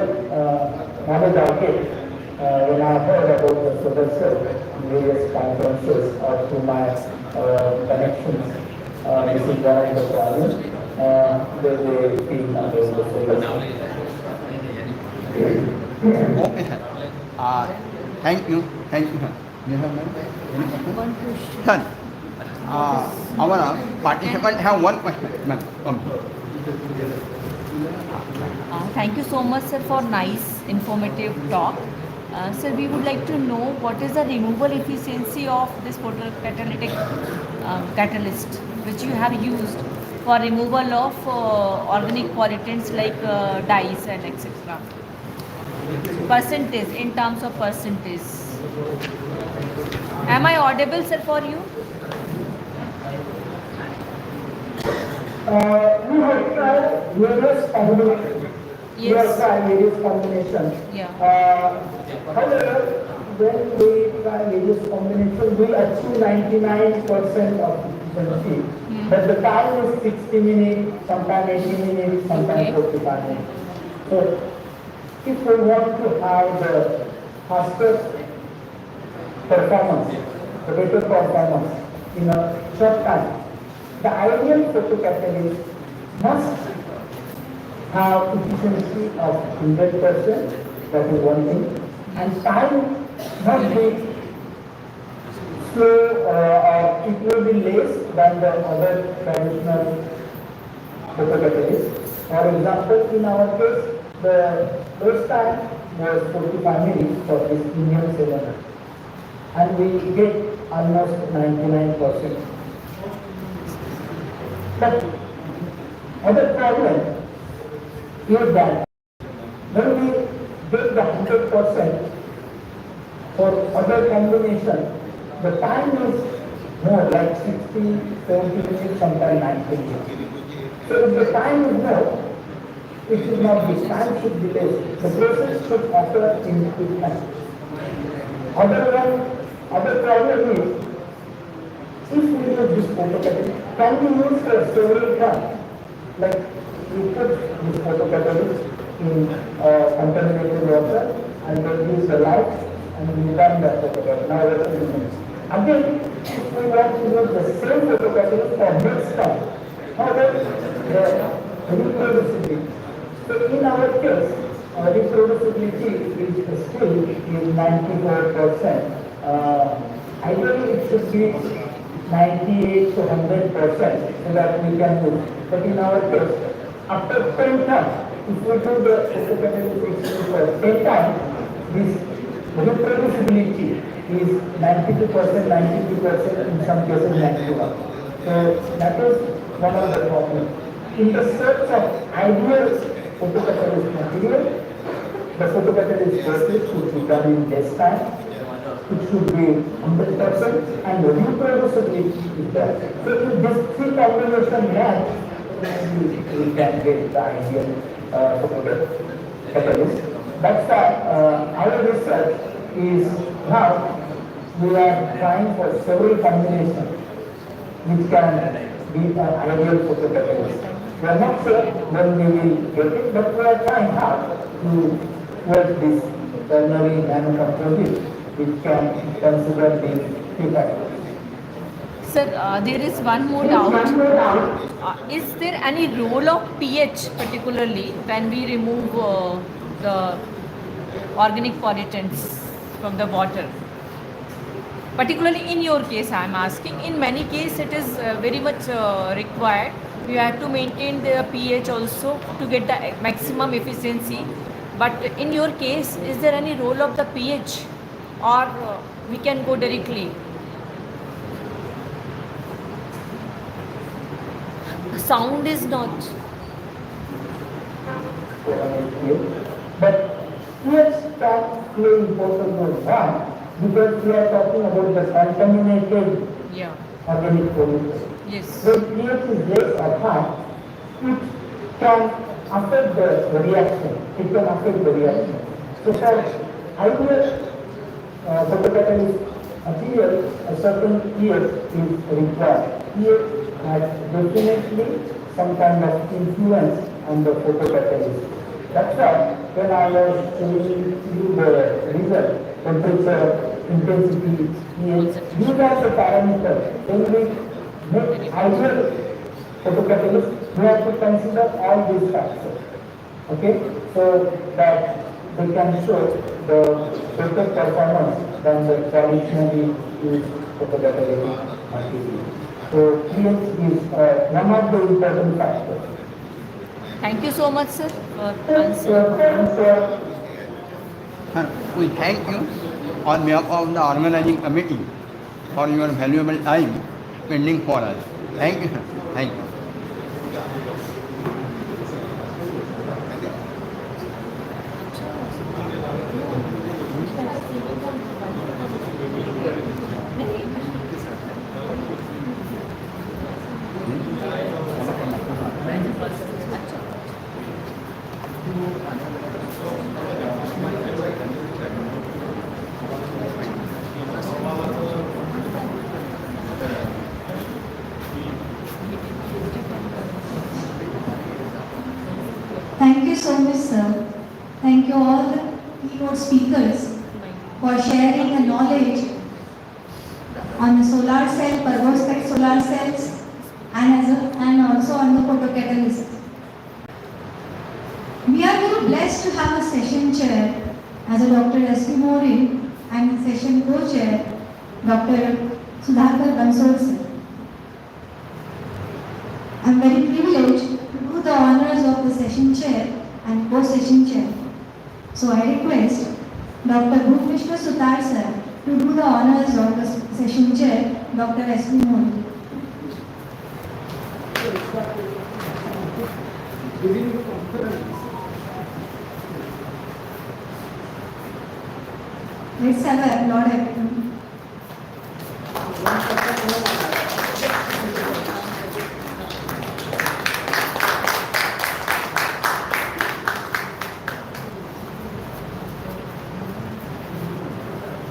knowledge I get when I heard about the solar cell in various conferences or through my connections, this is one of the problems they feel about the solar cell. Okay, sir. Thank you. You have one question? Sir, our participants have one question, ma'am. Thank you so much, sir, for nice, informative talk. Sir, we would like to know what is the removal efficiency of this photocatalytic catalyst, which you have used for removal of organic pollutants like dyes and etc. Percentage, in terms of percentage. Am I audible, sir, for you? We have tried various combinations. Yes. We have tried various combinations. Yeah. However, when we try various combinations, we achieve 99% of efficiency. But the time is 60 minutes, sometimes 80 minutes, sometimes 45 minutes. So, if we want to have the faster performance, the better performance in a short time, the ideal photocatalyst must have efficiency of 100%, that is one thing, and time must be slow or it will be less than the other traditional photocatalysts. For example, in our case, the first time was 45 minutes for this Indian seminar. And we get almost 99%. But other problem is that when we get the 100% for other combination, the time is more, like 60, 70 minutes, sometimes 90 minutes. So if the time is more, it should not be, time should be less. The process should occur in quick time. Other problem is, if we use this photocatalyst, can we use for several times? Like we put this photocatalyst in contaminated water and then use the light and we run the photocatalyst. Now let's do. Again, if we want to use the same photocatalyst for next time, how about the reproducibility? So in our case, reproducibility is still is 94%. Ideally, it should be 98 to 100% so that we can use. But in our case, after 10 times, if we do the photocatalysis for 10 times, this reproducibility is 92%, 92%, in some cases 91%. So that is one of the problems. In the search of ideal photocatalyst material, the photocatalyst process should be done in less time. It should be 100% and the reproducibility is there. So if this three combination match, we can get the ideal photocatalyst. That's why our research is now we are trying for several combinations which can be an ideal photocatalyst. We are not sure when we will get it, but we are trying hard to work this ternary nanocomposite which can consider these three factors. Sir, there is one more doubt. Is there any role of pH particularly when we remove the organic pollutants from the water? Particularly in your case, I am asking. In many cases, it is very much required. You have to maintain the pH also to get the maximum efficiency. But in your case, is there any role of the pH, or we can go directly? Sound is not. But pH can play important role. Why? Because we are talking about the contaminated organic pollutants. Yes. When pH is less or high, it can affect the reaction. It can affect the reaction. So for ideal photocatalyst material, a certain pH is required. pH has definitely some kind of influence on the photocatalyst. That's why when I was showing you the result, temperature, intensity, pH, these are the parameters. When we make ideal photocatalyst, we have to consider all these factors. Okay? So that they can show the better performance than the traditionally used photocatalytic material. So pH is one of the important factors. Thank you so much, sir, for answering. We thank you on behalf of the organizing committee for your valuable time spending for us. Thank you, sir. Thank you. Thank you so much, sir. Thank you all the keynote speakers for sharing the knowledge on the solar cell, perovskite solar cells, and also on the photocatalyst. We are very blessed to have a session chair as a Dr. S.P. Mori and session co-chair Dr. Sudhakar Bansal sir. I am very privileged to do the honors of the session chair and co-session chair. So I request Dr. Bhuvneshwar Sutar sir to do the honors of the session chair, Dr. S.P. Modi. Let's have a applaud everyone.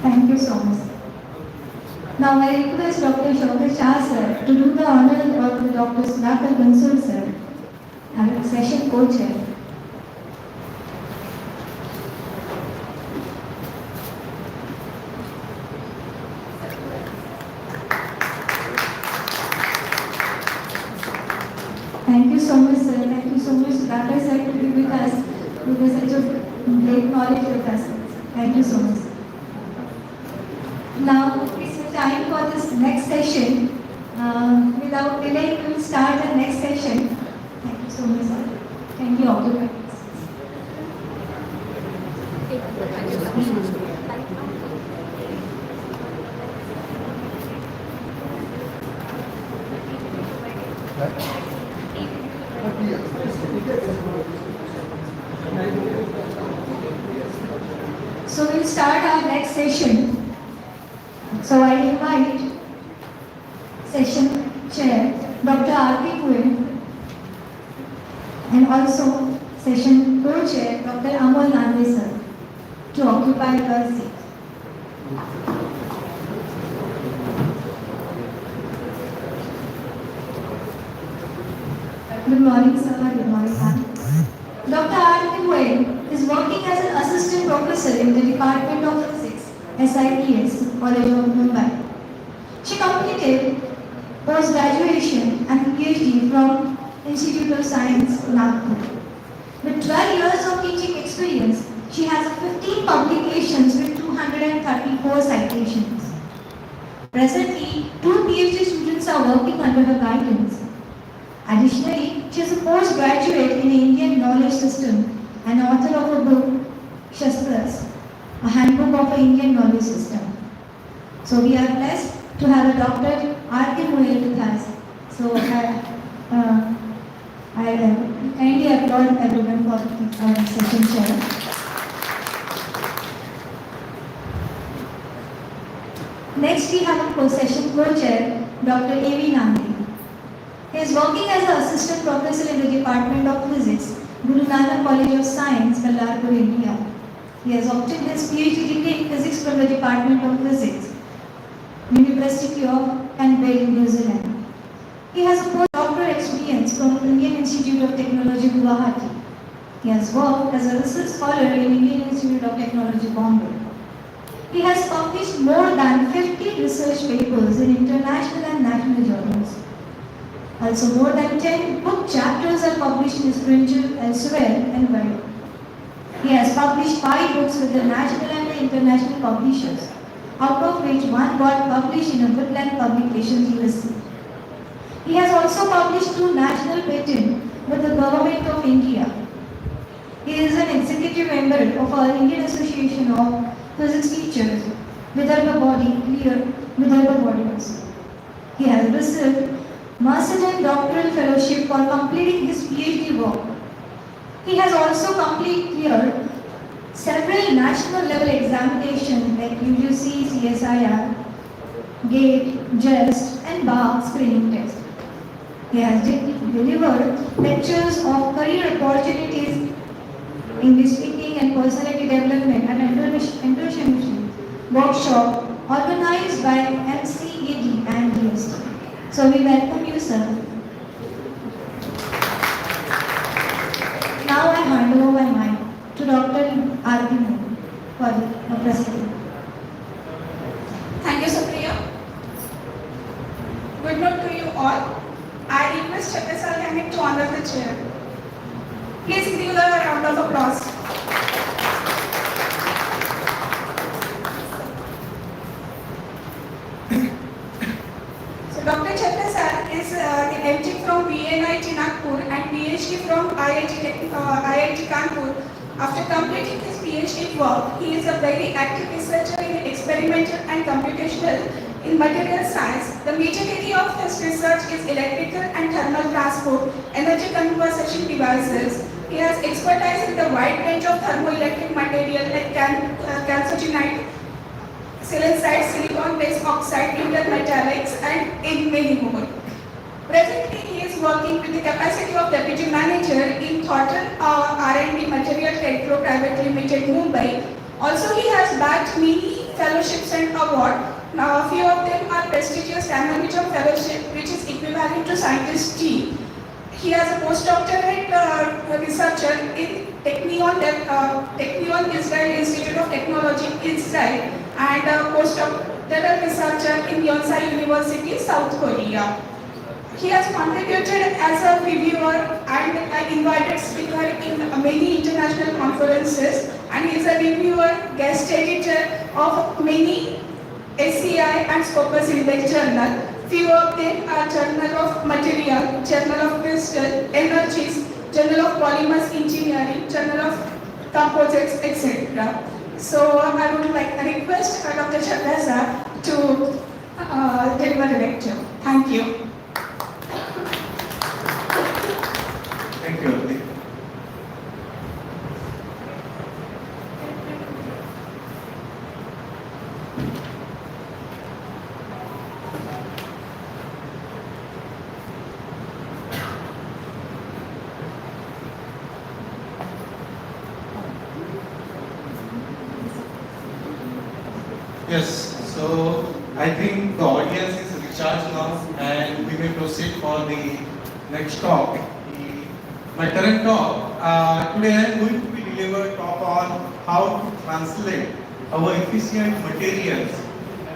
Thank you so much. Now I request Dr. Shobha Shah sir to do the honor of the Dr. Sudhakar Bansal sir, our session co-chair. Thank you so much, sir. Thank you so much, Dr. Sir, to be with us, with such a great knowledge with us. Thank you so much. Now it's time for this next session. Without delay, we will start the next session. Thank you so much, sir. Thank you, all. So we'll start our next session. So I invite session chair Dr. R.P. Kuel and also session co-chair Dr. Amol Nande sir to occupy her seat. Good morning, sir. Good morning, ma'am. Dr. R.P. Kuel is working as an assistant professor in the Department of Physics, SITS, College of Mumbai. She completed post-graduation and PhD from Institute of Science, Nagpur. With 12 years of teaching experience, she has 15 publications with 234 citations. Presently, 2 PhD students are working under her guidance. Additionally, she is a postgraduate in the Indian knowledge system and author of a book, Shastras, a handbook of the Indian knowledge system. So we are blessed to have a Dr. R.K. Kuel with us. So I kindly applaud everyone for our session chair. Next we have a session co-chair, Dr. A.V. Nandi. He is working as an assistant professor in the Department of Physics, Guru Nanak College of Science, Ballarpur, India. He has obtained his PhD degree in physics from the Department of Physics, University of Canberra, New Zealand. He has a postdoctoral experience from Indian Institute of Technology, Guwahati. He has worked as a research scholar in Indian Institute of Technology, Bombay. He has published more than 50 research papers in international and national journals. Also, more than 10 book chapters are published in his journal elsewhere and world. He has published 5 books with the national and the international publishers, out of which 1 got published in a Woodland Publications, USA. He has also published 2 national patents with the Government of India. He is an executive member of our Indian Association of Physics Teachers, Vidarbha body also. He has received Master's and Doctoral Fellowship for completing his PhD work. He has also completed several national level examinations like UGC, CSIR, GATE, JEST and BAR screening test. He has delivered lectures of career opportunities, English speaking and personality development and entrepreneurship workshop organized by MCED and DST. So we welcome you, sir. Now I hand over my mic to Dr. R.P. for the presentation. Thank you, Supriya. Good note to you all. I request Chakrasal Hamid to honor the chair. Please give the round of applause. So Dr. Chakrasal is the MT from VNIT Nagpur and PhD from IIT Kanpur After completing his PhD work, he is a very active researcher in experimental and computational in material science. The major area of his research is electrical and thermal transport, energy conversion devices. He has expertise in the wide range of thermoelectric material like calcitonite, silicide, silicon-based oxide, intermetallics, and in many more. Presently, he is working with the capacity of Deputy Manager in Thornton R&D Material Trade Private Limited, Mumbai. Also, he has bagged many fellowships and awards. Now, a few of them are prestigious Ramanujan Fellowship, which is equivalent to Scientist G. He has a postdoctorate researcher in Technion Israel Institute of Technology, Israel, and a postdoctoral researcher in Yonsei University, South Korea. He has contributed as a reviewer and an invited speaker in many international conferences, and he is a reviewer, guest editor of many SCI and Scopus Index journal. Few of them are Journal of Material, Journal of Crystal, Energies, Journal of Polymers Engineering, Journal of Composites, etc. So I would like to request Dr. Chandra to deliver the lecture. Thank you. Thank you, Aditi. Yes, so I think the audience is recharged now and we may proceed for the next talk. My current talk, today I am going to be delivered talk on how to translate our efficient materials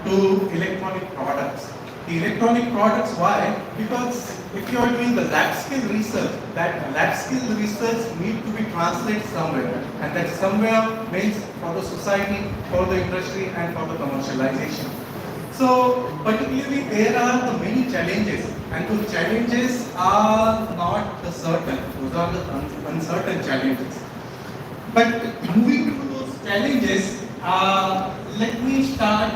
to electronic products. The electronic products, why? Because if you are doing the lab scale research, that lab scale research need to be translated somewhere, and that somewhere means for the society, for the industry, and for the commercialization. So, particularly there are the many challenges, and those challenges are not the certain, those are the uncertain challenges. But moving to those challenges, let me start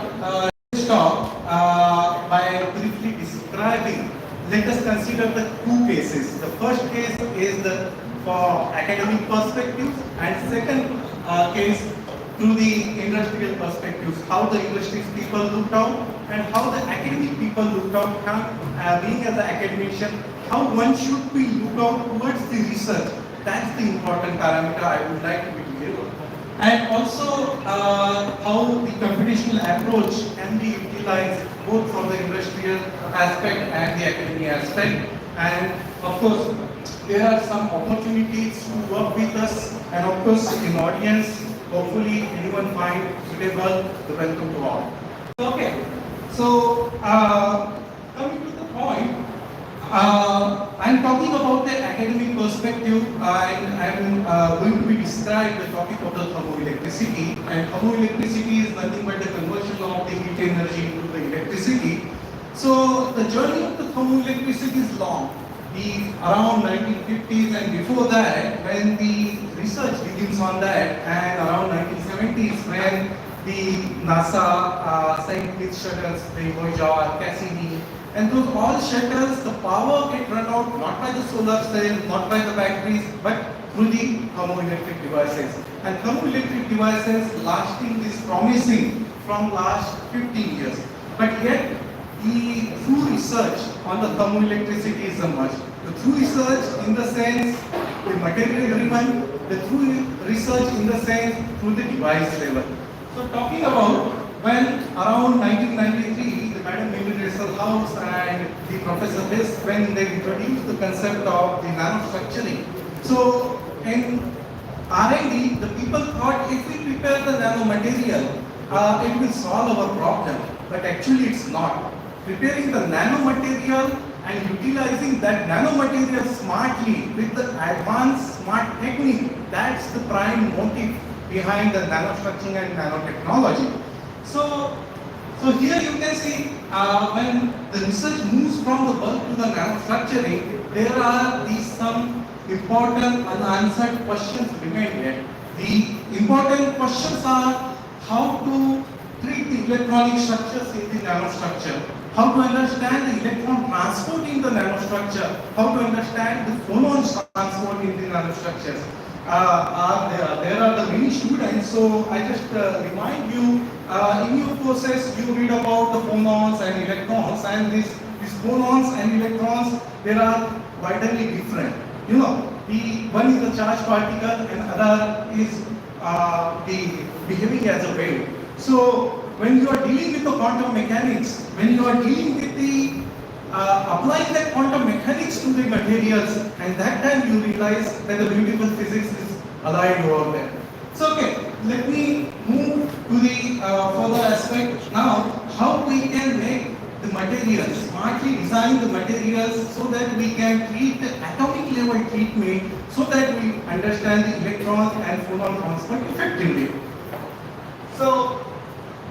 this talk by briefly describing. Let us consider the two cases. The first case is for academic perspectives, and second case through the industrial perspectives, how the industry's people looked out and how the academic people looked out, being as an academician, how one should be looked out towards the research. That's the important parameter I would like to be clear on. And also how the computational approach can be utilized both for the industrial aspect and the academic aspect. And of course, there are some opportunities to work with us, and of course in audience, hopefully anyone find suitable, the welcome to all. Okay, so coming to the point, I'm talking about the academic perspective, and I'm going to be describe the topic of the thermoelectricity. And thermoelectricity is nothing but the conversion of the heat energy into the electricity. So the journey of the thermoelectricity is long. Around 1950s and before that, when the research begins on that, and around 1970s when the NASA sent its shuttles, the Voyager, Cassini, and those all shuttles, the power get run out not by the solar cell, not by the batteries, but through the thermoelectric devices. And thermoelectric devices lasting is promising from last 15 years. But yet, the true research on the thermoelectricity is a must. The true research in the sense, the material driven, the true research in the sense through the device level. So talking about when around 1993, the Madam Mary House and the Professor Hess, when they introduced the concept of the nanostructuring. So in R&D, the people thought if we prepare the nanomaterial, it will solve our problem. But actually it's not. Preparing the nanomaterial and utilizing that nanomaterial smartly with the advanced smart technique, that's the prime motive behind the nanostructuring and nanotechnology. So here you can see when the research moves from the bulk to the nanostructuring, there are some important unanswered questions remain yet. The important questions are how to treat the electronic structures in the nanostructure, how to understand the electron transport in the nanostructure, how to understand the phonons transport in the nanostructures. There are the many students, so I just remind you, in your courses you read about the phonons and electrons, and these phonons and electrons, they are vitally different. You know, the one is a charged particle and other is the behaving as a wave. So when you are dealing with the quantum mechanics, when you are dealing with the applying that quantum mechanics to the materials, and that time you realize that the beautiful physics is alive over there. So okay, let me move to the further aspect now, how we can make the materials, smartly design the materials so that we can treat the atomic level treatment so that we understand the electron and phonon transport effectively. So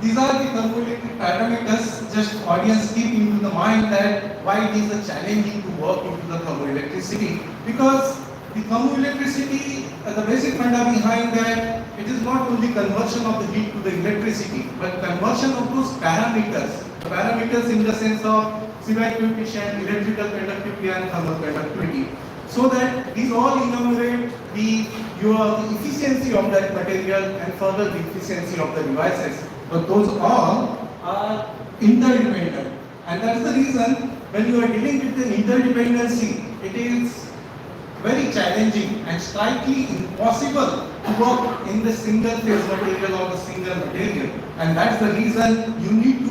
these are the thermoelectric parameters. Just audience keep into the mind that why it is a challenging to work into the thermoelectricity, because the thermoelectricity, the basic funda behind that, it is not only conversion of the heat to the electricity, but conversion of those parameters. Parameters in the sense of Seebeck coefficient, electrical conductivity and thermal conductivity. So that these all enumerate the efficiency of that material and further the efficiency of the devices. But those all are interdependent. And that's the reason when you are dealing with the interdependency, it is very challenging and slightly impossible to work in the single phase material or the single material. And that's the reason you need to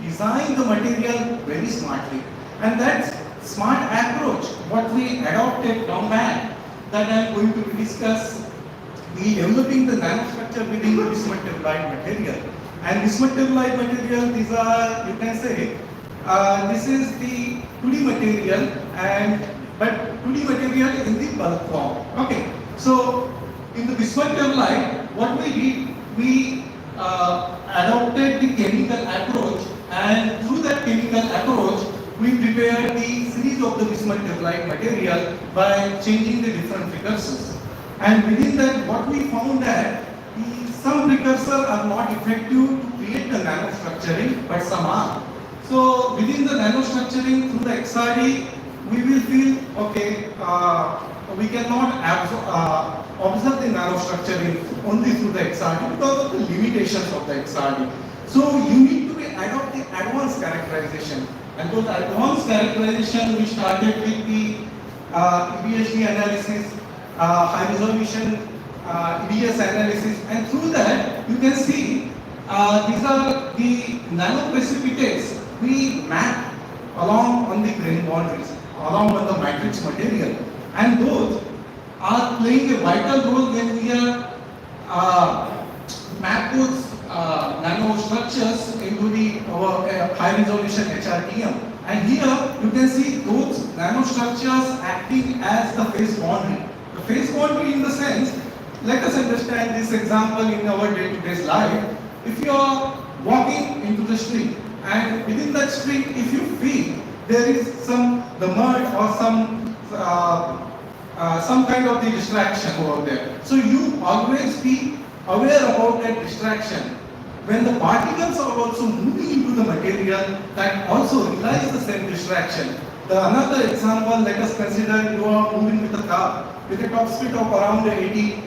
design the material very smartly. And that's smart approach, what we adopted long back, that I am going to discuss, the developing the nanostructure within the bismuth teflide material. And bismuth teflide material, these are, you can say, this is the 2D material, but 2D material in the bulk form. Okay, so in the bismuth teflide, what we did, we adopted the chemical approach, and through that chemical approach, we prepared the series of the bismuth teflide material by changing the different precursors. And within that, what we found that some precursors are not effective to create the nanostructuring, but some are. So within the nanostructuring through the XRD, we will feel, okay, we cannot observe the nanostructuring only through the XRD because of the limitations of the XRD. So you need to adopt the advanced characterization. And those advanced characterization, we started with the EBHD analysis, high resolution EBS analysis, and through that you can see these are the nanoprecipitates we map along on the grain boundaries, along on the matrix material, and those are playing a vital role when we are map those nanostructures into the high resolution HRTM. And here you can see those nanostructures acting as the phase boundary. The phase boundary in the sense, let us understand this example in our day-to-day life. If you are walking into the street, and within that street, if you feel there is the mud or some kind of the distraction over there, so you always be aware about that distraction. When the particles are also moving into the material, that also realize the same distraction. Another example, let us consider you are moving with a car with a top speed of around 80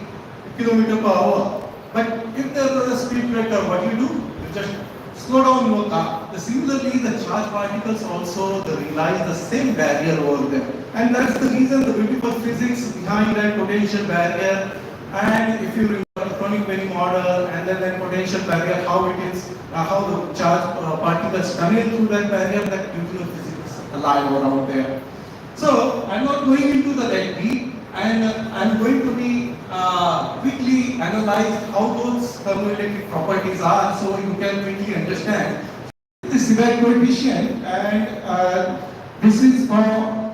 km per hour. But if there is a speed breaker, what you do? You just slow down your car. Similarly, the charged particles also realize the same barrier over there. And that's the reason the beautiful physics behind that potential barrier. And if you remember electronic very model and then that potential barrier, how it is, how the charged particles tunnel through that barrier, that beautiful physics alive around there. So I'm not going into the that deep, and I'm going to be quickly analyze how those thermoelectric properties are, so you can quickly understand the Seebeck coefficient, and this is for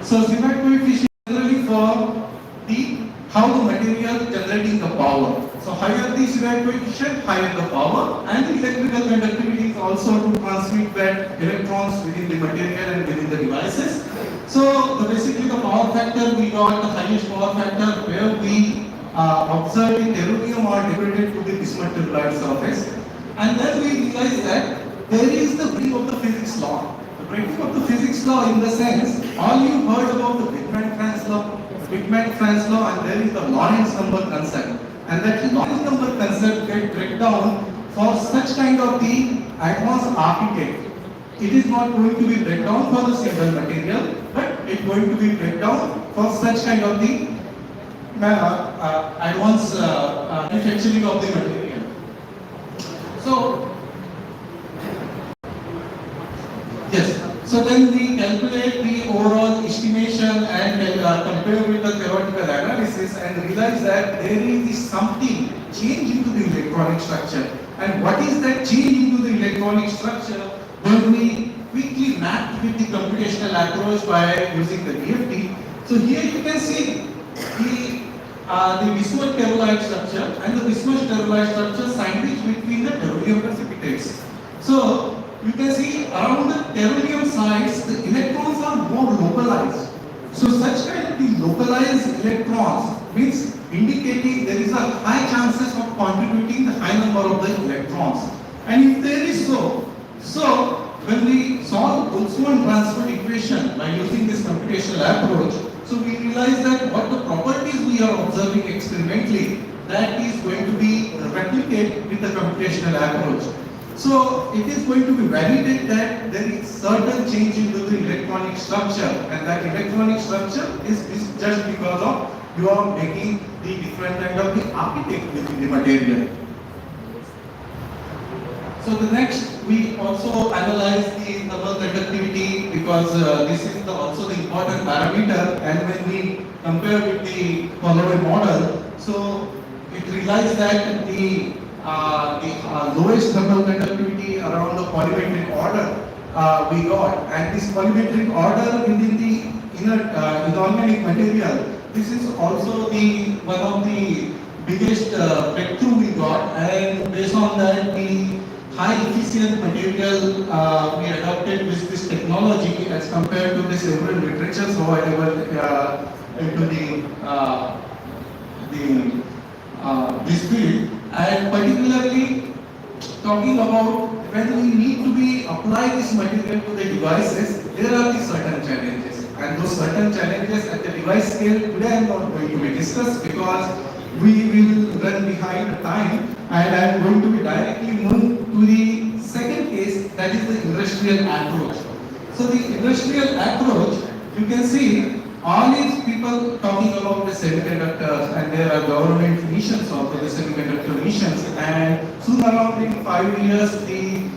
So Seebeck coefficient generally for how the material generating the power. So higher the Seebeck coefficient, higher the power, and the electrical conductivity is also to transmit that electrons factor, we got the highest power factor where we observe the terrarium are degraded to the bismuth telluride surface. And then we realize that there is the breaking of the physics law. The breaking of the physics law in the sense, all you heard about the Bigman-Franz law, and there is the Lorentz number concept. And that Lorentz number concept get break down for such kind of the advanced architect. It is not going to be break down for the simple material, but it's going to be break down for such kind of the advanced manufacturing of the material. So, yes. So then we calculate the overall estimation and compare with the theoretical analysis and realize that there is something change into the electronic structure. And what is that change into the electronic structure? When we quickly mapped with the computational approach by using the DFT. So here you can see the bismuth telluride structure and the bismuth telluride structure sandwiched between the terrarium precipitates. So you can see around the terrarium sites, the electrons are more localized. So such kind of the localized electrons means indicating there is a high chances of contributing the high number of the electrons. And if there is so when we solve Boltzmann transport equation by using this computational approach, so we realize that what the properties we are observing experimentally, that is going to be replicated with the computational approach. So it is going to be validated that there is certain change into the electronic structure, and that electronic structure is just because of you are making the different kind of the architect within the material. So the next, we also analyze the thermal conductivity because this is also the important parameter, and when we compare with the following model, so it realized that the lowest thermal conductivity around the polymetric order we got, and this polymetric order within the inorganic material, this is also the one of the biggest breakthrough we got, and based on that the high efficient material we adopted with this technology as compared to the several literatures available into this field, and particularly talking about when we need to be apply this material to the devices, there are the certain challenges, and those certain challenges at the device scale today I am not going to be discussed because we will run behind the time, and I am going to be directly move to the second case, that is the industrial approach. So the industrial approach, you can see all these people talking about the semiconductors, and there are government missions also, the semiconductor missions, and soon around in 5 years the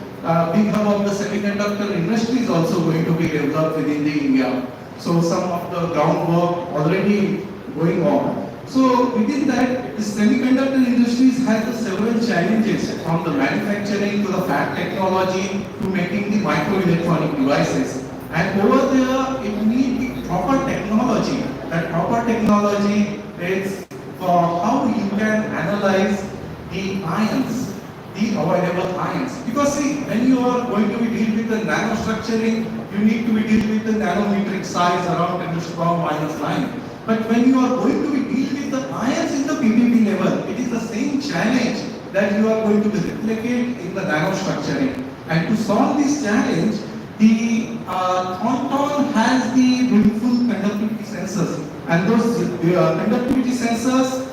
big hub of the semiconductor industry is also going to be developed within the India. So some of the groundwork already going on. So within that, the semiconductor industries has several challenges, from the manufacturing to the fab technology to making the microelectronic devices. And over there, it needs the proper technology. That proper technology is for how you can analyze the ions, the available ions. Because see, when you are going to be deal with the nanostructuring, you need to be deal with the nanometric size around 10 to the power minus 9. But when you are going to be deal with the ions in the PPB level, it is the same challenge that you are going to be replicate in the nanostructuring. And to solve this challenge, the Thornton has the beautiful conductivity sensors, and those conductivity sensors,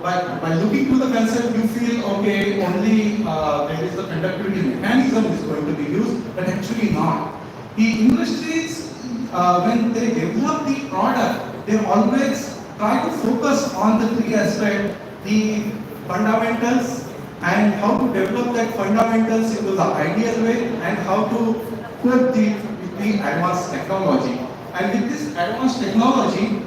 by looking to the concept, you feel okay, only there is the conductivity mechanism is going to be used, but actually not. The industries, when they develop the product, they always try to focus on the three aspects: the fundamentals, and how to develop that fundamentals into the ideal way, and how to put the advanced technology. And with this advanced technology,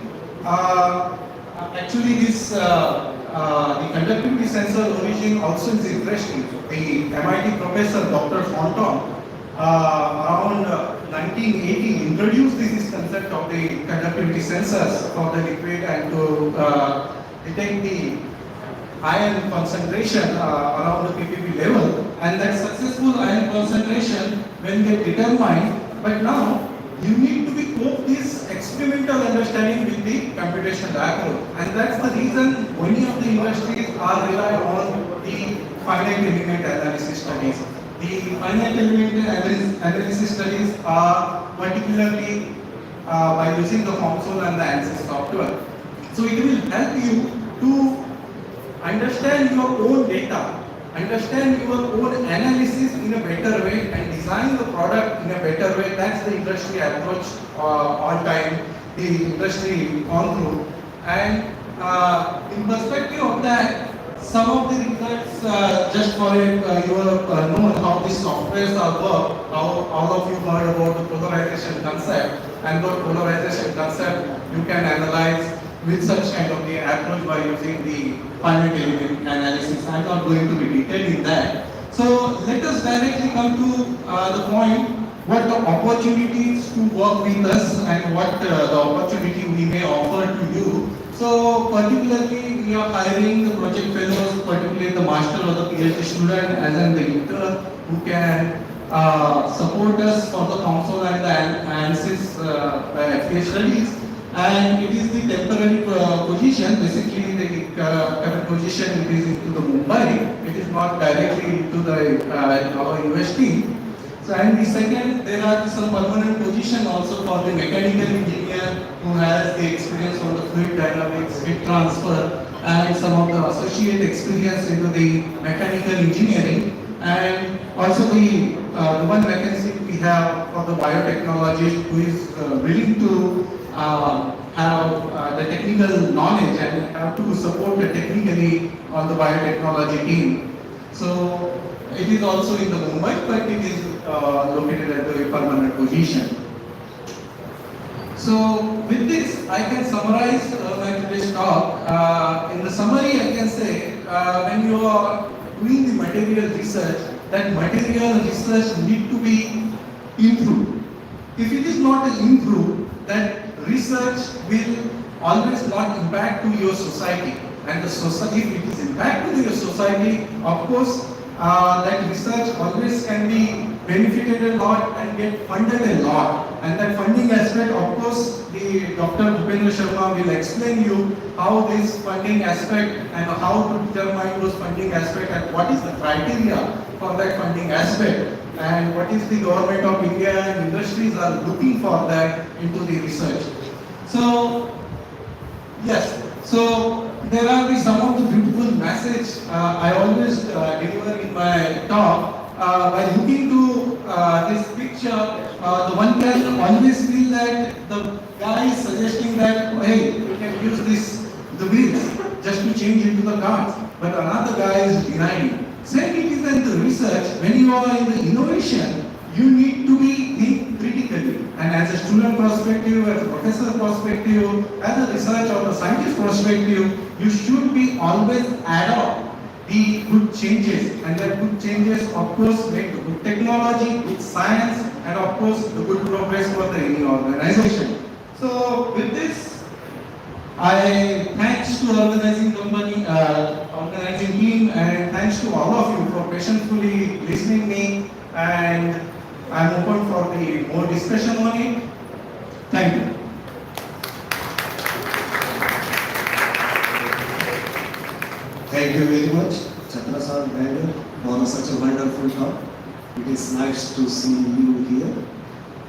actually this the conductivity sensor origin also is interesting. The MIT professor Dr. Thornton around 1980 introduced this concept of the conductivity sensors for the liquid and to detect the ion concentration around the PPB level, and that successful ion concentration when they determine. But now you need to be cope this experimental understanding with the computational approach. And that's the reason many of the industries are rely on the finite element analysis studies. The finite element analysis studies are particularly by using the console and the ANSYS software. So it will help you to understand your own data, understand your own analysis in a better way and design the product in a better way. That's the industry approach all time the industry gone through. And in perspective of that, some of the results, just for your know how these softwares are work, how all of you heard about the polarization concept, and the polarization concept you can analyze with such kind of the approach by using the finite element analysis. I'm not going to be detailed in that. So let us directly come to the point, what the opportunities to work with us and what the opportunity we may offer to you. So particularly we are hiring the project fellows, particularly the master or the PhD student as an the intern who can support us for the council and the ANSYS FA studies. And it is the temporary position, basically the current position it is into the Mumbai, it is not directly into the our university. So, and the second, there are some permanent position also for the mechanical engineer who has the experience on the fluid dynamics, heat transfer, and some of the associate experience into the mechanical engineering. And also the one vacancy we have for the biotechnologist who is willing to have the technical knowledge and have to support the technically on the biotechnology team. So it is also in the Mumbai, but it is located at the permanent position. So with this, I can summarize my today's talk. In the summary, I can say when you are doing the material research, that material research need to be improved. If it is not improved, that research will always not impact to your society. And the society, if it is impact to your society, of course, that research always can be benefited a lot and get funded a lot. And that funding aspect, of course, the Dr. Bhupendra Sharma will explain you how this funding aspect and how to determine those funding aspect and what is the criteria for that funding aspect and what is the government of India and industries are looking for that into the research. So, yes, so there are some of the beautiful message I always deliver in my talk. By looking to this picture, the one can always feel that the guy is suggesting that, hey, you can use the wheels just to change into the cars. But another guy is denying. Same it is in the research, when you are in the innovation, you need to be think critically. And as a student perspective, as a professor perspective, as a research or a scientist perspective, you should be always adopt the good changes, and that good changes of course make the good technology, good science, and of course the good progress for the any organization. So with this, I thanks to organizing company, organizing team, and thanks to all of you for patiently listening me, and I'm open for the more discussion on it. Thank you. Thank you very much, Chakra sir, for such a wonderful talk. It is nice to see you here.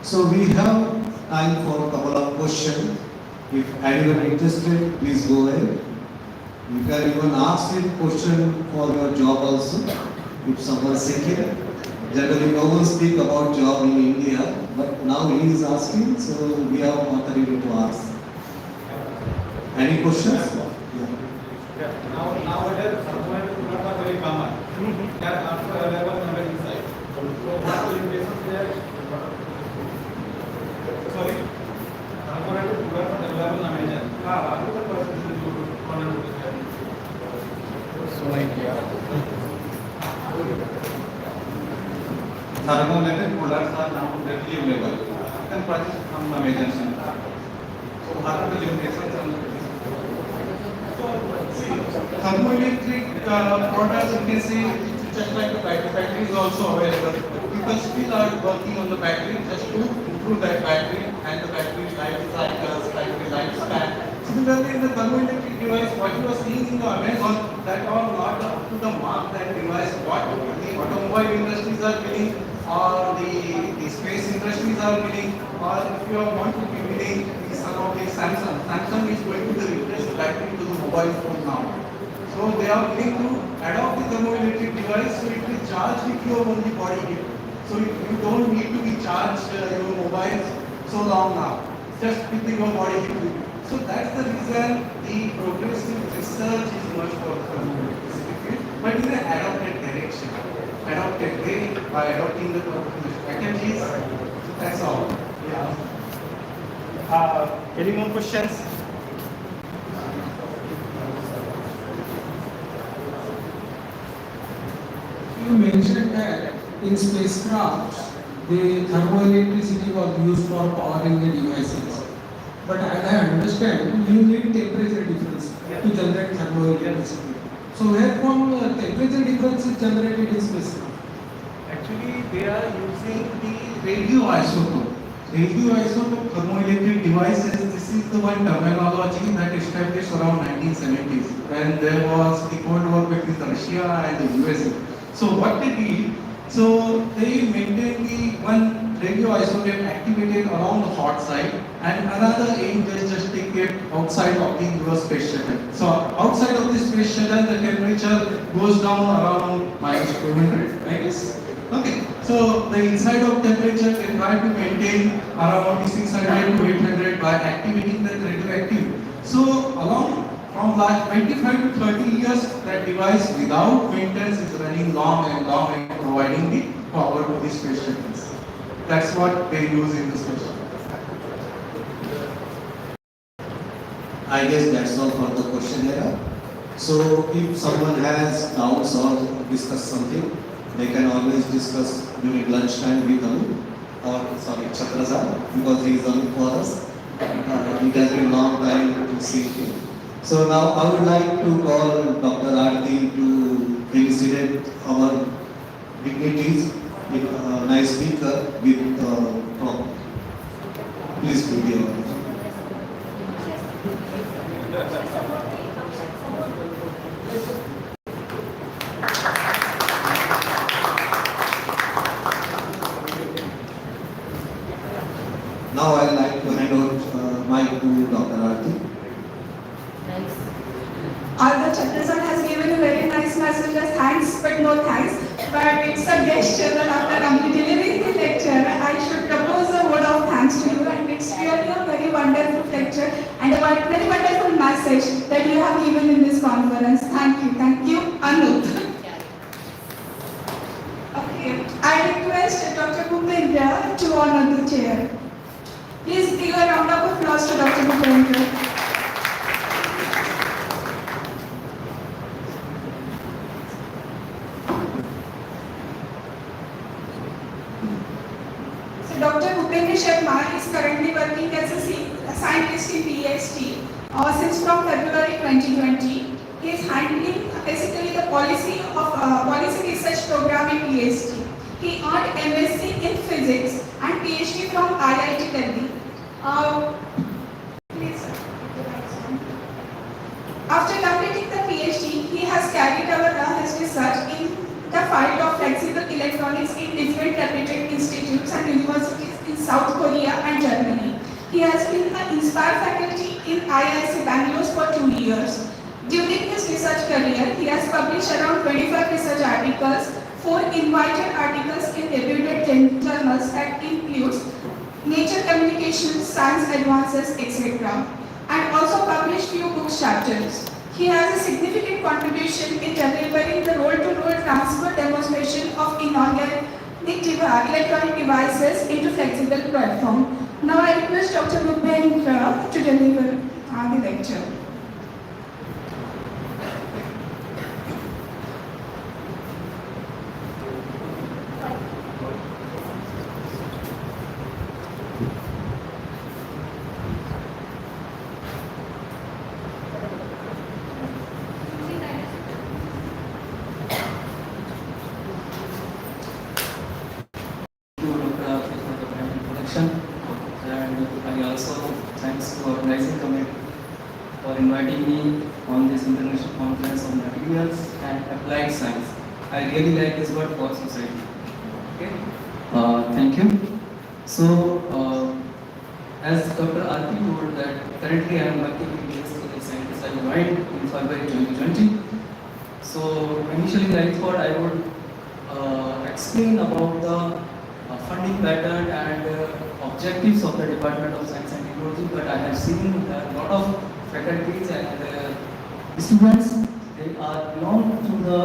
So we have time for a couple of questions. If anyone interested, please go ahead. You can even ask a question for your job also. If someone is seeking, generally no one speak about job in India, but now he is asking, so we have authority to ask. Any questions? Nowadays, thermometer are very common. They are also available on the inside. So what limitations there? Sorry, thermometer are available on the inside. What is the percentage thermometer coolers are now readily available. You can purchase from Amazon Center. So what are the limitations? Thermoelectric products, you can say, just like the battery is also available. People people still are working on the battery just to improve that battery and the battery life cycles, battery lifespan. Similarly, in the thermoelectric device, what you are seeing in the Amazon, that are not up to the mark that device, what the automobile industries are building, or the space industries are building, or if you want to be building some of the Samsung. Samsung is going to replace the battery to the mobile phone now. So they are willing to adopt the thermoelectric device so it will charge with your only body heat. So you don't need to be charged your mobile so long now, just with your body heat. So that's the reason the progressive research is much for the thermoelectricity field, but in an adopted direction, adopted way by adopting the strategies. So that's all. Yeah. Any more questions? You mentioned that in spacecraft, the thermoelectricity was used for powering the devices. But as I understand, you need temperature difference to generate thermoelectricity. So where from temperature difference is generated in spacecraft? Actually, they are using the radioisotope. Radioisotope thermoelectric devices, this is the one terminology that established around 1970s when there was the Cold War between Russia and the USA. So what they did, so they maintained the one radioisotope activated around the hot side and another aim just take it outside of the US space shuttle. So outside of the space shuttle, the temperature goes down around -200, I guess. Okay, so the inside of temperature they try to maintain around 600 to 800 by activating the radioactive. So along from last 25 to 30 years, that device without maintenance is running long and providing the power to the space shuttles. That's what they use in the space shuttle. I guess that's all for the question era. So if someone has doubts or discuss something, they can always discuss during lunchtime with Anu or Chakraza, because he is Anu for us. It has been a long time to see him. So now I would like to call Dr. Aarti to felicitate our dignitaries with a nice speaker with prompt. Please do the honor. Now I would like to hand over mic to Dr. Aarti. Although Chakrasan has given a very nice message of thanks, but no thanks. But it's a gesture that after delivering the lecture, I should propose a word of thanks to you. And it's really a very wonderful lecture and a very wonderful message that you have given in this conference. Thank you, Anu. Okay, I request Dr. Bhupendra to honor the chair. Please give a round of applause to Dr. Bhupendra. Dr. Bhupendra Sharma is currently working as a scientist in PhD since from February 2020. He is handling basically the policy research program in PhD. He earned MSc in physics and PhD from IIT Delhi. After completing the PhD, he has carried out his research in the field of flexible electronics in different reputed institutes and universities in South Korea and Germany. He has been an inspired faculty in IISc Bangalore for 2 years. During his research career, he has published around 25 research articles, 4 invited articles in reputed journals that includes Nature Communications, Science Advances, etc. and also published few book chapters. He has a significant contribution in delivering the roll-to-roll transfer demonstration of inorganic electronic devices into flexible platform. Now I request Dr. Bhupendra to deliver the lecture. introduction, and I also thanks to organizing committee for inviting me on this international conference on materials and applied science. I really like this word for society. Okay, thank you. So, as Dr. R.P. told that currently I am working in this scientist. I joined in February 2020. So initially I thought I would explain about the funding pattern and objectives of the Department of Science and Technology, but I have seen a lot of faculties and students, they are belong to the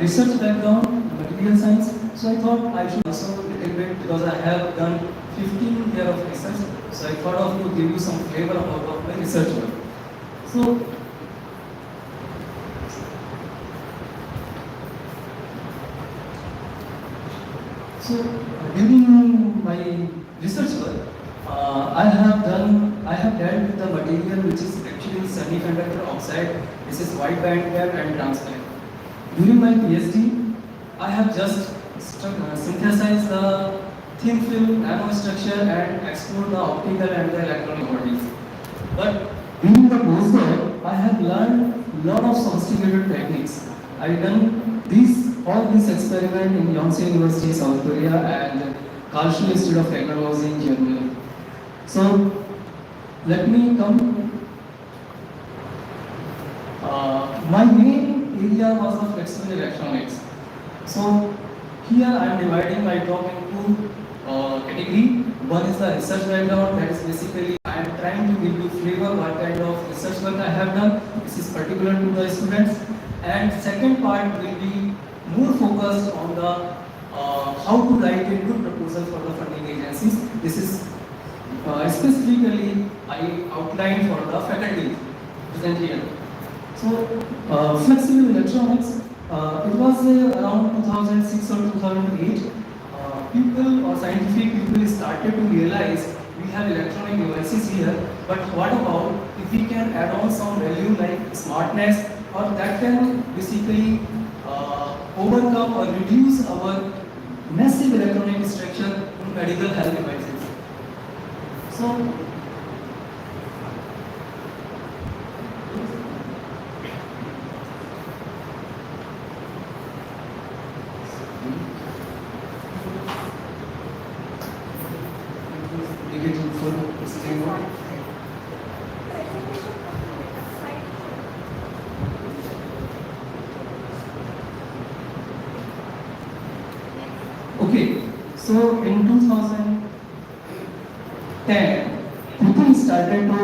research background, material science. So I thought I should also a little bit, because I have done 15 years of research, so I thought of to give you some flavor about my research work. So during my research work, I have dealt with the material which is actually semiconductor oxide. This is wide band gap and transparent. During my PhD, I have just synthesized the thin film nanostructure and explored the optical and the electronic properties. But during the postdoc, I have learned a lot of sophisticated techniques. I have done all these experiments in Yonsei University, South Korea, and Karlsruhe Institute of Technology in Germany. So let me come. My main area was of flexible electronics. So here I am dividing my talk into category. One is the research background, that is basically I am trying to give you flavor what kind of research work I have done. This is particular to the students. And second part will be more focused on the how to write a good proposal for the funding agencies. This is specifically I outlined for the faculty present here. So flexible electronics, it was around 2006 or 2008. People or scientific people started to realize we have electronic devices here, but what about if we can add on some value like smartness, or that can basically overcome or reduce our massive electronic structure in medical health devices. So okay, so in 2010, people started to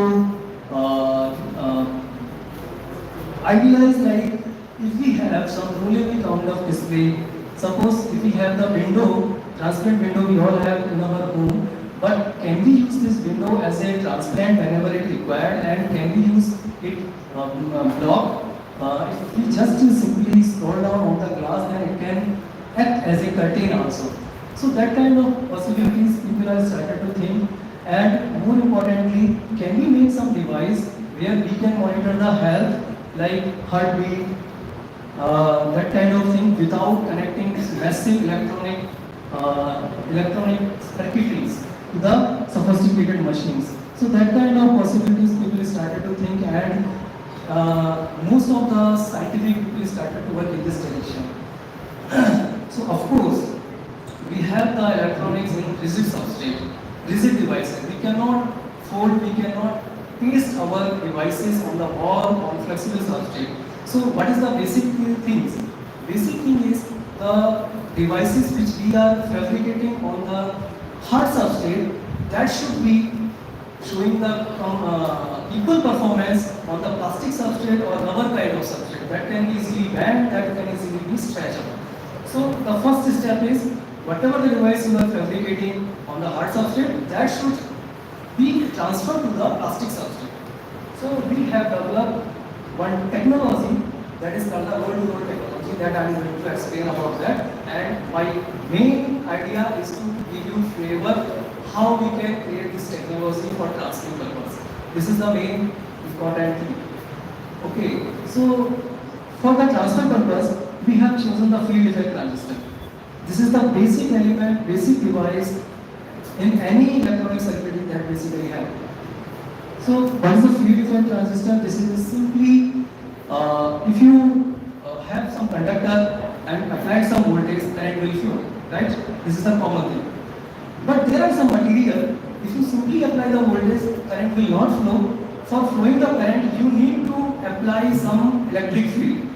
idealize like if we have some rollable kind of display, suppose if we have the window, transparent window we all have in our home, but can we use this window as a transparent whenever it required, and can we use it block? If we just simply scroll down on the glass, then it can act as a curtain also. So that kind of possibilities people have started to think, and more importantly, can we make some device where we can monitor the health like heartbeat, that kind of thing without connecting this massive electronic circuitries to the sophisticated machines. So that kind of possibilities people started to think, and most of the scientific people started to work in this direction. So of course, we have the electronics in rigid substrate, rigid devices. We cannot fold, we cannot paste our devices on the wall on flexible substrate. So what is the basic things? Basic thing is the devices which we are fabricating on the hard substrate, that should be showing the equal performance on the plastic substrate or rubber kind of substrate. That can be easily bend, that can easily be stretchable. So the first step is whatever the device you are fabricating on the hard substrate, that should be transferred to the plastic substrate. So we have developed one technology that is called the roll-to-roll technology, that I am going to explain about that. And my main idea is to give you flavor how we can create this technology for transfer purpose. This is the main important thing. Okay, so for the transfer purpose, we have chosen the field effect transistor. This is the basic element, basic device in any electronic circuitry that basically have. So what is the field effect transistor? This is simply if you have some conductor and apply some voltage, current will flow, right? This is the common thing. But there are some material, if you simply apply the voltage, current will not flow. For flowing the current, you need to apply some electric field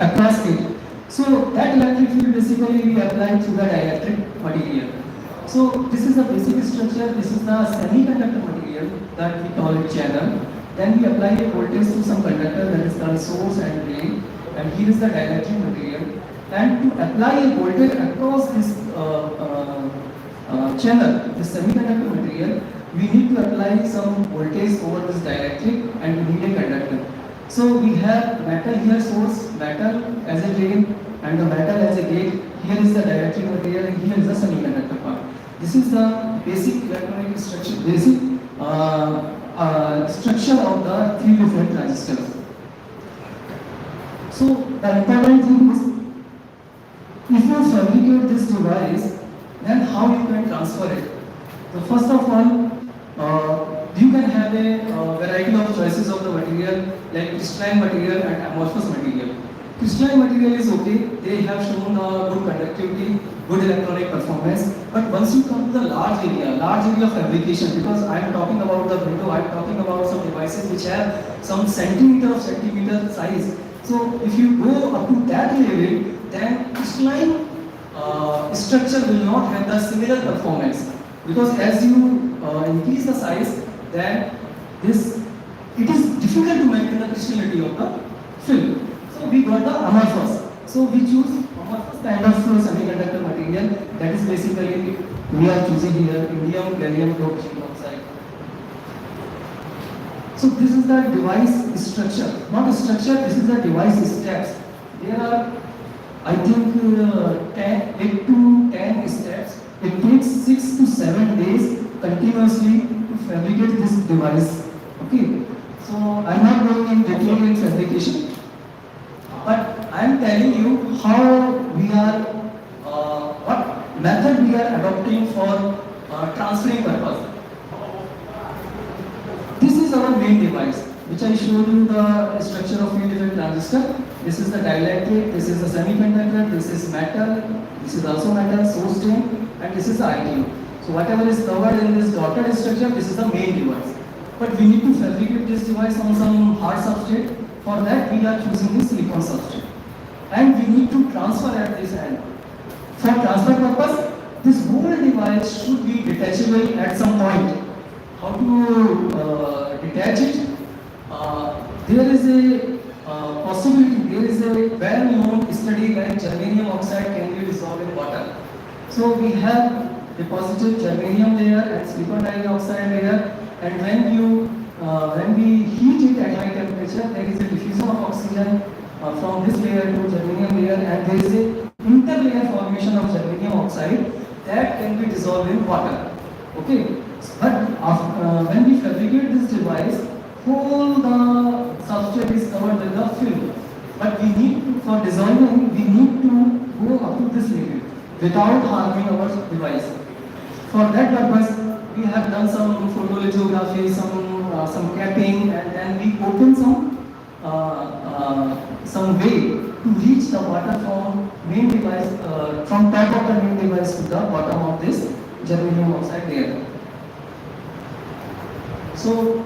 across it. So that electric field basically we apply through the dielectric material. So this is the basic structure. This is the semiconductor material that we call it channel. Then we apply a voltage to some conductor that is called source and drain. And here is the dielectric material. And to apply a voltage across this channel, this semiconductor material, we need to apply some voltage over this dielectric and we need a conductor. So we have metal here, source, metal as a drain, and the metal as a gate. Here is the dielectric material, and here is the semiconductor part. This is the basic electronic structure, basic structure of the three different transistors. So the important thing is, if you fabricate this device, then how you can transfer it? So first of all, you can have a variety of choices of the material, like crystalline material and amorphous material. Crystalline material is okay, they have shown good conductivity, good electronic performance, but once you come to the large area of fabrication, because I am talking about the window, I am talking about some devices which have some centimeter size. So if you go up to that level, then crystalline structure will not have the similar performance, because as you increase the size, then it is difficult to maintain the crystallinity of the film. So we got the amorphous. So we choose amorphous kind of semiconductor material. That is basically we are choosing here indium gallium zinc oxide. So this is the device structure, not a structure. This is the device steps. There are, I think, 8 to 10 steps. It takes 6 to 7 days continuously to fabricate this device. Okay. So I'm not going in detail in fabrication, but I'm telling you how we are, what method we are adopting for transferring purpose. This is our main device, which I showed you the structure of field effect transistor. This is the dielectric, this is the semiconductor, this is metal, this is also metal, source drain, and this is the ITU. So whatever is covered in this dotted structure, this is the main device. But we need to fabricate this device on some hard substrate. For that, we are choosing the silicon substrate. And we need to transfer at this end. For transfer purpose, this whole device should be detachable at some point. How to detach it? There is a possibility, there is a well-known study where germanium oxide can be dissolved in water. So we have deposited germanium layer and silicon dioxide layer, and when we heat it at high temperature, there is a diffusion of oxygen from this layer to germanium layer, and there is a interlayer formation of germanium oxide that can be dissolved in water. Okay, but when we fabricate this device, whole the substrate is covered with the film. But we need to, for dissolving, we need to go up to this level without harming our device. For that purpose, we have done some photolithography, some capping, and then we open some way to reach the water from main device, from top of the main device to the bottom of this germanium oxide layer. So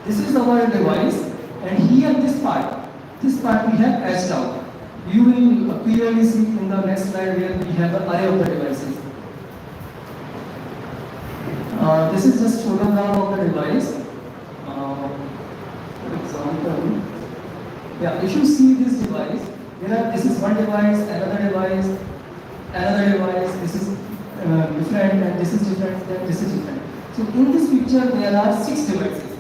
this is our device, and here this part we have etched out. You will clearly see in the next slide where we have an array of the devices. This is just photograph of the device. For example, yeah, if you see this device, this is one device, another device, this is different, and this is different, then this is different. So in this picture there are 6 devices.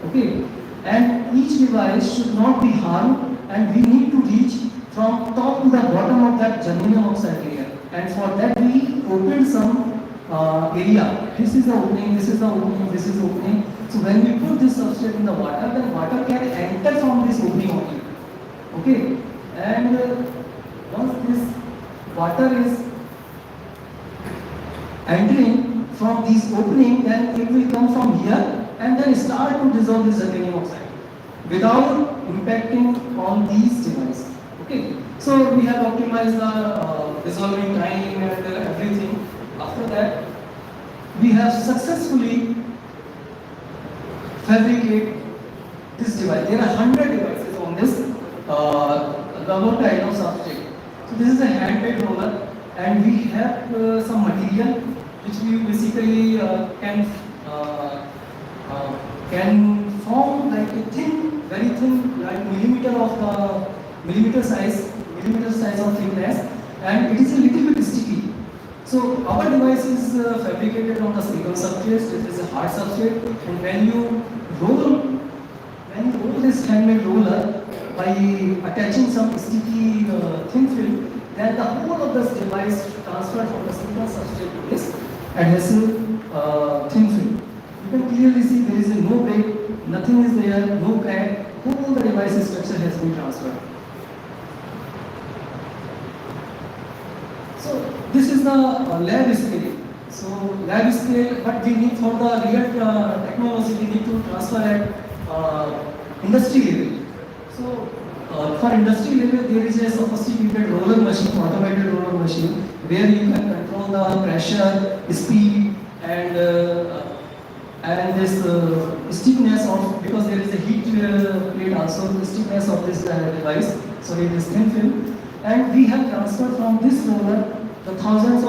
Okay, and each device should not be harmed, and we need to reach from top to the bottom of that germanium oxide layer. And for that we opened some area. This is the opening, this is the opening, this is the opening. So when we put this substrate in the water, then water can enter from this opening only. Okay, and once this water is entering from these opening, then it will come from here and then start to dissolve this titanium oxide without impacting on these devices. Okay, so we have optimized the dissolving time and everything. After that, we have successfully fabricated this device. There are 100 devices on this rubber kind of substrate. So this is a handmade roller, and we have some material which we basically can form like a thin, very thin, like millimeter size of thickness, and it is a little bit sticky. So our device is fabricated on the silicon substrate. It is a hard substrate, and when you roll this handmade roller by attaching some sticky thin film, then the whole of this device transferred from the silicon substrate to this adhesive thin film. You can clearly see there is no break, nothing is there, no crack. Whole the device structure has been transferred. So this is the lab scale. So lab scale, what we need for the real technology, we need to transfer at industry level. So for industry level, there is a sophisticated roller machine, automated roller machine, where you can control the pressure, speed, and this stiffness of, because there is a heat plate also, the stiffness of this device, sorry, this thin film. And we have transferred from this roller the thousands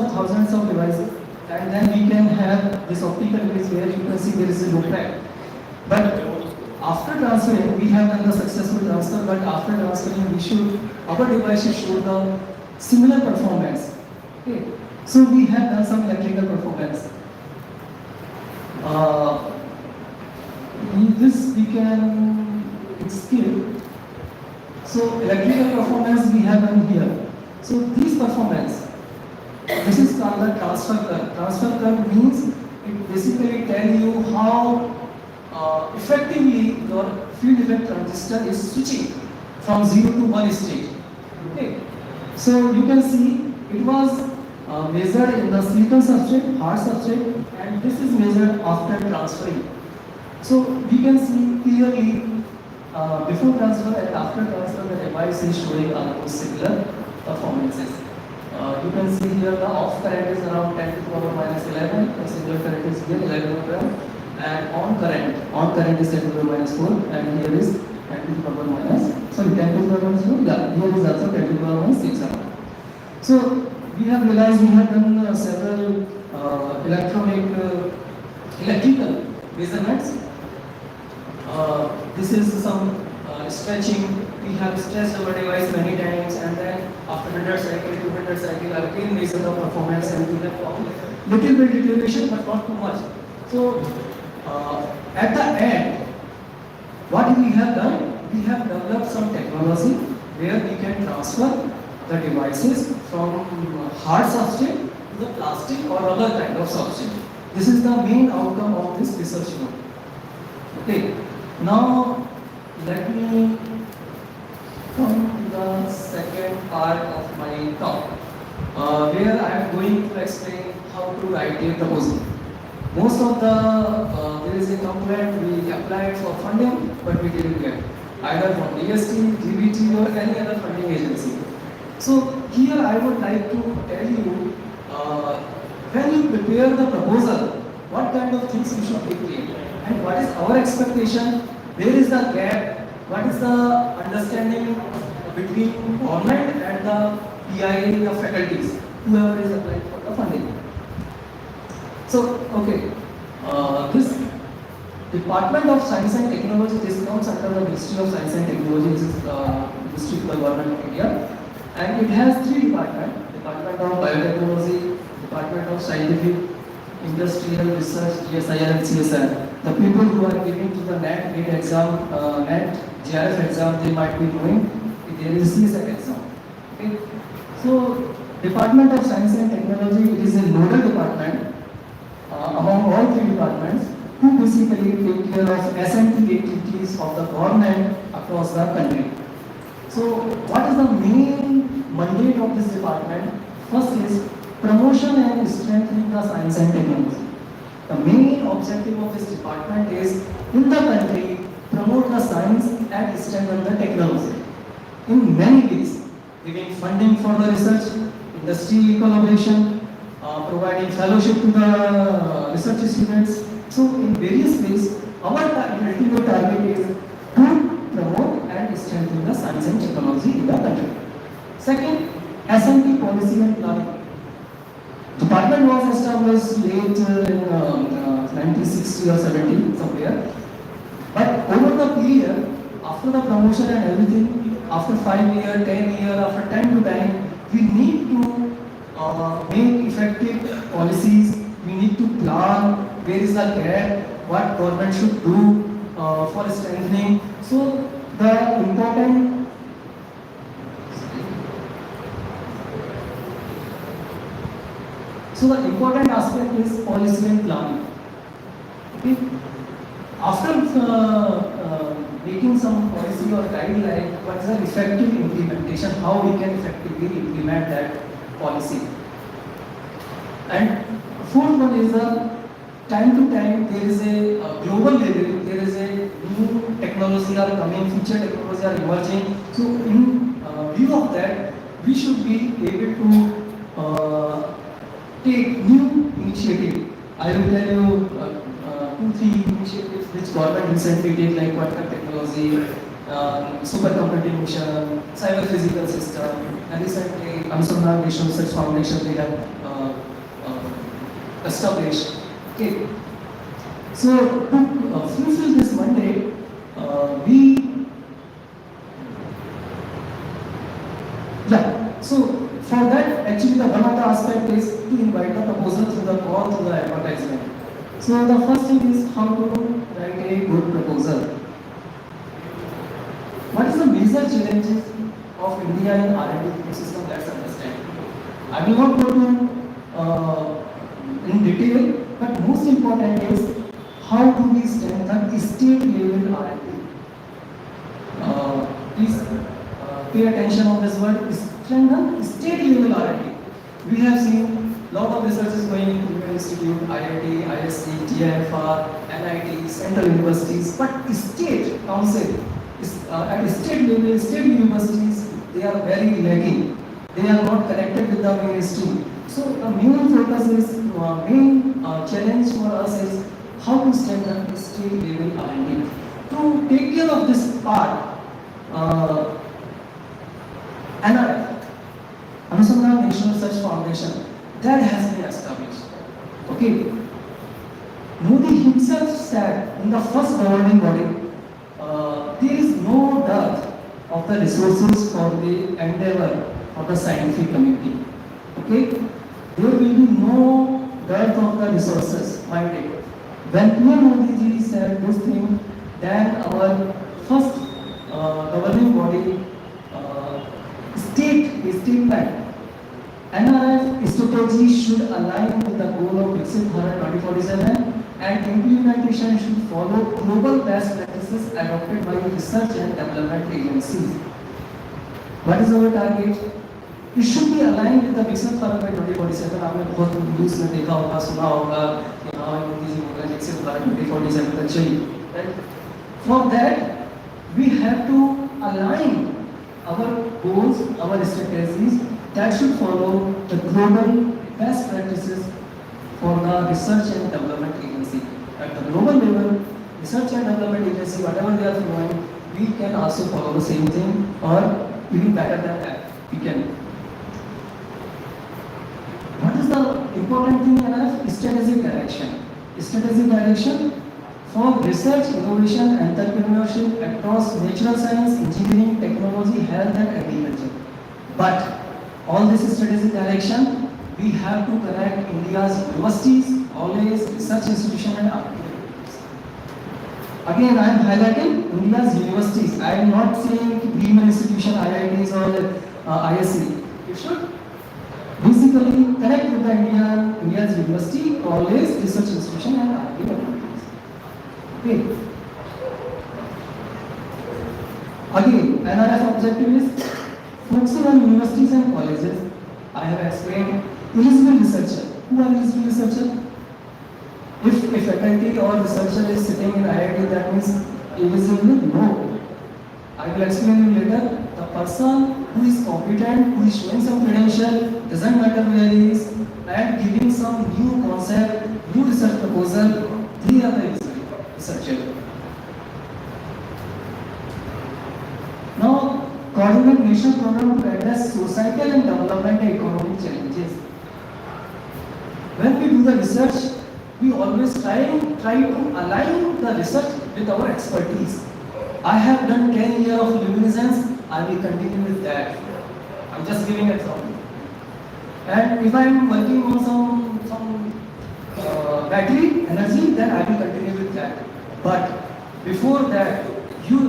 of devices, and then we can have this optical image where you can see there is a no crack. But after transferring, we have done the successful transfer, but after transferring, our device should show the similar performance. Okay. So we have done some electrical performance. This we can scale. So electrical performance we have done here. So this performance, this is called the transfer curve. Transfer curve means it basically tells you how effectively your field effect transistor is switching from 0 to 1 state. Okay. So you can see it was measured in the silicon substrate, hard substrate, and this is measured after transferring. So we can see clearly before transfer and after transfer the device is showing almost similar performances. You can see here the off current is around 10 to the power minus 11, the single current is here 11 ampere, and on current is 10 to the power minus 4, and here is 10 to the power minus, sorry, 10 to the power minus 4, yeah, here is also 10 to the power minus 6 ampere. So we have realized we have done several electrical measurements. This is some stretching. We have stretched our device many times, and then after 100 cycle, 200 cycle, again measure the performance, and we have found little bit deterioration, but not too much. So at the end, what we have done, we have developed some technology where we can transfer the devices from hard substrate to the plastic or other kind of substrate. This is the main outcome of this research work. Okay, now let me come to the second part of my talk, where I am going to explain how to write a proposal. Most of the, there is a complaint, we applied for funding, but we didn't get, either from DST, DBT or any other funding agency. So here I would like to tell you, when you prepare the proposal, what kind of things you should take care, and what is our expectation, where is the gap, what is the understanding between government and the PIA of faculties, whoever is applying for the funding. So, okay, this Department of Science and Technology, this comes under the Ministry of Science and Technology, this is Ministry of the Government of India. And it has three departments: Department of Biotechnology, Department of Scientific, Industrial Research, GSIR and CSR. The people who are giving to the NET exam, NET GRF exam, they might be knowing there is a CSR exam. Okay. So, Department of Science and Technology, it is a nodal department among all three departments, who basically take care of S&T activities of the government across the country. So, what is the main mandate of this department? First is promotion and strengthening the science science and technology. The main objective of this department is, in the country, promote the science and strengthen the technology. In many ways, giving funding for the research, industry collaboration, providing fellowship to the research students. So in various ways, our ultimate target is to promote and strengthen the science and technology in the country. Second, S&T policy and planning. Department was established late in 1960 or 70 somewhere. But over the period, after the promotion and everything, after 5 years, 10 years, after 10 to 10, we need to make effective policies. We need to plan where is the gap, what government should do for strengthening. So the important aspect is policy and planning. Okay? After making some policy or guideline, what is the effective implementation, how we can effectively implement that policy. And fourth one is time to time there is a global level, there is a new technology are coming, future technology are emerging. So in view of that, we should be able to take new initiative. I will tell you 2-3 initiatives which government recently did, like quantum technology, supercomputing mission, cyber physical system, and recently Anandwan National Research Foundation they have established. Okay. So to fulfill this mandate, so for that, actually the one of the aspect is to invite the proposal through the call, through the advertisement. So the first thing is how to write a good proposal. What is the major challenges of India in R&D ecosystem? Let's understand. I will not go to in detail, but most important is how do we strengthen state level R&D. Please pay attention on this word, strengthen state level R&D. We have seen lot of researches going into Indian Institute, IIT, ISC, TIFR, NIT, central universities, but state council, at state level, state universities, they are very lagging. They are not connected with the mainstream. So the main focus is, main challenge for us is how to strengthen state level R&D. To take care of this part, NRF, Anandwan National Research Foundation, that has been established. Okay. Modi himself said in the first governing body, there is no dearth of the resources for the endeavor of the scientific community. Okay. There will be no dearth of the resources. Mind it. When PM Modi ji said this thing, then our first governing body statement, NRF strategy should align with the goal of Viksit Bharat 2047 and implementation should follow global best practices adopted by research and development agencies. What is our target? It should be aligned with the Viksit Bharat by 2047. आपने बहुत news में देखा होगा, सुना होगा कि हाँ मोदी जी बोल रहे हैं Viksit Bharat 2047 तक चाहिए. For that, we have to align our goals, our strategies that should follow the global best practices for the research and development agency. At the global level, research and development agency, whatever they are following, we can also follow the same thing or even better than that. We can. What is the important thing in strategic direction? Strategic direction for research, innovation, entrepreneurship across natural science, engineering, technology, health and agriculture. But all this strategic direction, we have to connect India's universities, always research institution and academics. Again, I am highlighting India's universities. I am not saying Beamer institution, IITs or ISC. You should basically connect with the India's university, always research institution and academics. Okay. Again, another objective is focusing on universities and colleges. I have explained eligible researcher. Who are history researcher? If a faculty or researcher is sitting in IIT, that means invisible? No. I will explain you later. The person who is competent, who is showing some credential, doesn't matter where he is, and giving some new concept, new research proposal, they are the researcher. Now, coordinate national program to address societal and development and economic challenges. When we do the research, we always try to align the research with our expertise. I have done 10 years of luminescence, I will continue with that. I'm just giving an example. And if I am working on some battery energy, then I will continue with that. But before that,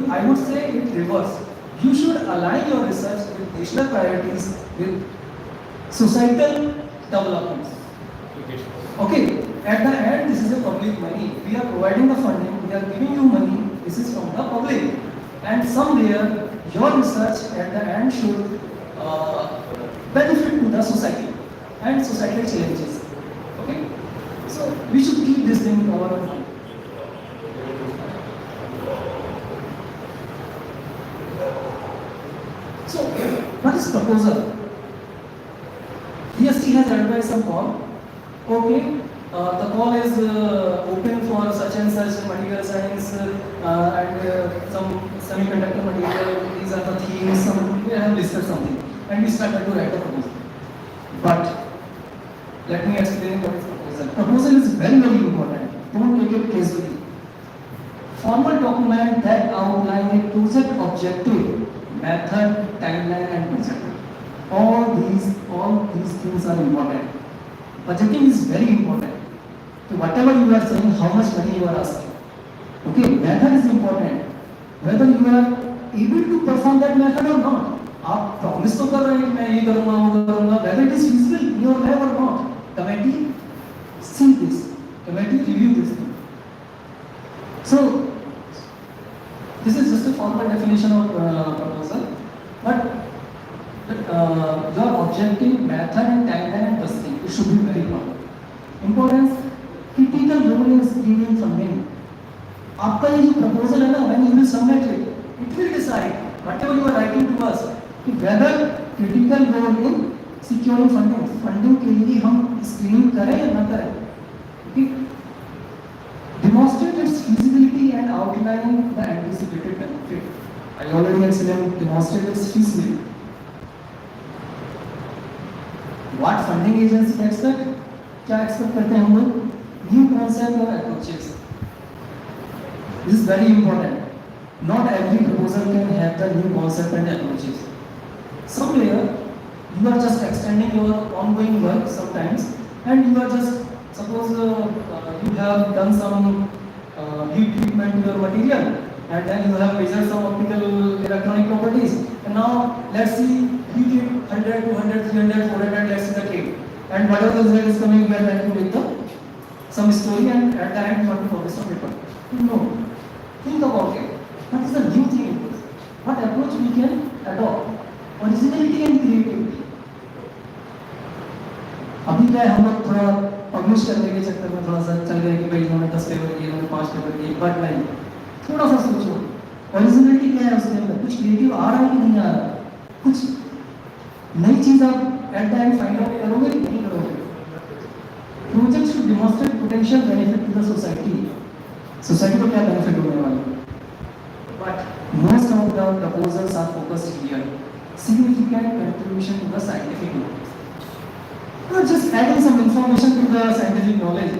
I would say it reverse. You should align your research with national priorities, with societal developments. Okay, at the end, this is a public money. We are providing the funding, we are giving you money, this is from the public. And somewhere, your research at the end should benefit to the society and societal challenges. Okay, so we should keep this thing in our mind. So, what is proposal? DST has advised some call. Okay, the call is open for such and such material science and some semiconductor material. These are the themes. We have listed something, and we started to write a proposal. But let me explain what is proposal. Proposal is very, very important. Don't take it casually. Formal document that outline a project objective, method, timeline, and project. All these things are important. Budgeting is very important. So whatever you are saying, how much money you are asking. Okay, method is important. Whether you are able to perform that method or not. आप promise तो कर रहे हैं मैं ये करूँगा वो करूँगा. Whether it is feasible in your life or not. Committee see this. Committee review this thing. So this is just a formal definition of proposal. But your objective, method, and timeline and budgeting, it should be very important. Importance, critical role in screening funding. आपका ये जो proposal है ना, when you will submit it, it will decide whatever you are writing to us, whether critical role in securing funding. Funding के लिए हम screening करें या ना करें. Okay. Demonstrate its feasibility and outline the anticipated benefit. I already explained demonstrate its feasibility. What funding agency expect? क्या expect करते हैं हम लोग? New concept or approaches. This is very important. Not every proposal can have the new concept and approaches. Somewhere you are just extending your ongoing work sometimes, and you are just suppose you have done some heat treatment to your material, and then you have measured some optical electronic properties, and now let's see heat it 100, 200, 300, 400, let's see the cake, and whatever the result is coming, we are trying to make some story, and at the end you want to publish on paper. No, think about it. What is the new thing in this? What approach we can adopt? Originality and creativity. अभी क्या है हम लोग थोड़ा publish करने के चक्कर में थोड़ा सा चल गए कि भाई इन्होंने 10 पेपर किए, इन्होंने 5 पेपर किए, बट नहीं, थोड़ा सा सोचो ओरिजिनलिटी क्या है उसके अंदर, कुछ क्रिएटिव आ रहा है कि नहीं आ रहा, कुछ नई चीज आप at the end find out करोगे कि नहीं करोगे. Project should demonstrate potential benefit to the society को क्या बेनिफिट होने वाला है. But most of the proposals are focused here significant contribution to the scientific knowledge. Not just adding some information to the scientific knowledge.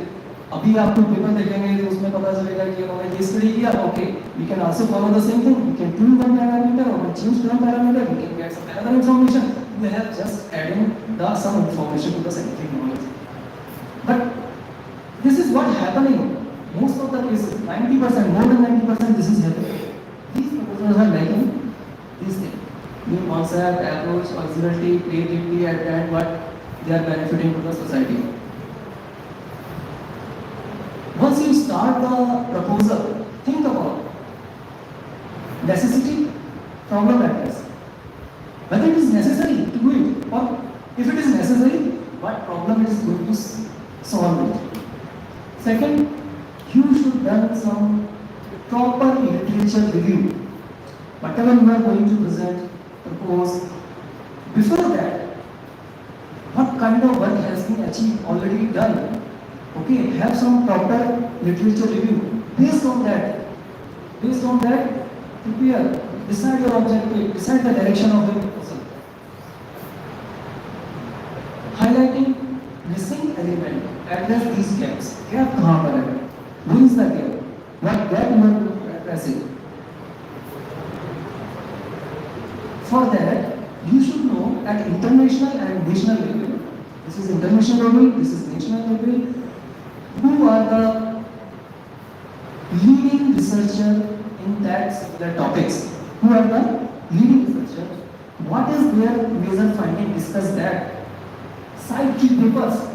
अभी आपको paper देखेंगे तो उसमें पता चलेगा कि उन्होंने ये स्टडी किया. Okay, we can also follow the same thing. We can tune one parameter or change one parameter. We can get some other information. We have just adding some information to the scientific knowledge. But this is what happening. Most of the cases, 90%, more than 90%, this is happening. These proposals are lacking these things. New concept, approach, originality, creativity, and what they are benefiting to the society. Once you start the proposal, think about necessity, problem address. Whether it is necessary to do it, or if it is necessary, what problem it is going to on it. Second, you should done some proper literature review. Whatever you are going to present, propose, before that, what kind of work has been achieved, already done. Okay, have some proper literature review. Based on that, prepare, decide your objective, decide the direction of the proposal. Highlighting missing element, address these gaps. Gap कहाँ पर है? Where is the gap? What gap you are addressing? For that, you should know at international and national level. This is international level, this is national level. Who are the leading researcher in that topics? Who are the leading researchers? What is their major finding? Discuss that. Cite key papers.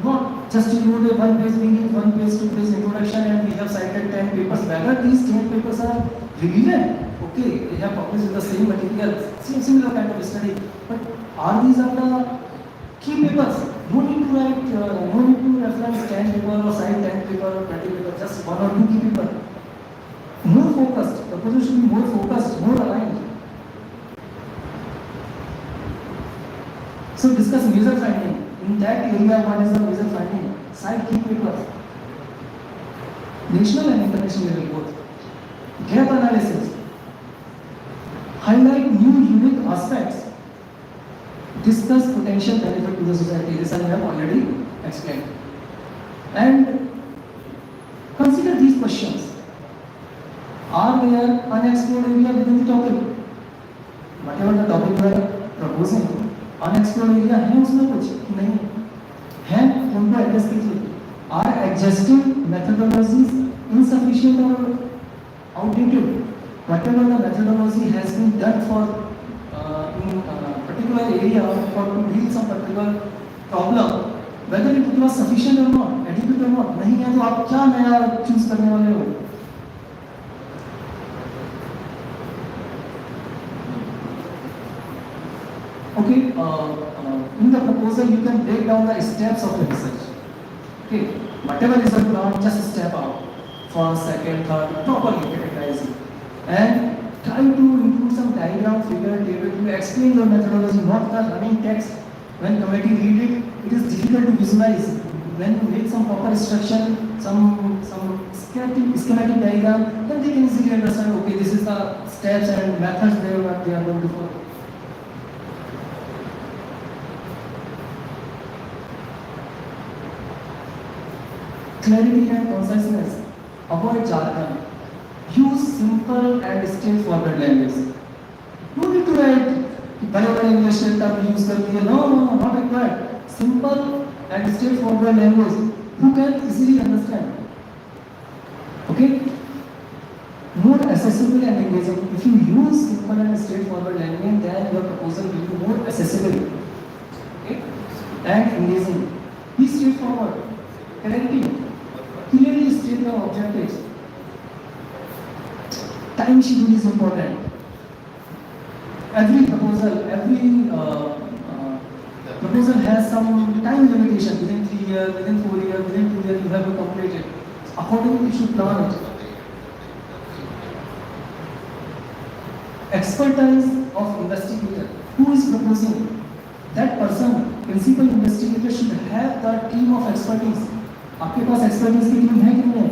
Not just you know the one page beginning, one page, two page introduction, and we have cited 10 papers. Whether these 10 papers are relevant, okay, they have published the same material, similar kind of study, but are these the key papers? No need to write, no need to reference 10 paper or cite 10 paper or 20 paper, just one or two key paper. More focused, the proposal should be more focused, more aligned. So discuss major finding. In that area, what is the major finding? Cite key papers. National and international level both. Gap analysis. Highlight new unique aspects. Discuss potential benefit to the society. This I have already explained. And consider these questions. Are there unexplored area within the topic? Whatever the topic you are proposing, unexplored area है उसमें कुछ नहीं है, उनको address कीजिए. Are existing methodologies insufficient or outdated? Whatever the methodology has been done for in particular area or to deal some particular problem, whether it was sufficient or not, adequate or not, नहीं है तो आप क्या नया choose करने वाले हो? Okay, in the proposal you can break down the steps of the research. Okay, whatever result plan, just step out. First, second, third, properly categorize it. And try to include some diagram, figure, table to explain your methodology, not the running text. When committee read it, it is difficult to visualize. When you make some proper instruction, some schematic diagram, then they can easily understand, okay, this is the steps and methods they are going to follow. Clarity and conciseness. Avoid jargon. Use simple and straightforward language. No need to write बड़े-बड़े English term use कर दिए. No, not required. Simple and straightforward language. Who can easily understand. Okay? More accessible and engaging. If you use simple and straightforward language, then your proposal will be more accessible. Okay? And engaging. Be straightforward. Clarity. Clearly state your objectives. Time schedule is important. Every proposal has some time limitation. Within 3 years, within 4 years, within 2 years, you have to complete it. Accordingly, you should plan it. Expertise of investigator. Who is proposing? That person, principal investigator, should have the team of expertise. आपके पास expertise की team है कि नहीं है?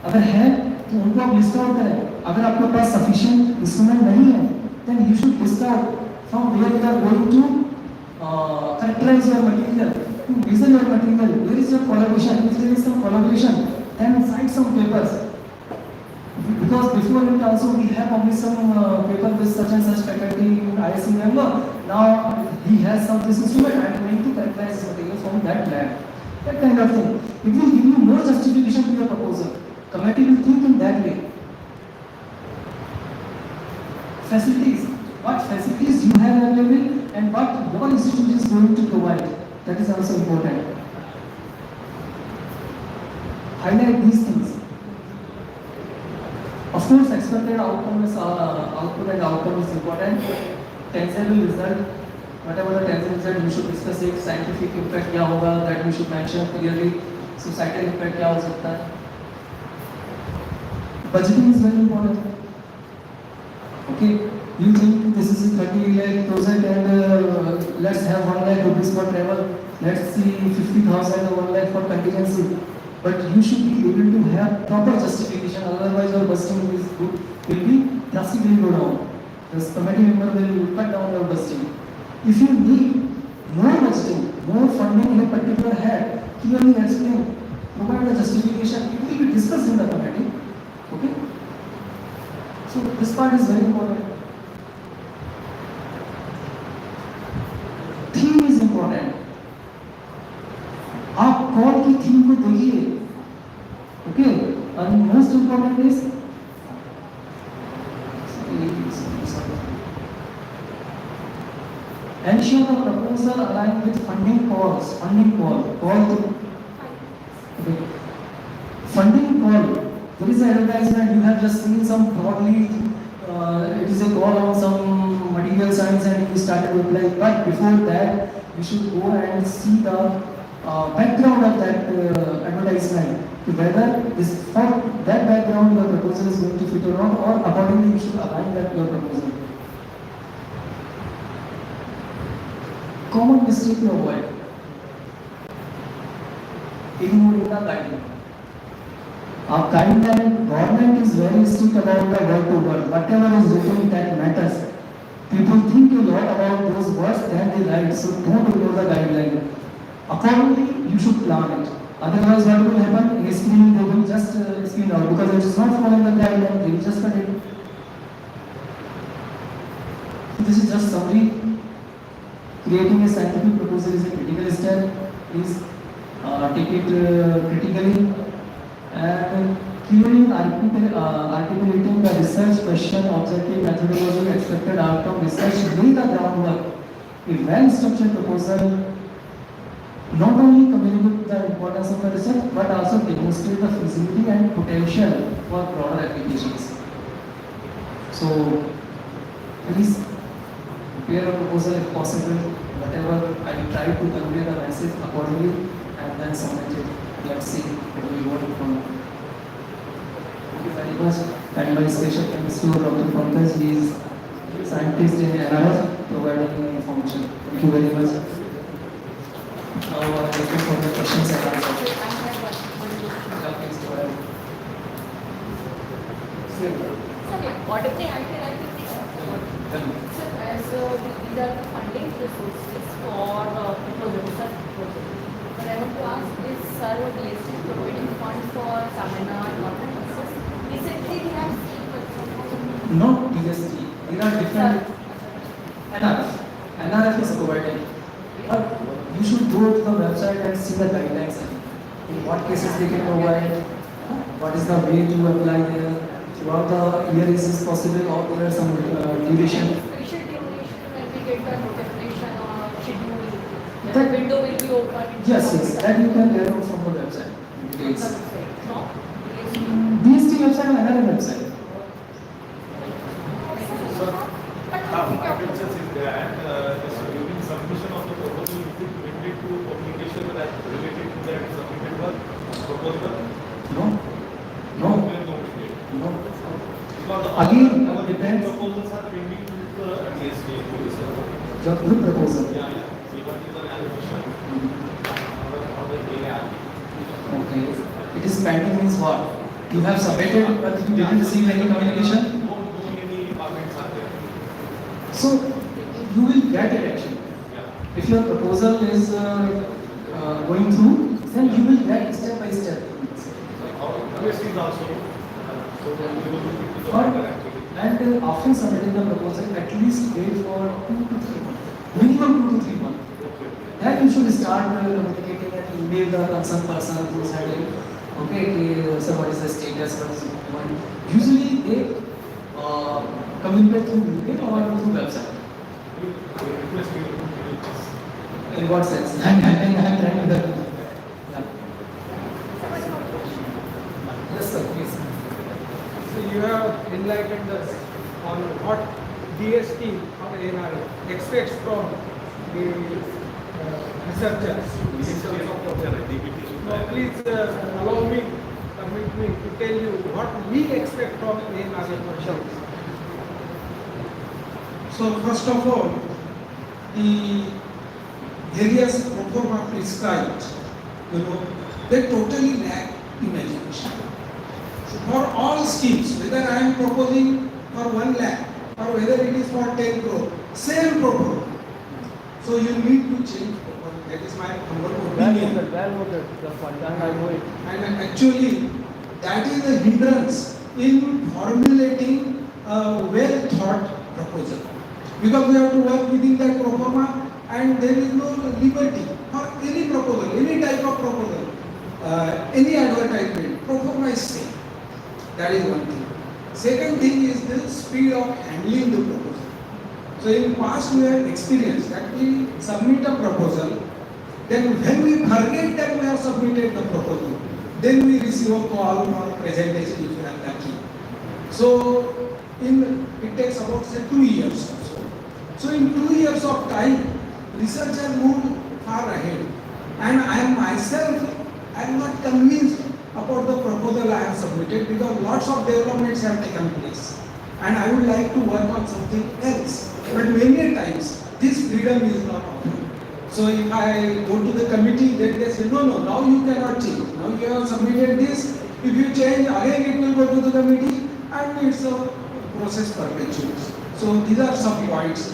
अगर है तो उनको आप लिस्ट आउट करें. अगर आपके पास सफिशिएंट इंस्ट्रूमेंट नहीं है, then you should list out from where you are going to characterize your material, to measure your material. Where is your collaboration? If there is some collaboration, then cite some papers. Because before it also we have published some paper with such and such faculty ISC member. Now he has some this instrument. I am going to characterize this material from that lab. That kind of thing. It will give you more justification to your proposal. Committee will think in that way. Facilities. What facilities you have available and what your institution is going to provide. That is also important. Highlight these things. Of course, expected outcome is output and outcome is important. Tangible result whatever the test result you should discuss it, scientific impact क्या होगा, that you should mention clearly, societal impact क्या हो सकता है. Budgeting is very important. Okay, you think this is 30 lakh project and let's have 1 lakh rupees for travel, let's see 50,000 or 1 lakh for contingency. But you should be able to have proper justification, otherwise your budgeting will be drastically go down. The committee member will cut down your budgeting. If you need more budgeting, more funding in a particular head, clearly explain, provide a justification, it will be discussed in the committee. Okay? So this part is very important. Theme is important. आप कौन की theme को देखिए, okay, और most important is ensure the proposal align with funding calls. Funding call to funding call. There is an advertisement, you have just seen some broadly, it is a call on some material science and you started to apply. But before that, you should go and see the background of that advertisement. Whether this for that background your proposal is going to fit or not, or accordingly you should align that your proposal. Common mistake to avoid. Ignoring the guideline. Our guideline, government is very strict about the word to word. Whatever is written that matters. People think a lot about those words than they write, so don't ignore the guideline. Accordingly, you should plan it. Otherwise, what will happen? In screen, they will just screen out because it is not following the guideline. They will just cut it. This is just summary. Creating a scientific proposal is a critical step. Please take it critically. And clearly articulating the research question, objective, methodology, expected outcome, research, lay the groundwork. A well-structured proposal not only communicate the importance of the research, but also demonstrate the feasibility and potential for broader applications. So, please prepare a proposal if possible, whatever I will try to convey the message accordingly and then submit it. Let's see what we want from. Thank you very much. And my special thanks to Dr. Pankaj, he is scientist in NRF, providing information. Thank you very much. Now I am looking for the questions and answers. Please go ahead. What if they so these are the funding resources for research projects. But I want to ask, is sir or DST providing funds for seminar conferences? Recently we have seen Not DST. There are different NRF. NRF is providing. But you should go to the website and see the guidelines. In what cases they can provide, what is the way to apply there, throughout the year is this possible or there are some duration. Get the notification or schedule, the window will be open. Yes, that you can get out from the website. Details. No? DST website or another website. My pictures is that during submission of the proposal, is it limited to publication that related to that submitted work proposal? No. Because again, our depends. Proposals are pending with the DST. The group proposal. Yeah. So what is the allocation? Okay. It is pending means what? You have submitted but you didn't receive any communication? No any comments are there. So you will get it actually. If your proposal is going through, then you will get step by step. DST is also. And after submitting the proposal, at least wait for 2 to 3 months. Minimum 2 to 3 months. Then you should start communicating and email the concerned person who is handling. Okay, so what is the status? What is the movement? Usually they communicate through email or through website. In what sense? I'm trying to help you. Yes, sir, please. So you have enlightened us on what DST or NRA expects from the researchers in terms of proposal. Now please allow me, permit me to tell you what we expect from him as a professional. So first of all, the areas proforma prescribed, they totally lack imagination. So for all schemes, whether I am proposing for 1 lakh or whether it is for 10 crore, same proposal. So you need to change proposal. That is my humble opinion. And actually, that is the hindrance in formulating a well thought proposal. Because we have to work within that proforma and there is no liberty for any proposal, any type of proposal, any advertisement, proforma is same. That is one thing. Second thing is the speed of handling the proposal. So in past we have experienced that we submit a proposal, then when we forget that we have submitted the proposal, then we receive a call or presentation if we are lucky. So it takes about say 2 years or so. So in 2 years of time, researcher moved far ahead. And I am myself, I am not convinced about the proposal I have submitted because lots of developments have taken place. And I would like to work on something else. But many times, this freedom is not offered. So if I go to the committee, then they say, no, now you cannot change. Now you have submitted this. If you change, again it will go to the committee and it's a process perpetuates. So these are some points.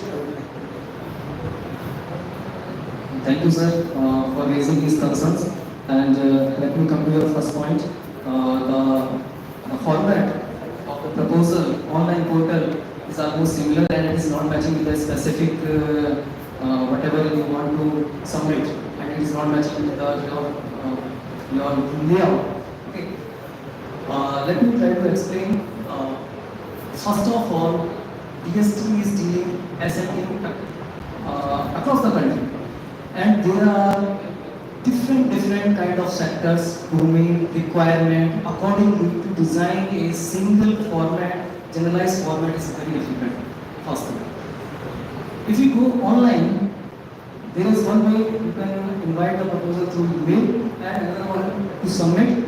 Thank you, sir, for raising these concerns. And let me come to your first point. The format of the proposal online portal is almost similar and it is not matching with the specific whatever you want to submit, and it is not matching with your layout. Okay. Let me try to explain. First of all, DST is dealing SMT across the country, and there are different kind of sectors, domain, requirement. Accordingly, to design a single format, generalized format is very difficult. First thing. If you go online, there is one way you can invite the proposal through email and another one to submit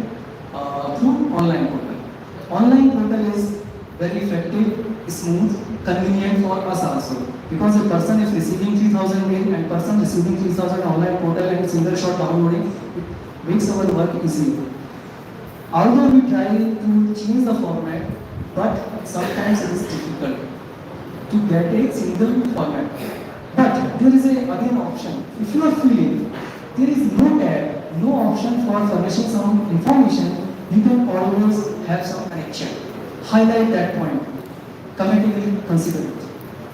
through online portal. Online portal is very effective, smooth, convenient for us also. Because a person is receiving 3000 mail and person receiving 3000 online portal and single shot downloading, it makes our work easy. Although we try to change the format, but sometimes it is difficult to get a single format. But there is again option. If you are feeling there is no tab, no option for furnishing some information, you can always have some connection. Highlight that point. Commentatively consider it.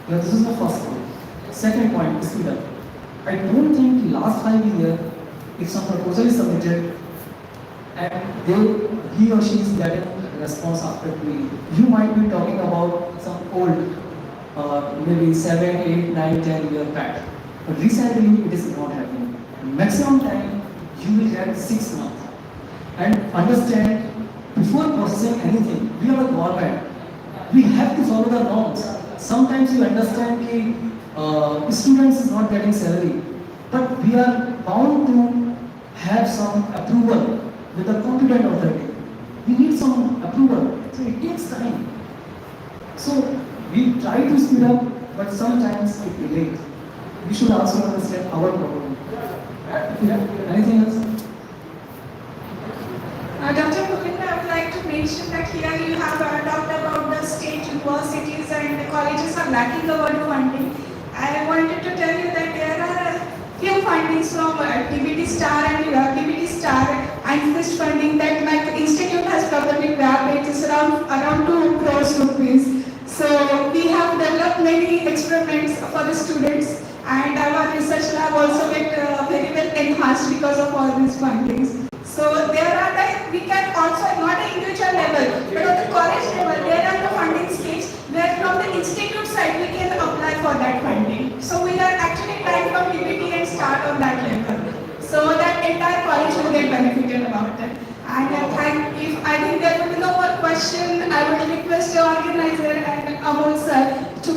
Now this is the first point. Second point is that I don't think last 5 years, if some proposal is submitted and he or she is getting a response after 2 years, you might be talking about some old, maybe 7, 8, 9, 10 year back. But recently it is not happening. Maximum time you will get 6 months. And understand, before processing anything, we are a government. We have to follow the norms. Sometimes you understand that students is not getting salary, but we are bound to have some approval with the competent authority. We need some approval, so it takes time. So we try to speed up, but sometimes it delays. We should also understand our problem. Anything else? Dr. Govinda, I would like to mention that here you have talked about the state universities and the colleges are lacking about funding. I wanted to tell you that there are few fundings from TBT Star and TBT Star and this funding that my institute has probably grabbed. It is around 2 crores rupees. So we have developed many experiments for the students and our research lab also get very well enhanced because of all these fundings. So there are we can also, not at individual level, but at the college level, there are the funding schemes where from the institute side we can apply for that funding. So we are actually trying from TBT and start on that level. So that entire college will get benefited about important. And if I think there will be no more question, I would request the organizer and Amol sir to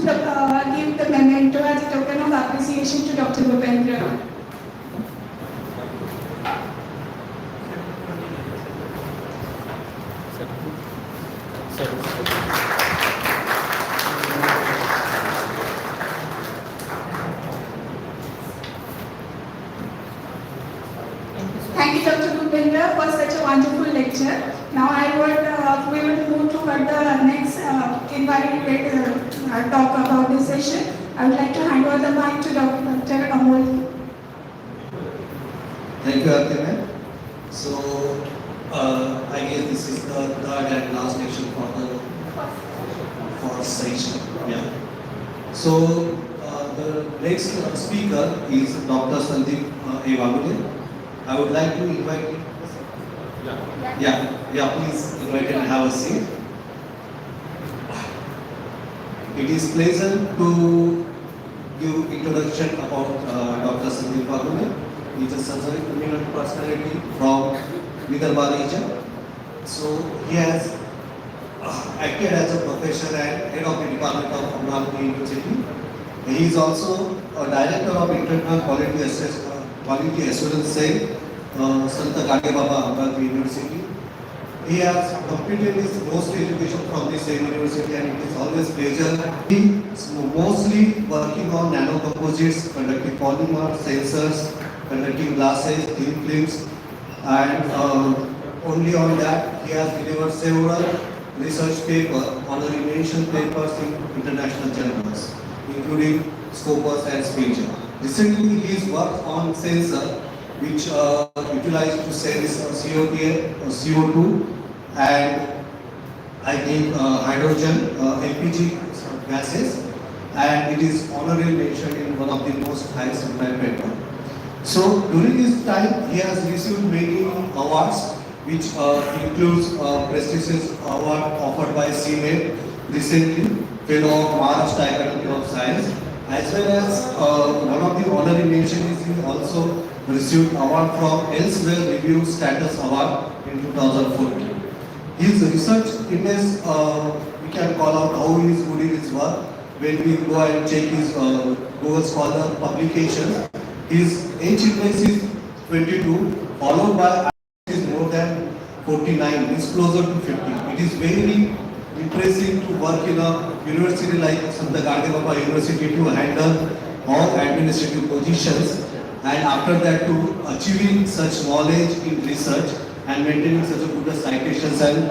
give the memento as a token of appreciation to Dr. Bhupendra. Thank you, Dr. Bhupendra, for such a wonderful lecture. Now we will move toward the next invited talk about this session. I would like to hand over the mic to Dr. Amol. Thank you, Arthur. So, I guess this is the third and last lecture for session. Yeah. So, the next speaker is Dr. Sandeep Evagule. I would like to invite him. Yeah, please invite and have a seat. It is pleasant to give introduction about Dr. Sandeep Evagule. He is a surgery eminent personality from Vidarbha region. So he has acted as a professor and head of the Department of Urology University. He is also a director of Internal Quality Assurance Cell, Santa Gade Baba Amravati University. He has completed his post education from the same university, and it is always pleasure. He is mostly working on nanocomposites, conducting polymer sensors, conducting glasses, thin films, and only on that he has delivered several research papers, honorary mention papers in international journals, including Scopus and Spincher. Recently, his work on sensor, which utilized to sense CO2 and I think hydrogen, LPG gases, and it is honorary mentioned in one of the most highest impact papers. So during his time, he has received many awards, which includes prestigious award offered by CMA recently, Fellow of Maharashtra Academy of Science, as well as one of the honorary mention is he also received award from Elsewhere Review Status Award in 2014. His research index, we can call out how he is good in his work when we go and check his Google Scholar publications. His H index is 22, followed by I is more than 49, it's closer to 50. It is very impressive to work in a university like Santa Gade Baba University to handle all administrative positions, and after that to achieving such knowledge in research and maintaining such a good citations and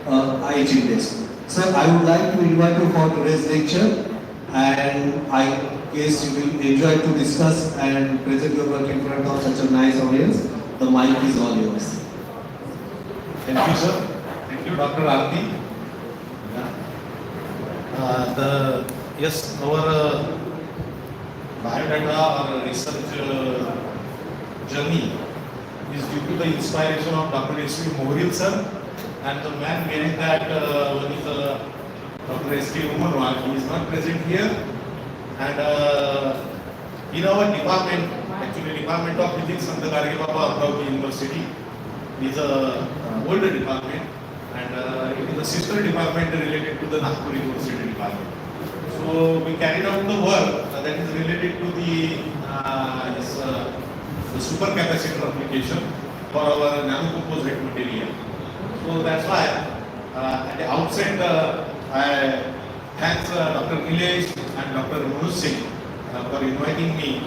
IH index. Sir, I would like to invite you for today's lecture, and I guess you will enjoy to discuss and present your work in front of such a nice audience. The mic is all yours. Thank you, sir. Thank you, Dr. Arti. Yes, our biodata or research journey is due to the inspiration of Dr. S.V. Mohril, sir, and the man behind that one is Dr. S.K. Anandwan. He is not present here, and in our department, actually Department of Physics, Santa Gade Baba Amravati University is a older department, and it is a sister department related to the Nagpur University department. So we carried out the work that is related to the supercapacitor application for our nanocomposite material. So that's why at the outset I thank Dr. Nilesh and Dr. Manoj Singh for inviting me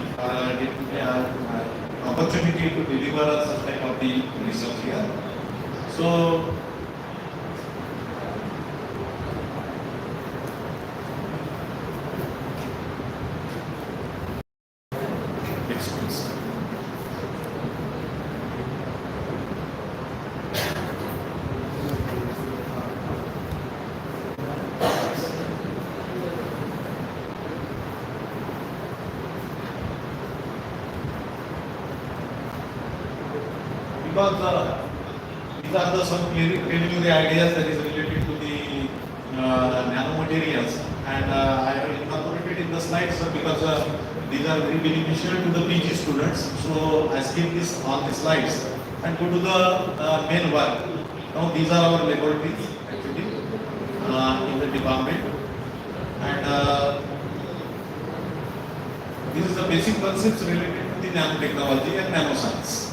opportunity to deliver such type of the research here. So because these are the some preliminary ideas that is related to the nanomaterials, and I have incorporated in the slides because these are very beneficial to the PG students. So I skip this on the slides and go to the main work. Now these are our laboratories actually in the department, and this is the basic concepts related to the nanotechnology and nanoscience.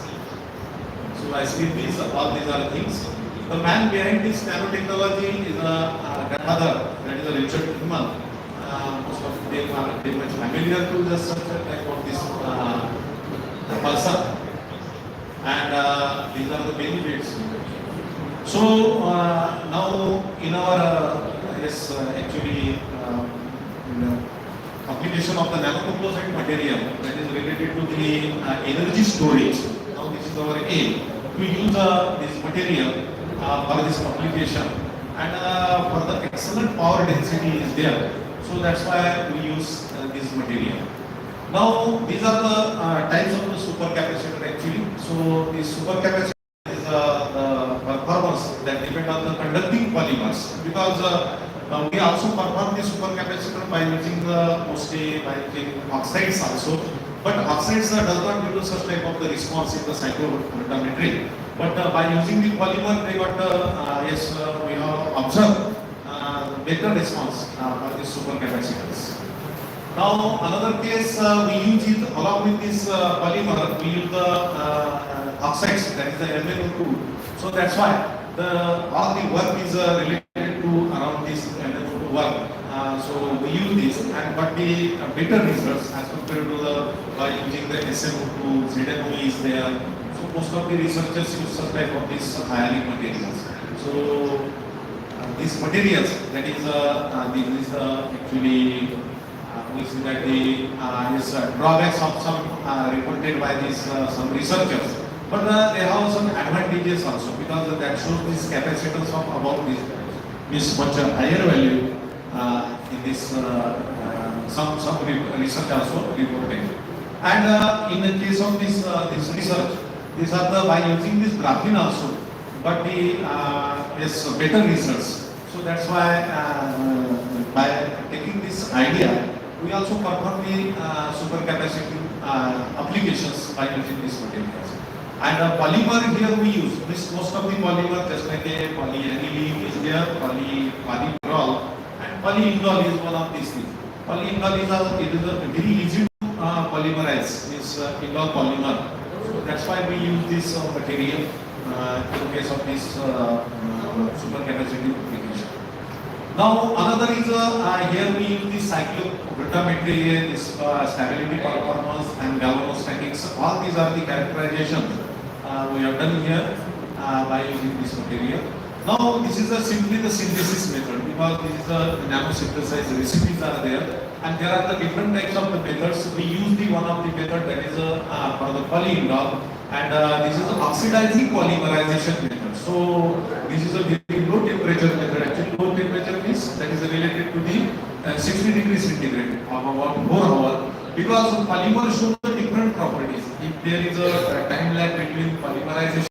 So I see these, all these are things. The man behind this nanotechnology is a grandfather, that is a Richard Hickman. Most of them are very much familiar to the such type of this person. And these are the benefits. So now in our actually application of the nanocomposite material that is related to the energy storage. Now this is our aim to use this material for this application, and for the excellent power density is there. So that's why we use this material. Now these are the types of the supercapacitor actually. So the supercapacitor is the performance that depend on the conducting polymers, because we also perform the supercapacitor by using mostly by using oxides also. But oxides does not give such type of the response in the cyclophotometry. But by using the polymer, they got we have observed better response for the supercapacitors. Now another case we use it along with this polymer. We use the oxides, that is the MnO2. So that's why all the work is related to around this MnO2 work. So we use this and got the better results as compared to the by using the SnO2, ZnO is there. So most of the researchers use such type of these ionic materials. So these materials, that is actually we see that the drawbacks of some reported by these some researchers. But they have some advantages also, because that shows these capacitance of about this much higher value in this some research also reported. And in the case of this research, these are the by using this graphene also, but the better results. So that's why by taking this idea, we also perform the supercapacitor applications by using these materials. And polymer here we use this most of the polymer, just like a polyaniline is there, polyphenol, and polyindol is one of these things. Polyindol is a very easy to polymerize, is indol polymer. So that's why we use this material in case of this supercapacitor application. Now another is here we use the cyclophotometry, this stability performance and galvanostatics. All these are the characterizations we have done here by using this material. Now this is simply the synthesis method, because this is a nanosynthesized recipes are there, and there are the different types of the methods. We use the one of the method that is for the polyindol, and this is oxidizing polymerization method. So this is a very low temperature method. Actually low temperature means that is related to the 60 degrees centigrade of about 4 hours, because polymer shows the different properties. If there is a time lag between polymerization,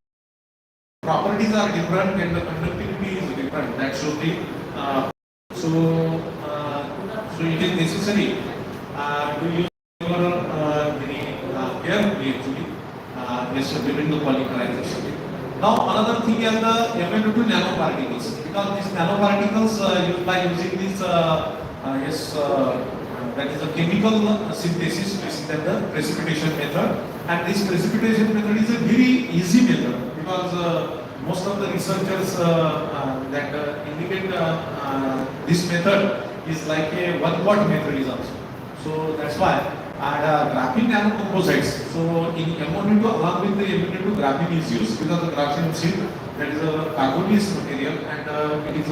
properties are different and the conductivity is different. That should be so it is necessary to use very carefully actually during the polymerization. Now another thing is the MnO2 nanoparticles, because these nanoparticles used by using this that is a chemical synthesis, is that the precipitation method, and this precipitation method is a very easy method, because most of the researchers that indicate this method is like a one-pot method is also. So that's why. And graphene nanocomposites. So in MnO2 along with the MnO2 graphene is used, because the graphene sheet, that is a carbon-based material, and it is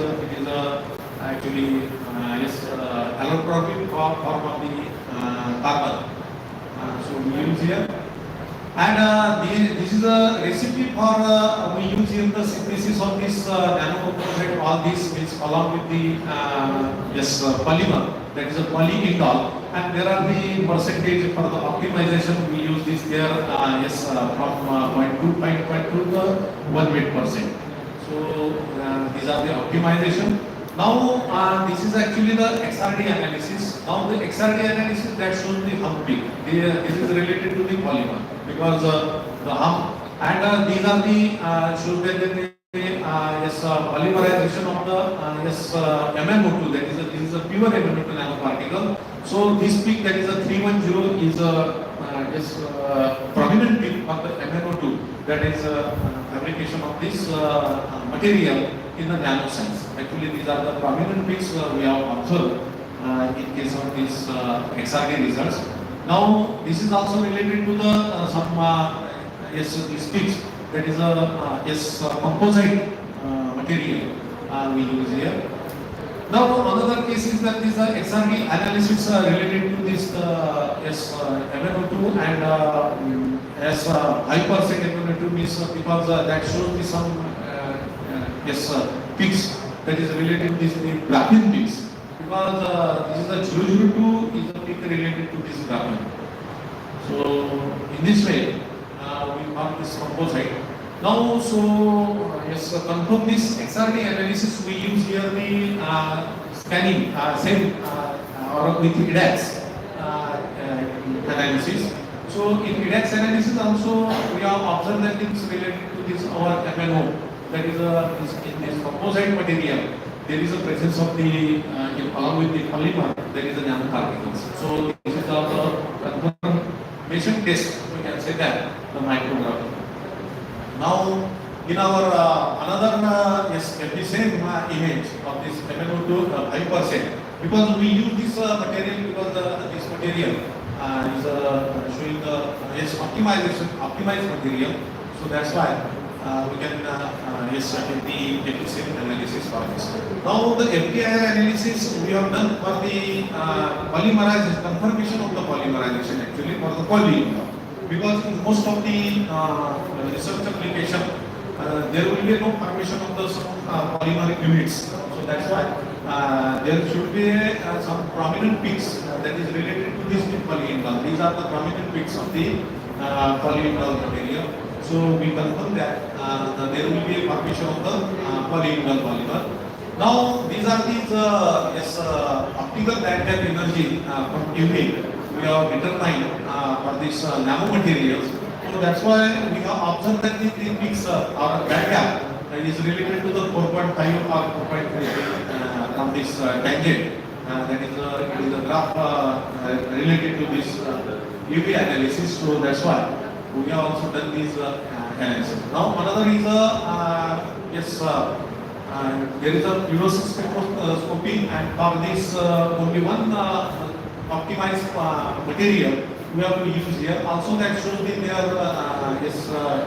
actually allotropic form of the carbon. So we use here. And this is a recipe for we use in the synthesis of this nanocomposite. All this means along with the polymer, that is a polyindol, and there are the percentage for the optimization. We use this here from 0.2 to 1%. So these are the optimization. Now this is actually the XRD analysis. Now the XRD analysis that shows the hump peak. This is related to the polymer, because the hump And these are the shows that polymerization of the MnO2, that is this is a pure MnO2 nanoparticle. So this peak, that is a 310, is a prominent peak of the MnO2, that is fabrication of this material in the nanoscience. Actually, these are the prominent peaks we have observed in case of these XRD results. Now, this is also related to the these peaks, that is a composite material we use here. Now, another case is that this XRD analysis related to this MnO2 and as high percent MnO2 means because that shows the some peaks, that is related to this graphene peaks, because this is a 002 is a peak related to this graphene. So in this way we found this composite. Now, confirm this XRD analysis, we use here the scanning, or with EDAX analysis. So in EDAX analysis also we have observed that it's related to this our MnO, that is in this composite material there is a presence of the along with the polymer there is a nanoparticles. So this is also confirmation test, we can say that the micrograph. Now, in our another the same image of this MnO2 5%, because we use this material because this material is showing the optimized material. So that's why we can take the efficient analysis for this. Now, the FTIR analysis we have done for the polymerization, confirmation of the polymerization actually for the polymer. Because in most of the research application, there will be no formation of the polymer units. So that's why there should be some prominent peaks that is related to this polyinval. These are the prominent peaks of the polyinval material. So we confirm that there will be a formation of the polyinval polymer. Now these are these optical bandgap energy from UV. We have determined for these nanomaterials. So that's why we have observed that the peaks or band gap is related to the 4.5 or 4.3 from this tangent. That is the graph related to this UV analysis. So that's why we have also done this analysis. Now another is there is a fluorescence spectroscopy, and for this only one optimized material we have to use here. Also that shows their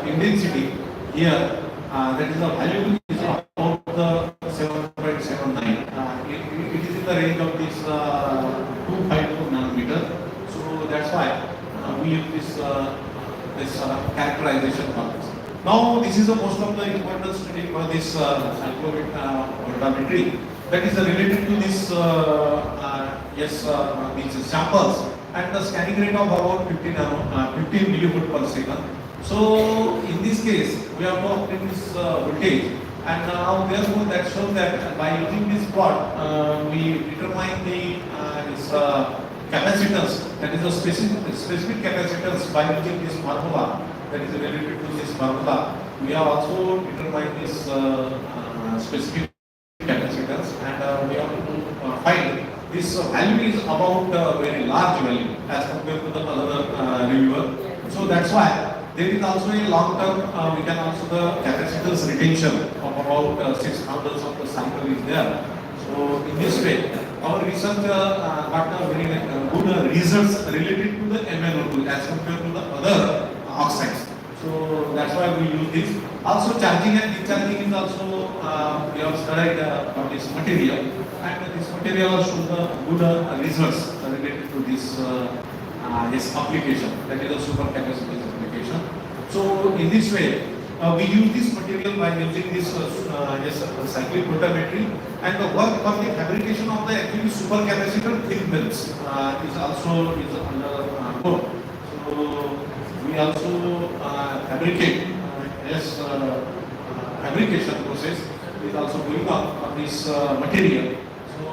intensity here. That is the value is about the 7.79. It is in the range of this 254 nanometer. So that's why we use this characterization for this. Now this is the most of the important study for this cyclometry, that is related to this these samples and the scanning rate of about 15 millivolt per second. So in this case we have to obtain this voltage, and now therefore that shows that by using this plot we determine the this capacitance, that is a specific capacitance by using this formula that is related to this formula. We have also determined this specific capacitance, and we have to find this value is about very large value as compared to the other reviewer. So that's why there is also a long term, we can also the capacitance retention of about 6 hundredths of the cycle is there. So in this way, our research got very good results related to the MnO2 as compared to the other oxides. So that's why we use this. Also charging and discharging is also we have studied for this material, and this material shows the good results related to this application, that is a supercapacitance application. So in this way we use this material by using this cyclic photometry, and the work for the fabrication of the actually supercapacitor thin films is also under go. So we also fabricate fabrication process is also going on this material. So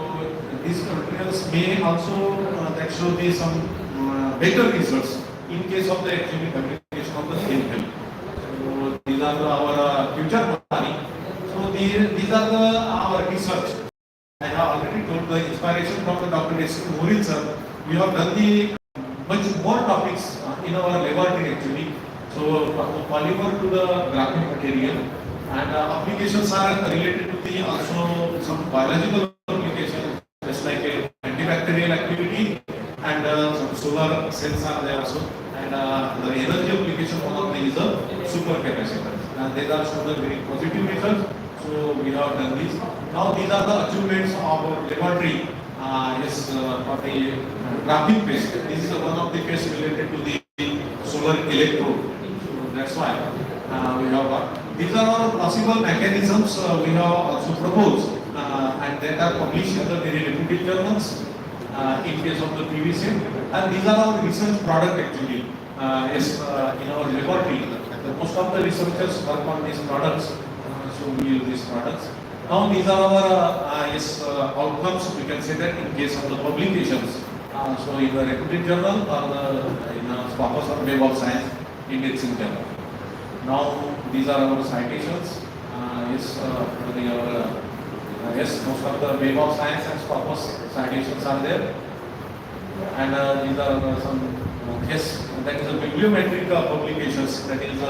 these materials may also that show the some better results in case of the actually fabrication of the thin film. So are our future planning. So these are our research. I have already told the inspiration from the Dr. S.K. Moril sir. We have done the much more topics in our laboratory actually. So polymer to the graphic material, and applications are related to the also some biological applications, just like a antibacterial activity, and some solar cells are there also, and the energy application one of these is a supercapacitor, and these are shown very positive results. So we have done this. Now these are the achievements of our laboratory. Yes, for the graphic paste. This is one of the paste related to the solar electrode. So that's why we have got. These are all possible mechanisms we have also proposed, and that are published in the very reputed journals. In case of the PVC, and these are our research product actually. Yes, in our laboratory, most of the researchers work on these products, so we use these products. Now these are our outcomes. We can say that in case of the publications. So in the reputed journal or in a Scopus or Web of Science indexing journal. Now these are our citations. Most of the Web of Science and Scopus citations are there. And these are that is a bibliometric publications. That is,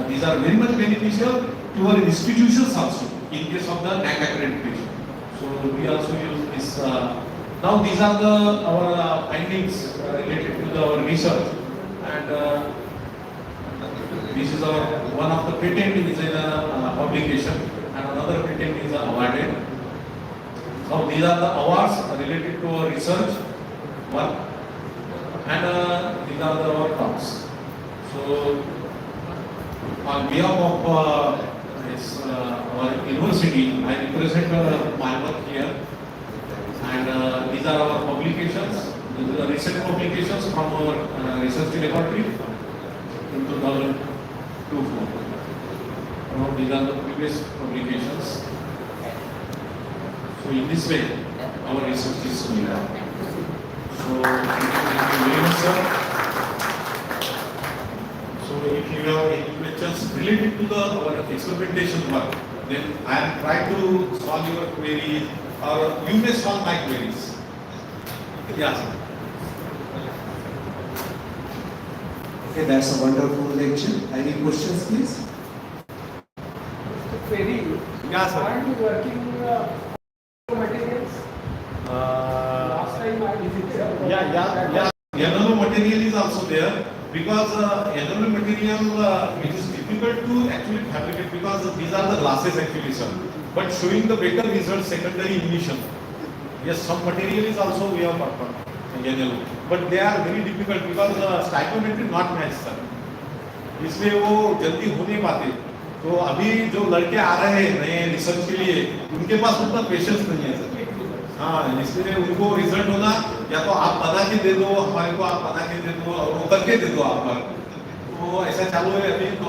these are very much beneficial to our institutions also in case of the NAC accreditation. So we also use this. Now these are our findings related to our research, and this is our one of the patent is in a publication, and another patent is awarded. Now these are the awards related to our research work, and these are our talks. So on behalf of our university, I represent my work here, and these are our publications. These are recent publications from our research laboratory in 2002. These are the previous publications. So in this way, our research is going on. So thank you very much, sir. So if you have any questions related to our experimentation work, then I am trying to solve your queries, or you may solve my queries. Yes. Okay, that's a wonderful lecture. Any questions, please? Mr. Ferry, aren't you working materials? Last time I visited. Yeah. Nano material is also there, because nano material which is difficult to actually fabricate, because these are the glasses actually, sir. But showing the better results, secondary emission. Yes, some material is also we have worked on yellow, but they are very difficult because stoichiometry not match, sir. इसलिए वो जल्दी हो नहीं पाते. तो अभी जो लड़के आ रहे हैं नए रिसर्च के लिए, उनके पास उतना पेशेंस नहीं है सर. हाँ, इसलिए उनको रिजल्ट होना, या तो आप बना के दे दो हमारे को, आप बना के दे दो और वो करके दे दो आप पर. तो ऐसा चालू है अभी. तो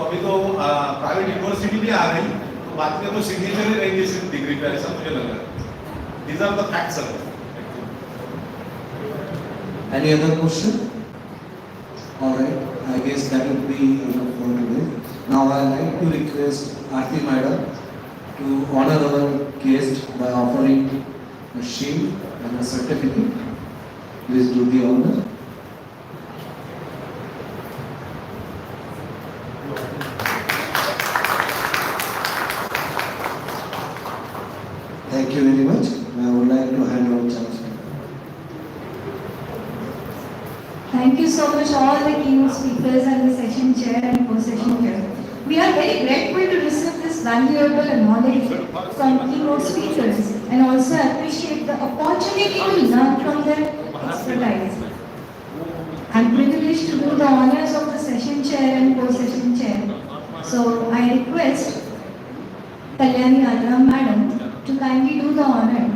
प्राइवेट यूनिवर्सिटी भी आ रही, तो बाद में तो सिग्नेचर ही रहेंगे सिर्फ डिग्री पे, ऐसा मुझे लग रहा है. These are the facts, sir. Any other question? All right, I guess that would be enough for today. Now I would like to request Aarti Madam to honor our guest by offering a shield and a certificate. Please do the honor. Thank you very much. I would like to hand over chance. Thank you so much all the keynote speakers and the session chair and co-session chair. We are very grateful to receive this valuable knowledge from keynote speakers and also appreciate the opportunity to learn from their expertise. I am privileged to do the honors of the session chair and co-session chair. So I request Kalyani Adram Madam to kindly do the honor.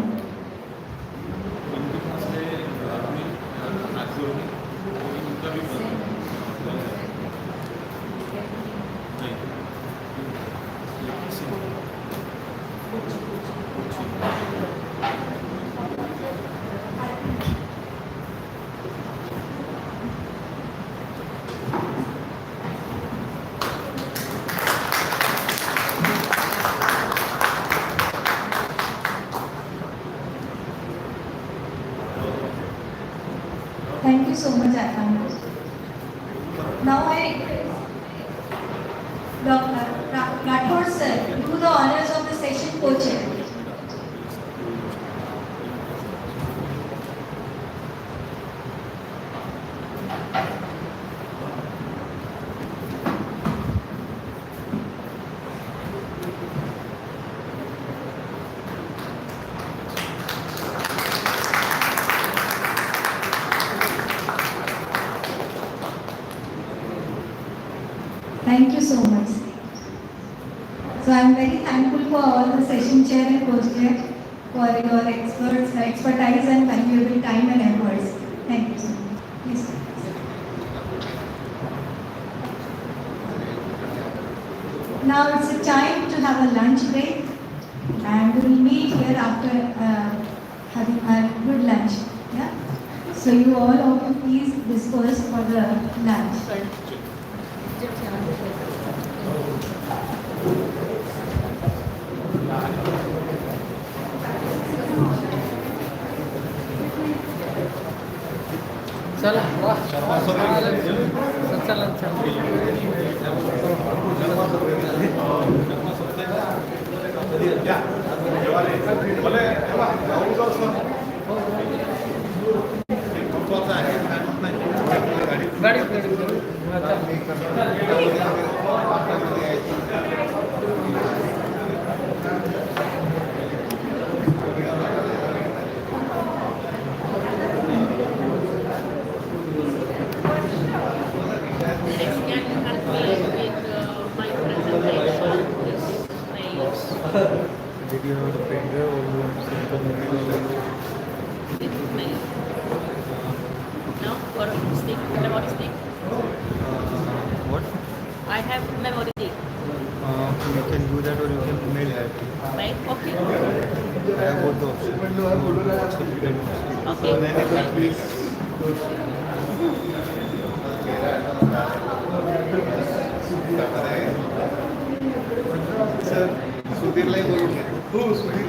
you so much, Anand. Now I Dr. Rathod sir, do the honors of the session co-chair. Thank you so much. So I am very thankful for all the session chair and co-chair for your expertise and valuable time and efforts. Thank you so much. Please. Now it's a time to have a lunch break, and we will meet here after having a good lunch. Yeah. So you all of you please disperse for the lunch. चला चला Did you have the printer or you want to send No, for a stick, memory stick. what? I have memory stick. You can do that or you can mail that. Right? Okay. I have both the options. Sir सुधीरलाही बोलून घ्या. हो सुधीर